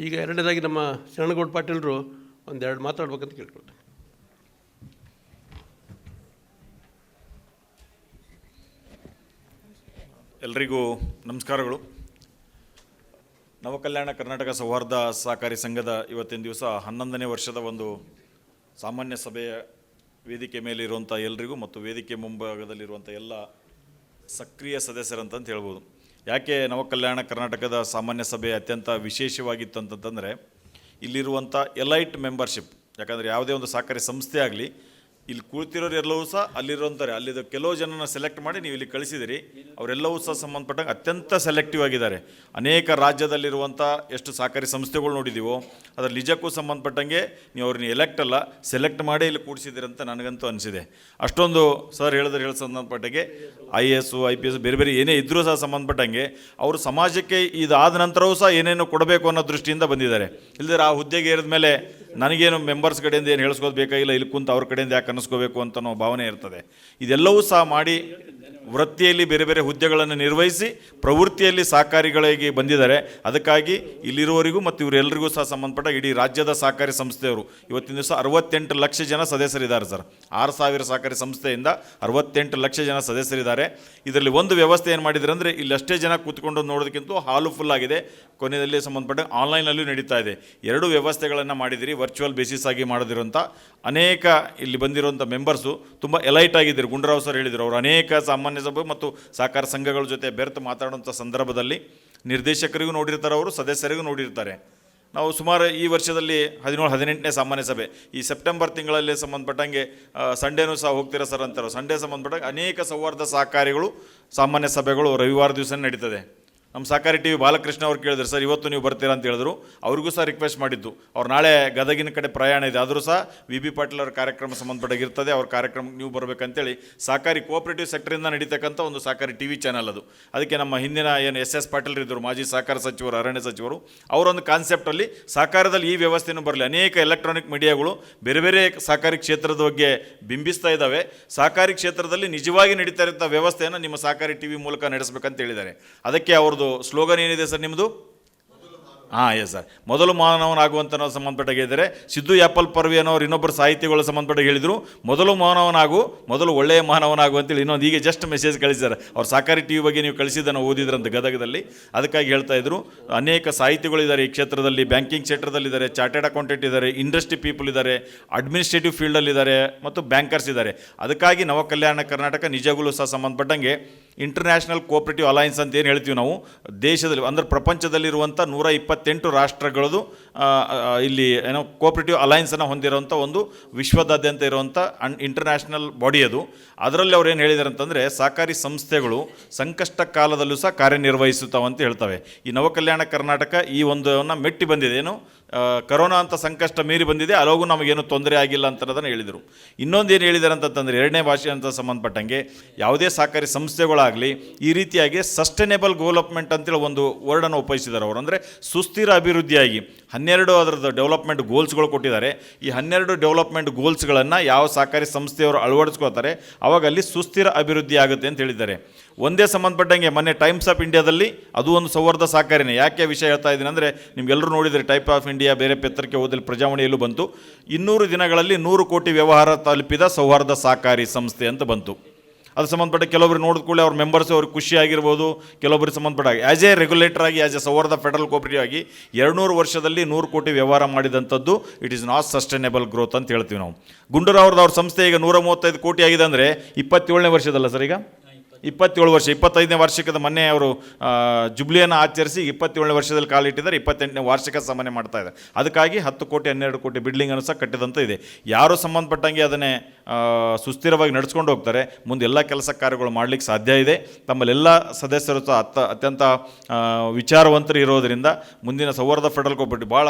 ಈಗ ಎರಡನೇದಾಗಿ ನಮ್ಮ ಶರಣಗೌಡ ಪಾಟೀಲರು ಒಂದೆರಡು ಮಾತಾಡ್ಬೇಕಂತ ಕೇಳ್ಕೊಳ್ತೇನೆ. ಎಲ್ರಿಗೂ ನಮಸ್ಕಾರಗಳು. ನವಕಲ್ಯಾಣ ಕರ್ನಾಟಕ ಸೌಹಾರ್ದ ಸಹಕಾರಿ ಸಂಘದ ಇವತ್ತಿನ ದಿವಸ 11ನೇ ವರ್ಷದ ಒಂದು ಸಾಮಾನ್ಯ ಸಭೆಯ ವೇದಿಕೆ ಮೇಲಿರುವಂಥ ಎಲ್ರಿಗೂ ಮತ್ತು ವೇದಿಕೆ ಮುಂಭಾಗದಲ್ಲಿರುವಂಥ ಎಲ್ಲ ಸಕ್ರಿಯ ಸದಸ್ಯರಂತಂತ ಹೇಳ್ಬೋದು. ಯಾಕೆ ನವಕಲ್ಯಾಣ ಕರ್ನಾಟಕದ ಸಾಮಾನ್ಯ ಸಭೆ ಅತ್ಯಂತ ವಿಶೇಷವಾಗಿತ್ತು ಅಂತಂತಂದರೆ, ಇಲ್ಲಿರುವಂಥ ಎಲೈಟ್ ಮೆಂಬರ್ಶಿಪ್. ಯಾಕಂದರೆ ಯಾವುದೇ ಒಂದು ಸಹಕಾರಿ ಸಂಸ್ಥೆ ಆಗಲಿ, ಇಲ್ಲಿ ಕೂಳ್ತಿರೋರು ಎಲ್ಲವೂ ಸಹ ಅಲ್ಲಿರುವಂತಾರೆ. ಅಲ್ಲಿದ್ದ ಕೆಲವು ಜನನ ಸೆಲೆಕ್ಟ್ ಮಾಡಿ ನೀವು ಇಲ್ಲಿ ಕಳಿಸಿದಿರಿ. ಅವರೆಲ್ಲವೂ ಸಹ ಸಂಬಂಧಪಟ್ಟಂಗೆ ಅತ್ಯಂತ ಸೆಲೆಕ್ಟಿವ್ ಆಗಿದ್ದಾರೆ. ಅನೇಕ ರಾಜ್ಯದಲ್ಲಿರುವಂಥ ಎಷ್ಟು ಸಹಕಾರಿ ಸಂಸ್ಥೆಗಳು ನೋಡಿದ್ದೀವೋ ಅದರ ನಿಜಕ್ಕೂ ಸಂಬಂಧಪಟ್ಟಂಗೆ ನೀವು ಅವ್ರನ್ನ ಎಲೆಕ್ಟ್ ಅಲ್ಲ, ಸೆಲೆಕ್ಟ್ ಮಾಡಿ ಇಲ್ಲಿ ಕೂಡಿಸಿದಿರಂತ ನನಗಂತೂ ಅನಿಸಿದೆ. ಅಷ್ಟೊಂದು ಸರ್ ಹೇಳೋ ಸಂಬಂಧಪಟ್ಟಂಗೆ IAS IPS ಬೇರೆ ಬೇರೆ ಏನೇ ಇದ್ದರೂ ಸಹ ಸಂಬಂಧಪಟ್ಟಂಗೆ ಅವರು ಸಮಾಜಕ್ಕೆ ಇದಾದ ನಂತರವೂ ಸಹ ಏನೇನು ಕೊಡಬೇಕು ಅನ್ನೋ ದೃಷ್ಟಿಯಿಂದ ಬಂದಿದ್ದಾರೆ. ಇಲ್ಲದ್ರೆ ಆ ಹುದ್ದೆಗೆ ಏರಿದ ಮೇಲೆ ನನಗೇನು ಮೆಂಬರ್ಸ್ ಕಡೆಯಿಂದ ಏನು ಹೇಳಿಸ್ಕೋದು ಬೇಕಾಗಿಲ್ಲ, ಇಲ್ಲಿ ಕುಂತು ಅವ್ರ ಕಡೆಯಿಂದ ಯಾಕೆ ಅನ್ನಿಸ್ಕೋಬೇಕು ಅಂತ ಅನ್ನೋ ಭಾವನೆ ಇರ್ತದೆ. ಇದೆಲ್ಲವೂ ಸಹ ಮಾಡಿ ವೃತ್ತಿಯಲ್ಲಿ ಬೇರೆ ಬೇರೆ ಹುದ್ದೆಗಳನ್ನು ನಿರ್ವಹಿಸಿ ಪ್ರವೃತ್ತಿಯಲ್ಲಿ ಸಹಕಾರಿಗಳಿಗೆ ಬಂದಿದ್ದಾರೆ. ಅದಕ್ಕಾಗಿ ಇಲ್ಲಿರುವವರಿಗೂ ಮತ್ತು ಇವರೆಲ್ಲರಿಗೂ ಸಹ ಸಂಬಂಧಪಟ್ಟ ಇಡೀ ರಾಜ್ಯದ ಸಹಕಾರಿ ಸಂಸ್ಥೆಯವರು ಇವತ್ತಿನ ದಿವಸ 68 ಲಕ್ಷ ಜನ ಸದಸ್ಯರಿದ್ದಾರೆ ಸರ್. 6,000 ಸಹಕಾರಿ ಸಂಸ್ಥೆಯಿಂದ 68 ಲಕ್ಷ ಜನ ಸದಸ್ಯರಿದ್ದಾರೆ. ಇದರಲ್ಲಿ ಒಂದು ವ್ಯವಸ್ಥೆ ಏನು ಮಾಡಿದ್ದಾರೆ ಅಂದರೆ, ಇಲ್ಲಿ ಅಷ್ಟೇ ಜನ ಕೂತ್ಕೊಂಡು ನೋಡೋದಕ್ಕಿಂತ ಹಾಲು ಫುಲ್ ಆಗಿದೆ. ಕೊನೆಯಲ್ಲಿ ಸಂಬಂಧಪಟ್ಟ ಆನ್ಲೈನಲ್ಲೂ ನಡೀತಾ ಇದೆ. 2 ವ್ಯವಸ್ಥೆಗಳನ್ನು ಮಾಡಿದಿರಿ. ವರ್ಚುವಲ್ ಬೇಸಿಸ್ ಆಗಿ ಮಾಡೋದಿರುವಂಥ ಅನೇಕ ಇಲ್ಲಿ ಬಂದಿರುವಂಥ ಮೆಂಬರ್ಸು ತುಂಬ ಎಲೈಟ್ ಆಗಿದ್ದರು. ಗುಂಡೂರಾವ್ ಸರ್ ಹೇಳಿದರು, ಅವರು ಅನೇಕ ಸಾಮಾನ್ಯ ಸಭೆ ಮತ್ತು ಸಹಕಾರ ಸಂಘಗಳ ಜೊತೆ ಬೆರೆತು ಮಾತಾಡುವಂಥ ಸಂದರ್ಭದಲ್ಲಿ ನಿರ್ದೇಶಕರಿಗೂ ನೋಡಿರ್ತಾರೆ, ಅವರು ಸದಸ್ಯರಿಗೂ ನೋಡಿರ್ತಾರೆ. ನಾವು ಸುಮಾರು ಈ ವರ್ಷದಲ್ಲಿ 17-18ನೇ ಸಾಮಾನ್ಯ ಸಭೆ, ಈ ಸೆಪ್ಟೆಂಬರ್ ತಿಂಗಳಲ್ಲಿ ಸಂಬಂಧಪಟ್ಟಂಗೆ ಸಂಡೇನೂ ಸಹ ಹೋಗ್ತೀರಾ ಸರ್ ಅಂತಾರೆ. ಸಂಡೇ ಸಂಬಂಧಪಟ್ಟಂಗೆ ಅನೇಕ ಸೌಹಾರ್ದ ಸಹಕಾರಿಗಳು ಸಾಮಾನ್ಯ ಸಭೆಗಳು ರವಿವಾರ ದಿವಸ ನಡೀತದೆ. ನಮ್ಮ ಸಹಕಾರಿ TV ಬಾಲಕೃಷ್ಣ ಅವ್ರು ಕೇಳಿದ್ರು, ಸರ್ ಇವತ್ತು ನೀವು ಬರ್ತೀರಾ ಅಂತ ಹೇಳಿದ್ರು. ಅವ್ರಿಗೂ ಸಹ ರಿಕ್ವೆಸ್ಟ್ ಮಾಡಿದ್ದು, ಅವ್ರು ನಾಳೆ ಗದಗಿನ ಕಡೆ ಪ್ರಯಾಣ ಇದೆ, ಆದರೂ ಸಹ VB ಪಾಟೀಲ್ ಅವ್ರ ಕಾರ್ಯಕ್ರಮ ಸಂಬಂಧಪಟ್ಟಾಗಿರ್ತದೆ, ಅವ್ರ ಕಾರ್ಯಕ್ರಮಕ್ಕೆ ನೀವು ಬರಬೇಕಂತೇಳಿ ಸಹಕಾರಿ ಕೋಆಪರೇಟಿವ್ ಸೆಕ್ಟರಿಂದ ನಡೀತಕ್ಕಂಥ ಒಂದು ಸಹಕಾರಿ TV ಚಾನಲ್ ಅದು. ಅದಕ್ಕೆ ನಮ್ಮ ಹಿಂದಿನ ಏನು SS ಪಾಟೀಲ್ ಇದ್ದರು, ಮಾಜಿ ಸಹಕಾರ ಸಚಿವರು, ಅರಣ್ಯ ಸಚಿವರು, ಅವರೊಂದು ಕಾನ್ಸೆಪ್ಟಲ್ಲಿ ಸಹಕಾರದಲ್ಲಿ ಈ ವ್ಯವಸ್ಥೆಯನ್ನು ಬರಲಿ. ಅನೇಕ ಎಲೆಕ್ಟ್ರಾನಿಕ್ ಮೀಡಿಯಾಗಳು ಬೇರೆ ಬೇರೆ ಸಹಕಾರಿ ಕ್ಷೇತ್ರದ ಬಗ್ಗೆ ಬಿಂಬಿಸ್ತಾ ಇದ್ದಾವೆ. ಸಹಕಾರಿ ಕ್ಷೇತ್ರದಲ್ಲಿ ನಿಜವಾಗಿ ನಡೀತಾ ಇರೋಂಥ ವ್ಯವಸ್ಥೆಯನ್ನು ನಿಮ್ಮ ಸಹಕಾರಿ TV ಮೂಲಕ ನಡೆಸಬೇಕಂತ ಹೇಳಿದ್ದಾರೆ. ಅದಕ್ಕೆ ಅವ್ರದ್ದು ಸ್ಲೋಗನ್ ಏನಿದೆ ಸರ್ ನಿಮ್ಮದು? ಹಾಂ ಎಸ್ ಸರ್. ಮೊದಲು ಮಾನವನಾಗುವಂತ ನಾವು ಸಂಬಂಧಪಟ್ಟಾಗಿದ್ದರೆ ಸಿದ್ದು ಯಾಪಲ್ ಪರ್ವಿ ಅನ್ನೋರು ಇನ್ನೊಬ್ಬರು ಸಾಹಿತಿಗಳು ಸಂಬಂಧಪಟ್ಟಾಗಿ ಹೇಳಿದರು, ಮೊದಲು ಮಾನವನಾಗು, ಮೊದಲು ಒಳ್ಳೆಯ ಮಾನವನಾಗು ಅಂತೇಳಿ ಇನ್ನೊಂದು ಈಗ ಜಸ್ಟ್ ಮೆಸೇಜ್ ಕಳಿಸಿದ್ದಾರೆ. ಅವ್ರು ಸಾಕಾರಿ ಟಿ ವಿ ಬಗ್ಗೆ ನೀವು ಕಳಿಸಿದ್ದನ್ನು ಓದಿದ್ರಂತ ಗದಗದಲ್ಲಿ, ಅದಕ್ಕಾಗಿ ಹೇಳ್ತಾ ಇದ್ರು. ಅನೇಕ ಸಾಹಿತಿಗಳಿದ್ದಾರೆ ಈ ಕ್ಷೇತ್ರದಲ್ಲಿ, ಬ್ಯಾಂಕಿಂಗ್ ಕ್ಷೇತ್ರದಲ್ಲಿದ್ದಾರೆ, ಚಾರ್ಟೆಡ್ ಅಕೌಂಟೆಂಟ್ ಇದ್ದಾರೆ, ಇಂಡಸ್ಟ್ರಿ ಪೀಪಲ್ ಇದ್ದಾರೆ, ಅಡ್ಮಿನಿಸ್ಟ್ರೇಟಿವ್ ಫೀಲ್ಡಲ್ಲಿದ್ದಾರೆ ಮತ್ತು ಬ್ಯಾಂಕರ್ಸ್ ಇದ್ದಾರೆ. ಅದಕ್ಕಾಗಿ ನವಕಲ್ಯಾಣ ಕರ್ನಾಟಕ ನಿಜವಾಗಲೂ ಸಹ ಸಂಬಂಧಪಟ್ಟಂಗೆ ಇಂಟರ್ನ್ಯಾಷನಲ್ ಕೋಆಪರೇಟಿವ್ ಅಲೈನ್ಸ್ ಅಂತ ಏನು ಹೇಳ್ತೀವಿ ನಾವು, ದೇಶದಲ್ಲಿ ಅಂದರೆ ಪ್ರಪಂಚದಲ್ಲಿರುವಂಥ 128 ರಾಷ್ಟ್ರಗಳದು ಇಲ್ಲಿ ಏನೋ ಕೋಆಪರೇಟಿವ್ ಅಲೈನ್ಸನ್ನು ಹೊಂದಿರುವಂಥ ಒಂದು ವಿಶ್ವದಾದ್ಯಂತ ಇರುವಂಥ ಇಂಟರ್ನ್ಯಾಷನಲ್ ಬಾಡಿ ಅದು. ಅದರಲ್ಲಿ ಅವ್ರು ಏನು ಹೇಳಿದ್ದಾರೆ ಅಂತಂದರೆ, ಸಹಕಾರಿ ಸಂಸ್ಥೆಗಳು ಸಂಕಷ್ಟ ಕಾಲದಲ್ಲೂ ಸಹ ಕಾರ್ಯನಿರ್ವಹಿಸುತ್ತವೆ ಅಂತ ಹೇಳ್ತವೆ. ಈ ನವಕಲ್ಯಾಣ ಕರ್ನಾಟಕ ಈ ಒಂದನ್ನು ಮೆಟ್ಟಿ ಬಂದಿದೆ. ಏನು ಕರೋನಾ ಅಂತ ಸಂಕಷ್ಟ ಮೀರಿ ಬಂದಿದೆ, ಅಲ್ಲೋಗೂ ನಮಗೇನು ತೊಂದರೆ ಆಗಿಲ್ಲ ಅಂತನ್ನೋದನ್ನು ಹೇಳಿದರು. ಇನ್ನೊಂದು ಏನು ಹೇಳಿದ್ದಾರೆ ಅಂತಂದರೆ, ಎರಡನೇ ಭಾಷೆ ಅಂತ ಸಂಬಂಧಪಟ್ಟಂಗೆ ಯಾವುದೇ ಸಹಕಾರಿ ಸಂಸ್ಥೆಗಳಾಗಲಿ ಈ ರೀತಿಯಾಗಿ ಸಸ್ಟೈನೇಬಲ್ ಡೆವಲಪ್ಮೆಂಟ್ ಅಂತೇಳಿ ಒಂದು ವರ್ಡನ್ನು ಉಪಯೋಗಿಸಿದ್ದಾರೆ ಅವರು. ಅಂದರೆ ಸುಸ್ಥಿರ ಅಭಿವೃದ್ಧಿಯಾಗಿ 12 ಅದರದ್ದು ಡೆವಲಪ್ಮೆಂಟ್ ಗೋಲ್ಸ್ಗಳು ಕೊಟ್ಟಿದ್ದಾರೆ. ಈ 12 ಡೆವಲಪ್ಮೆಂಟ್ ಗೋಲ್ಸ್ಗಳನ್ನು ಯಾವ ಸಹಕಾರಿ ಸಂಸ್ಥೆಯವರು ಅಳವಡಿಸ್ಕೋತಾರೆ ಅವಾಗ ಅಲ್ಲಿ ಸುಸ್ಥಿರ ಅಭಿವೃದ್ಧಿ ಆಗುತ್ತೆ ಅಂತ ಹೇಳಿದ್ದಾರೆ. ಒಂದೇ ಸಂಬಂಧಪಟ್ಟಂಗೆ ಮೊನ್ನೆ ಟೈಮ್ಸ್ ಆಫ್ ಇಂಡಿಯಾದಲ್ಲಿ ಅದು ಒಂದು ಸೌಹಾರ್ದ ಸಹಕಾರಿನೇ. ಯಾಕೆ ವಿಷಯ ಹೇಳ್ತಾ ಇದ್ದೀನಿ ಅಂದರೆ, ನಿಮ್ಗೆಲ್ಲರೂ ನೋಡಿದರೆ ಟೈಪ್ ಆಫ್ ಇಂಡಿಯಾ ಬೇರೆ ಪತ್ರಿಕೆ ಓದಲಿ ಪ್ರಜಾವಾಣಿಯಲ್ಲೂ ಬಂತು, 200 ದಿನಗಳಲ್ಲಿ 100 ಕೋಟಿ ವ್ಯವಹಾರ ತಲುಪಿದ ಸೌಹಾರ್ದ ಸಹಕಾರಿ ಸಂಸ್ಥೆ ಅಂತ ಬಂತು. ಅದು ಸಂಬಂಧಪಟ್ಟ ಕೆಲವೊಬ್ರು ನೋಡಿದ ಕೂಡಲೇ ಅವ್ರ ಮೆಂಬರ್ಸು ಅವ್ರಿಗೆ ಖುಷಿಯಾಗಿರ್ಬೋದು. ಕೆಲವೊಬ್ಬರಿಗೆ ಸಂಬಂಧಪಟ್ಟ ಆ್ಯಸ್ ಎ ರೆಗ್ಯುಲೇಟರ್ ಆಗಿ, ಆ್ಯಸ್ ಎ ಸೌಹಾರ್ದ ಫೆಡರಲ್ ಕೋಆಪರೇಟಿವ್ ಆಗಿ 200 ವರ್ಷದಲ್ಲಿ 100 ಕೋಟಿ ವ್ಯವಹಾರ ಮಾಡಿದಂಥದ್ದು it is not sustainable growth ಅಂತ ಹೇಳ್ತೀವಿ ನಾವು. ಗುಂಡೂರಾವ್ರದ್ದು ಅವ್ರ ಸಂಸ್ಥೆ ಈಗ 135 ಕೋಟಿ ಆಗಿದೆ ಅಂದರೆ 27ನೇ ವರ್ಷದಲ್ಲ ಸರ್, ಈಗ 27 ವರ್ಷ, 25ನೇ ವಾರ್ಷಿಕದ ಮೊನ್ನೆ ಅವರು ಜುಬ್ಲಿಯನ್ನು ಆಚರಿಸಿ 27ನೇ ವರ್ಷದಲ್ಲಿ ಕಾಲಿಟ್ಟಿದ್ದಾರೆ. 28ನೇ ವಾರ್ಷಿಕ ಸಾಮಾನ್ಯ ಮಾಡ್ತಾ ಇದೆ. ಅದಕ್ಕಾಗಿ 10 ಕೋಟಿ 12 ಕೋಟಿ ಬಿಲ್ಡಿಂಗನ್ನು ಸಹ ಕಟ್ಟಿದಂತ ಇದೆ. ಯಾರು ಸಂಬಂಧಪಟ್ಟಂಗೆ ಅದನ್ನೇ ಸುಸ್ಥಿರವಾಗಿ ನಡೆಸ್ಕೊಂಡು ಹೋಗ್ತಾರೆ, ಮುಂದೆ ಎಲ್ಲ ಕೆಲಸ ಕಾರ್ಯಗಳು ಮಾಡಲಿಕ್ಕೆ ಸಾಧ್ಯ ಇದೆ. ತಮ್ಮಲ್ಲೆಲ್ಲ ಸದಸ್ಯರು ಸಹ ಅತ್ಯಂತ ವಿಚಾರವಂತರು ಇರೋದರಿಂದ ಮುಂದಿನ ಸೌಹಾರ್ದ ಫೆಡರಲ್ ಕೋಆಪರೇಟಿವ್ ಭಾಳ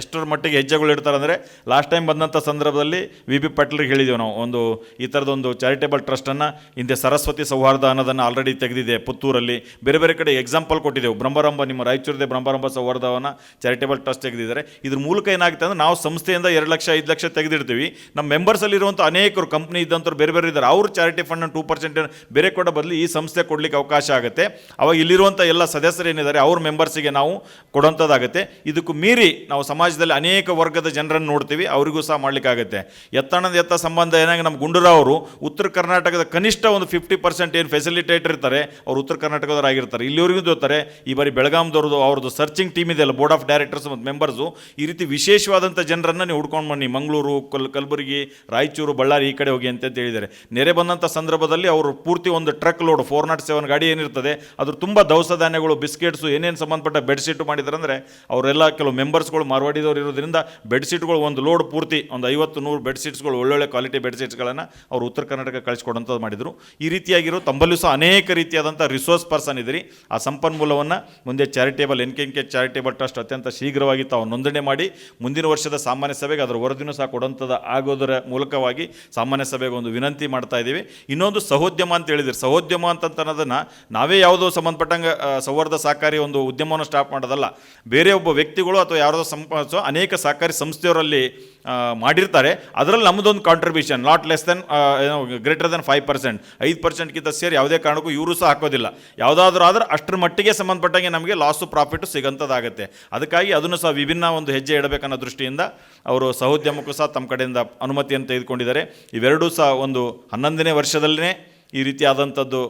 ಎಷ್ಟರ ಮಟ್ಟಿಗೆ ಹೆಜ್ಜೆಗಳು ಇಡ್ತಾರೆ ಅಂದರೆ, ಲಾಸ್ಟ್ ಟೈಮ್ ಬಂದಂಥ ಸಂದರ್ಭದಲ್ಲಿ ವಿ ಪಾಟೀಲ್ರಿಗೆ ಹೇಳಿದ್ದೀವಿ ನಾವು, ಒಂದು ಈ ಥರದೊಂದು ಚಾರಿಟೇಬಲ್ ಟ್ರಸ್ಟನ್ನು ಹಿಂದೆ ಸರಸ್ವತಿ ಸೌಹಾರ್ದ ಅನ್ನೋದನ್ನು ಆಲ್ರೆಡಿ ತೆಗೆದಿದೆ ಪುತ್ತೂರಲ್ಲಿ, ಬೇರೆ ಬೇರೆ ಕಡೆ ಎಕ್ಸಾಂಪಲ್ ಕೊಟ್ಟಿದ್ದೆವು. ಬ್ರಹ್ಮರಂಭ, ನಿಮ್ಮ ರಾಯಚೂರದೇ ಬ್ರಹ್ಮರಂಭ ಸೌಹಾರ್ದವನ್ನು ಚಾರಿಟೇಬಲ್ ಟ್ರಸ್ಟ್ ತೆಗೆದಿದ್ದಾರೆ. ಇದ್ರ ಮೂಲಕ ಏನಾಗುತ್ತೆ ಅಂದರೆ, ನಾವು ಸಂಸ್ಥೆಯಿಂದ 2 ಲಕ್ಷ 5 ಲಕ್ಷ ತೆಗೆದಿಡ್ತೀವಿ, ನಮ್ಮ ಮೆಂಬರ್ಸಲ್ಲಿರುವಂಥ ಅನೇಕರು ಕಂಪ್ನಿ ಇದ್ದಂಥವ್ರು ಬೇರೆ ಬೇರೆ ಇದ್ದಾರೆ, ಅವರು ಚಾರಿಟಿ ಫಂಡ್ 2% ಬೇರೆ ಕೊಡೋ ಬದಲು ಈ ಸಂಸ್ಥೆ ಕೊಡಲಿಕ್ಕೆ ಅವಕಾಶ ಆಗುತ್ತೆ. ಅವಾಗ ಇಲ್ಲಿರುವಂಥ ಎಲ್ಲ ಸದಸ್ಯರು ಏನಿದ್ದಾರೆ ಅವ್ರ ಮೆಂಬರ್ಸಿಗೆ ನಾವು ಕೊಡುವಂಥದ್ದಾಗುತ್ತೆ. ಇದಕ್ಕೂ ಮೀರಿ ನಾವು ಸಮಾಜದಲ್ಲಿ ಅನೇಕ ವರ್ಗದ ಜನರನ್ನು ನೋಡ್ತೀವಿ, ಅವರಿಗೂ ಸಹ ಮಾಡಲಿಕ್ಕಾಗುತ್ತೆ. ಎತ್ತಣದ ಎತ್ತ ಸಂಬಂಧ ಏನಾಗಿ ನಮ್ಮ ಗುಂಡೂರಾವರು ಉತ್ತರ ಕರ್ನಾಟಕದ ಕನಿಷ್ಠ ಒಂದು 50% ಏನು ಫೆಸಿಲಿಟೇಟರ್ ಇರ್ತಾರೆ ಅವ್ರು ಉತ್ತರ ಕರ್ನಾಟಕದವ್ರು ಆಗಿರ್ತಾರೆ. ಇಲ್ಲಿವರೆಗೂ ಗೊತ್ತಾರೆ, ಈ ಬಾರಿ ಬೆಳಗಾಂದವ್ರದ್ದು ಅವ್ರದ್ದು ಸರ್ಚಿಂಗ್ ಟೀಮ್ ಇದೆಯಲ್ಲ, ಬೋರ್ಡ್ ಆಫ್ ಡೈರೆಕ್ಟರ್ಸ್ ಮತ್ತು ಮೆಂಬರ್ಸು, ಈ ರೀತಿ ವಿಶೇಷವಾದಂಥ ಜನರನ್ನು ನೀವು ಹುಡ್ಕೊಂಡು ಬನ್ನಿ, ಮಂಗಳೂರು, ಕಲಬುರಗಿ, ರಾಯಚೂರು, ಬಳ್ಳಾರಿ ಈ ಕಡೆ ಹೋಗಿ ಅಂತ ಹೇಳಿದ್ದಾರೆ. ನೆರೆ ಬಂದಂಥ ಸಂದರ್ಭದಲ್ಲಿ ಅವರು ಪೂರ್ತಿ ಒಂದು ಟ್ರಕ್ ಲೋಡ್ 407 ಗಾಡಿ ಏನಿರ್ತದೆ ಅದ್ರ ತುಂಬ ದವಸ ಧಾನ್ಯಗಳು, ಬಿಸ್ಕೆಟ್ಸು, ಏನೇನು ಸಂಬಂಧಪಟ್ಟ ಬೆಡ್ಶೀಟು ಮಾಡಿದ್ದಾರೆ ಅಂದರೆ, ಅವರೆಲ್ಲ ಕೆಲವು ಮೆಂಬರ್ಸ್ಗಳು ಮಾರ್ವಾಡಿದವರು ಇರೋದ್ರಿಂದ ಬೆಡ್ಶೀಟ್ಗಳು ಒಂದು ಲೋಡ್ ಪೂರ್ತಿ ಒಂದು 50-100 ಬೆಡ್ಶೀಟ್ಸ್ಗಳು ಒಳ್ಳೊಳ್ಳೆ ಕ್ವಾಲಿಟಿ ಬೆಡ್ಶೀಟ್ಸ್ಗಳನ್ನು ಅವರು ಉತ್ತರ ಕರ್ನಾಟಕ ಕಳಿಸ್ಕೊಡೋಂಥದ್ದು ಮಾಡಿದರು. ಈ ರೀತಿಯಾಗಿರೋ ತಮ್ಮಲ್ಲೂ ಸಹ ಅನೇಕ ರೀತಿಯಾದಂಥ ರಿಸೋರ್ಸ್ ಪರ್ಸನ್ ಇದ್ದೀರಿ. ಆ ಸಂಪನ್ಮೂಲವನ್ನು ಮುಂದೆ ಚಾರಿಟೇಬಲ್ NKNK ಚಾರಿಟೇಬಲ್ ಟ್ರಸ್ಟ್ ಅತ್ಯಂತ ಶೀಘ್ರವಾಗಿ ತಾವು ನೋಂದಣಿ ಮಾಡಿ ಮುಂದಿನ ವರ್ಷದ ಸಾಮಾನ್ಯ ಸಭೆಗೆ ಅದರ ವರದಿನೂ ಸಹ ಕೊಡುವಂಥದ್ದು ಆಗೋದರ ಮೂಲಕವಾಗಿ ಸಾಮಾನ್ಯ ಸಭೆಗೆ ಒಂದು ವಿನಂತಿ ಮಾಡ್ತಾ ಇದ್ದೀವಿ. ಇನ್ನೊಂದು ಸಹೋದ್ಯಮ ಅಂತ ಹೇಳಿದ್ರು. ಸಹೋದ್ಯಮ ಅಂತನ್ನೋದನ್ನು ನಾವೇ ಯಾವುದೋ ಸಂಬಂಧಪಟ್ಟಂಗೆ ಸೌಹಾರ್ದ ಸಹಕಾರಿ ಒಂದು ಉದ್ಯಮವನ್ನು ಸ್ಟಾರ್ಟ್ ಮಾಡೋದಲ್ಲ, ಬೇರೆ ಒಬ್ಬ ವ್ಯಕ್ತಿಗಳು ಅಥವಾ ಯಾವುದೋ ಅನೇಕ ಸಹಕಾರಿ ಸಂಸ್ಥೆಯವರಲ್ಲಿ ಮಾಡಿರ್ತಾರೆ. ಅದರಲ್ಲಿ ನಮ್ಮದೊಂದು contribution not less than greater than 5%, 5%ಗಿಂತ ಸೇರಿ ಯಾವುದೇ ಕಾರಣಕ್ಕೂ ಇವರು ಸಹ ಹಾಕೋದಿಲ್ಲ. ಯಾವುದಾದ್ರೂ ಆದರೆ ಅಷ್ಟರ ಮಟ್ಟಿಗೆ ಸಂಬಂಧಪಟ್ಟಂಗೆ ನಮಗೆ ಲಾಸು ಪ್ರಾಫಿಟು ಸಿಗೋಂಥದ್ದಾಗುತ್ತೆ. ಅದಕ್ಕಾಗಿ ಅದನ್ನು ಸಹ ವಿಭಿನ್ನ ಒಂದು ಹೆಜ್ಜೆ ಇಡಬೇಕನ್ನೋ ದೃಷ್ಟಿಯಿಂದ ಅವರು ಸಹೋದ್ಯಮಕ್ಕೂ ಸಹ ತಮ್ಮ ಕಡೆಯಿಂದ ಅನುಮತಿಯನ್ನು ತೆಗೆದುಕೊಂಡಿದ್ದಾರೆ. ಇವೆರಡೂ ಸಹ ಒಂದು 11ನೇ ವರ್ಷದಲ್ಲೇ ಈ ರೀತಿಯಾದಂಥದ್ದು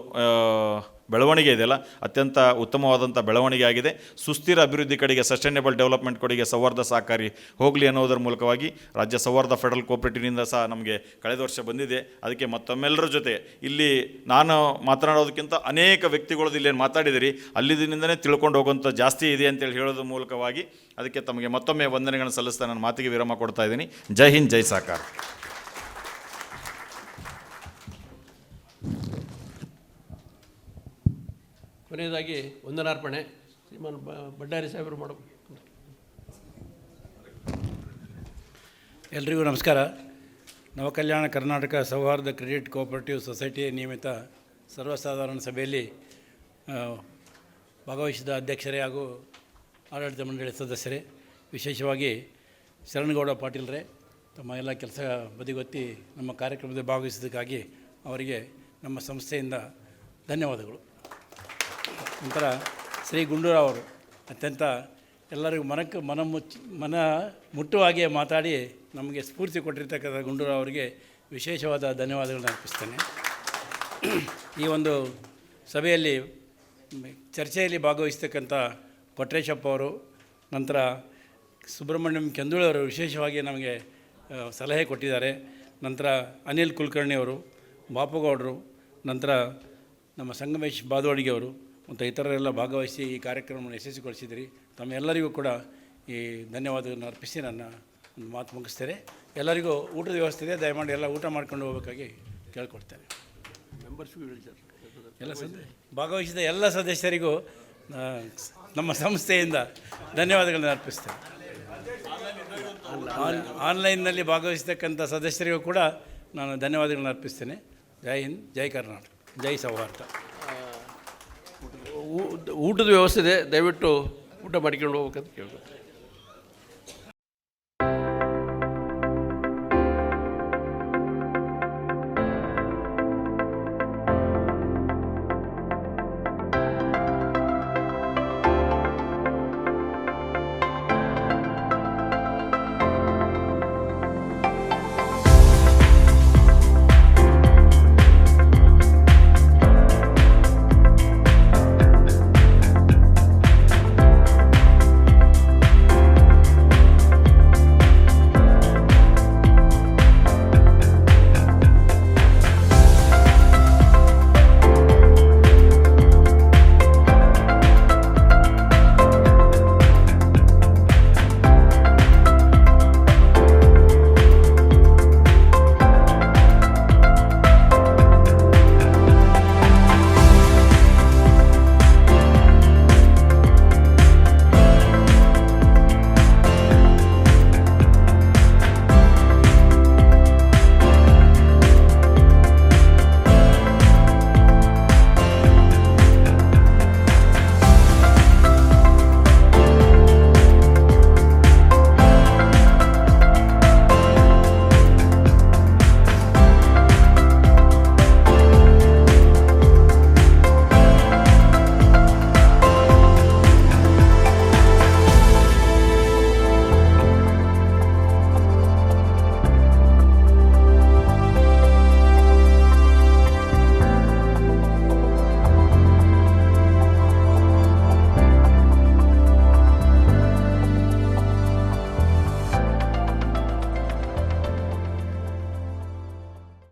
ಬೆಳವಣಿಗೆ ಇದೆಯಲ್ಲ, ಅತ್ಯಂತ ಉತ್ತಮವಾದಂಥ ಬೆಳವಣಿಗೆ ಆಗಿದೆ. ಸುಸ್ಥಿರ ಅಭಿವೃದ್ಧಿ ಕಡೆಗೆ, ಸಸ್ಟೈನೇಬಲ್ ಡೆವಲಪ್ಮೆಂಟ್ ಕಡೆಗೆ ಸೌಹಾರ್ದ ಸಹಕಾರಿ ಹೋಗಲಿ ಅನ್ನೋದರ ಮೂಲಕವಾಗಿ ರಾಜ್ಯ ಸೌಹಾರ್ದ ಫೆಡರಲ್ ಕೋಆಪರೇಟಿವ್ನಿಂದ ಸಹ ನಮಗೆ ಕಳೆದ ವರ್ಷ ಬಂದಿದೆ. ಅದಕ್ಕೆ ಮತ್ತೊಮ್ಮೆಲ್ಲರ ಜೊತೆ ಇಲ್ಲಿ ನಾನು ಮಾತನಾಡೋದಕ್ಕಿಂತ ಅನೇಕ ವ್ಯಕ್ತಿಗಳದ್ದು ಇಲ್ಲೇನು ಮಾತಾಡಿದಿರಿ ಅಲ್ಲಿಂದನೇ ತಿಳ್ಕೊಂಡು ಹೋಗುವಂಥ ಜಾಸ್ತಿ ಇದೆ ಅಂತೇಳಿ ಹೇಳೋದ್ರ ಮೂಲಕವಾಗಿ ಅದಕ್ಕೆ ತಮಗೆ ಮತ್ತೊಮ್ಮೆ ವಂದನೆಗಳನ್ನು ಸಲ್ಲಿಸ್ತಾ ನನ್ನ ಮಾತಿಗೆ ವಿರಾಮ ಕೊಡ್ತಾ ಇದ್ದೀನಿ. ಜೈ ಹಿಂದ್, ಜೈ ಸಹಕಾರ. ಕೊನೆಯದಾಗಿ ವಂದನಾರ್ಪಣೆ ಶ್ರೀಮಾನ್ ಬಡ್ಡಾರಿ ಸಾಹೇಬರು ಮಾಡಬೇಕು. ಎಲ್ರಿಗೂ ನಮಸ್ಕಾರ. ನವಕಲ್ಯಾಣ ಕರ್ನಾಟಕ ಸೌಹಾರ್ದ ಕ್ರೆಡಿಟ್ ಕೋಆಪರೇಟಿವ್ ಸೊಸೈಟಿ ನಿಯಮಿತ ಸರ್ವಸಾಧಾರಣ ಸಭೆಯಲ್ಲಿ ಭಾಗವಹಿಸಿದ ಅಧ್ಯಕ್ಷರೇ ಹಾಗೂ ಆಡಳಿತ ಮಂಡಳಿ ಸದಸ್ಯರೇ, ವಿಶೇಷವಾಗಿ ಶರಣಗೌಡ ಪಾಟೀಲ್ರೇ, ತಮ್ಮ ಎಲ್ಲ ಕೆಲಸ ಬದಿಗೊತ್ತಿ ನಮ್ಮ ಕಾರ್ಯಕ್ರಮದಲ್ಲಿ ಭಾಗವಹಿಸಿದ್ದಕ್ಕಾಗಿ ಅವರಿಗೆ ನಮ್ಮ ಸಂಸ್ಥೆಯಿಂದ ಧನ್ಯವಾದಗಳು. ನಂತರ ಶ್ರೀ ಗುಂಡೂರಾವ್ ಅವರು ಅತ್ಯಂತ ಎಲ್ಲರಿಗೂ ಮನ ಮುಟ್ಟುವ ಹಾಗೆ ಮಾತಾಡಿ ನಮಗೆ ಸ್ಫೂರ್ತಿ ಕೊಟ್ಟಿರ್ತಕ್ಕಂಥ ಗುಂಡೂರಾವ್ ಅವರಿಗೆ ವಿಶೇಷವಾದ ಧನ್ಯವಾದಗಳನ್ನು ಅರ್ಪಿಸ್ತೇನೆ. ಈ ಒಂದು ಸಭೆಯಲ್ಲಿ ಚರ್ಚೆಯಲ್ಲಿ ಭಾಗವಹಿಸ್ತಕ್ಕಂಥ ಕೊಟ್ರೇಶಪ್ಪ ಅವರು, ನಂತರ ಸುಬ್ರಹ್ಮಣ್ಯಂ ಕೆಂದುಳವರು ವಿಶೇಷವಾಗಿ ನಮಗೆ ಸಲಹೆ ಕೊಟ್ಟಿದ್ದಾರೆ. ನಂತರ ಅನಿಲ್ ಕುಲಕರ್ಣಿ ಅವರು, ಬಾಪುಗೌಡರು, ನಂತರ ನಮ್ಮ ಸಂಗಮೇಶ್ ಬಾದೋಡಿಗೆ ಅವರು ಮತ್ತು ಇತರರೆಲ್ಲ ಭಾಗವಹಿಸಿ ಈ ಕಾರ್ಯಕ್ರಮವನ್ನು ಯಶಸ್ವಿಗೊಳಿಸಿದಿರಿ. ತಮ್ಮೆಲ್ಲರಿಗೂ ಕೂಡ ಈ ಧನ್ಯವಾದಗಳನ್ನು ಅರ್ಪಿಸಿ ನನ್ನ ಒಂದು ಮಾತು ಮುಗಿಸ್ತೇನೆ. ಎಲ್ಲರಿಗೂ ಊಟದ ವ್ಯವಸ್ಥೆ ಇದೆ, ದಯಮಾಡಿ ಎಲ್ಲ ಊಟ ಮಾಡ್ಕೊಂಡು ಹೋಗಬೇಕಾಗಿ ಕೇಳ್ಕೊಡ್ತೇನೆ. ಎಲ್ಲ ಭಾಗವಹಿಸಿದ ಎಲ್ಲ ಸದಸ್ಯರಿಗೂ ನಮ್ಮ ಸಂಸ್ಥೆಯಿಂದ ಧನ್ಯವಾದಗಳನ್ನು ಅರ್ಪಿಸ್ತೇನೆ. ಆನ್ಲೈನ್ನಲ್ಲಿ ಭಾಗವಹಿಸ್ತಕ್ಕಂಥ ಸದಸ್ಯರಿಗೂ ಕೂಡ ನಾನು ಧನ್ಯವಾದಗಳನ್ನು ಅರ್ಪಿಸ್ತೇನೆ. ಜೈ ಹಿಂದ್, ಜೈ ಕರ್ನಾಟಕ, ಜೈ ಸೌಹಾರ್ದ. ಊಟದ ವ್ಯವಸ್ಥೆ ಇದೆ, ದಯವಿಟ್ಟು ಊಟ ಮಾಡ್ಕೊಂಡು ಹೋಗ್ಬೇಕಂತ ಕೇಳ್ಬೋದು.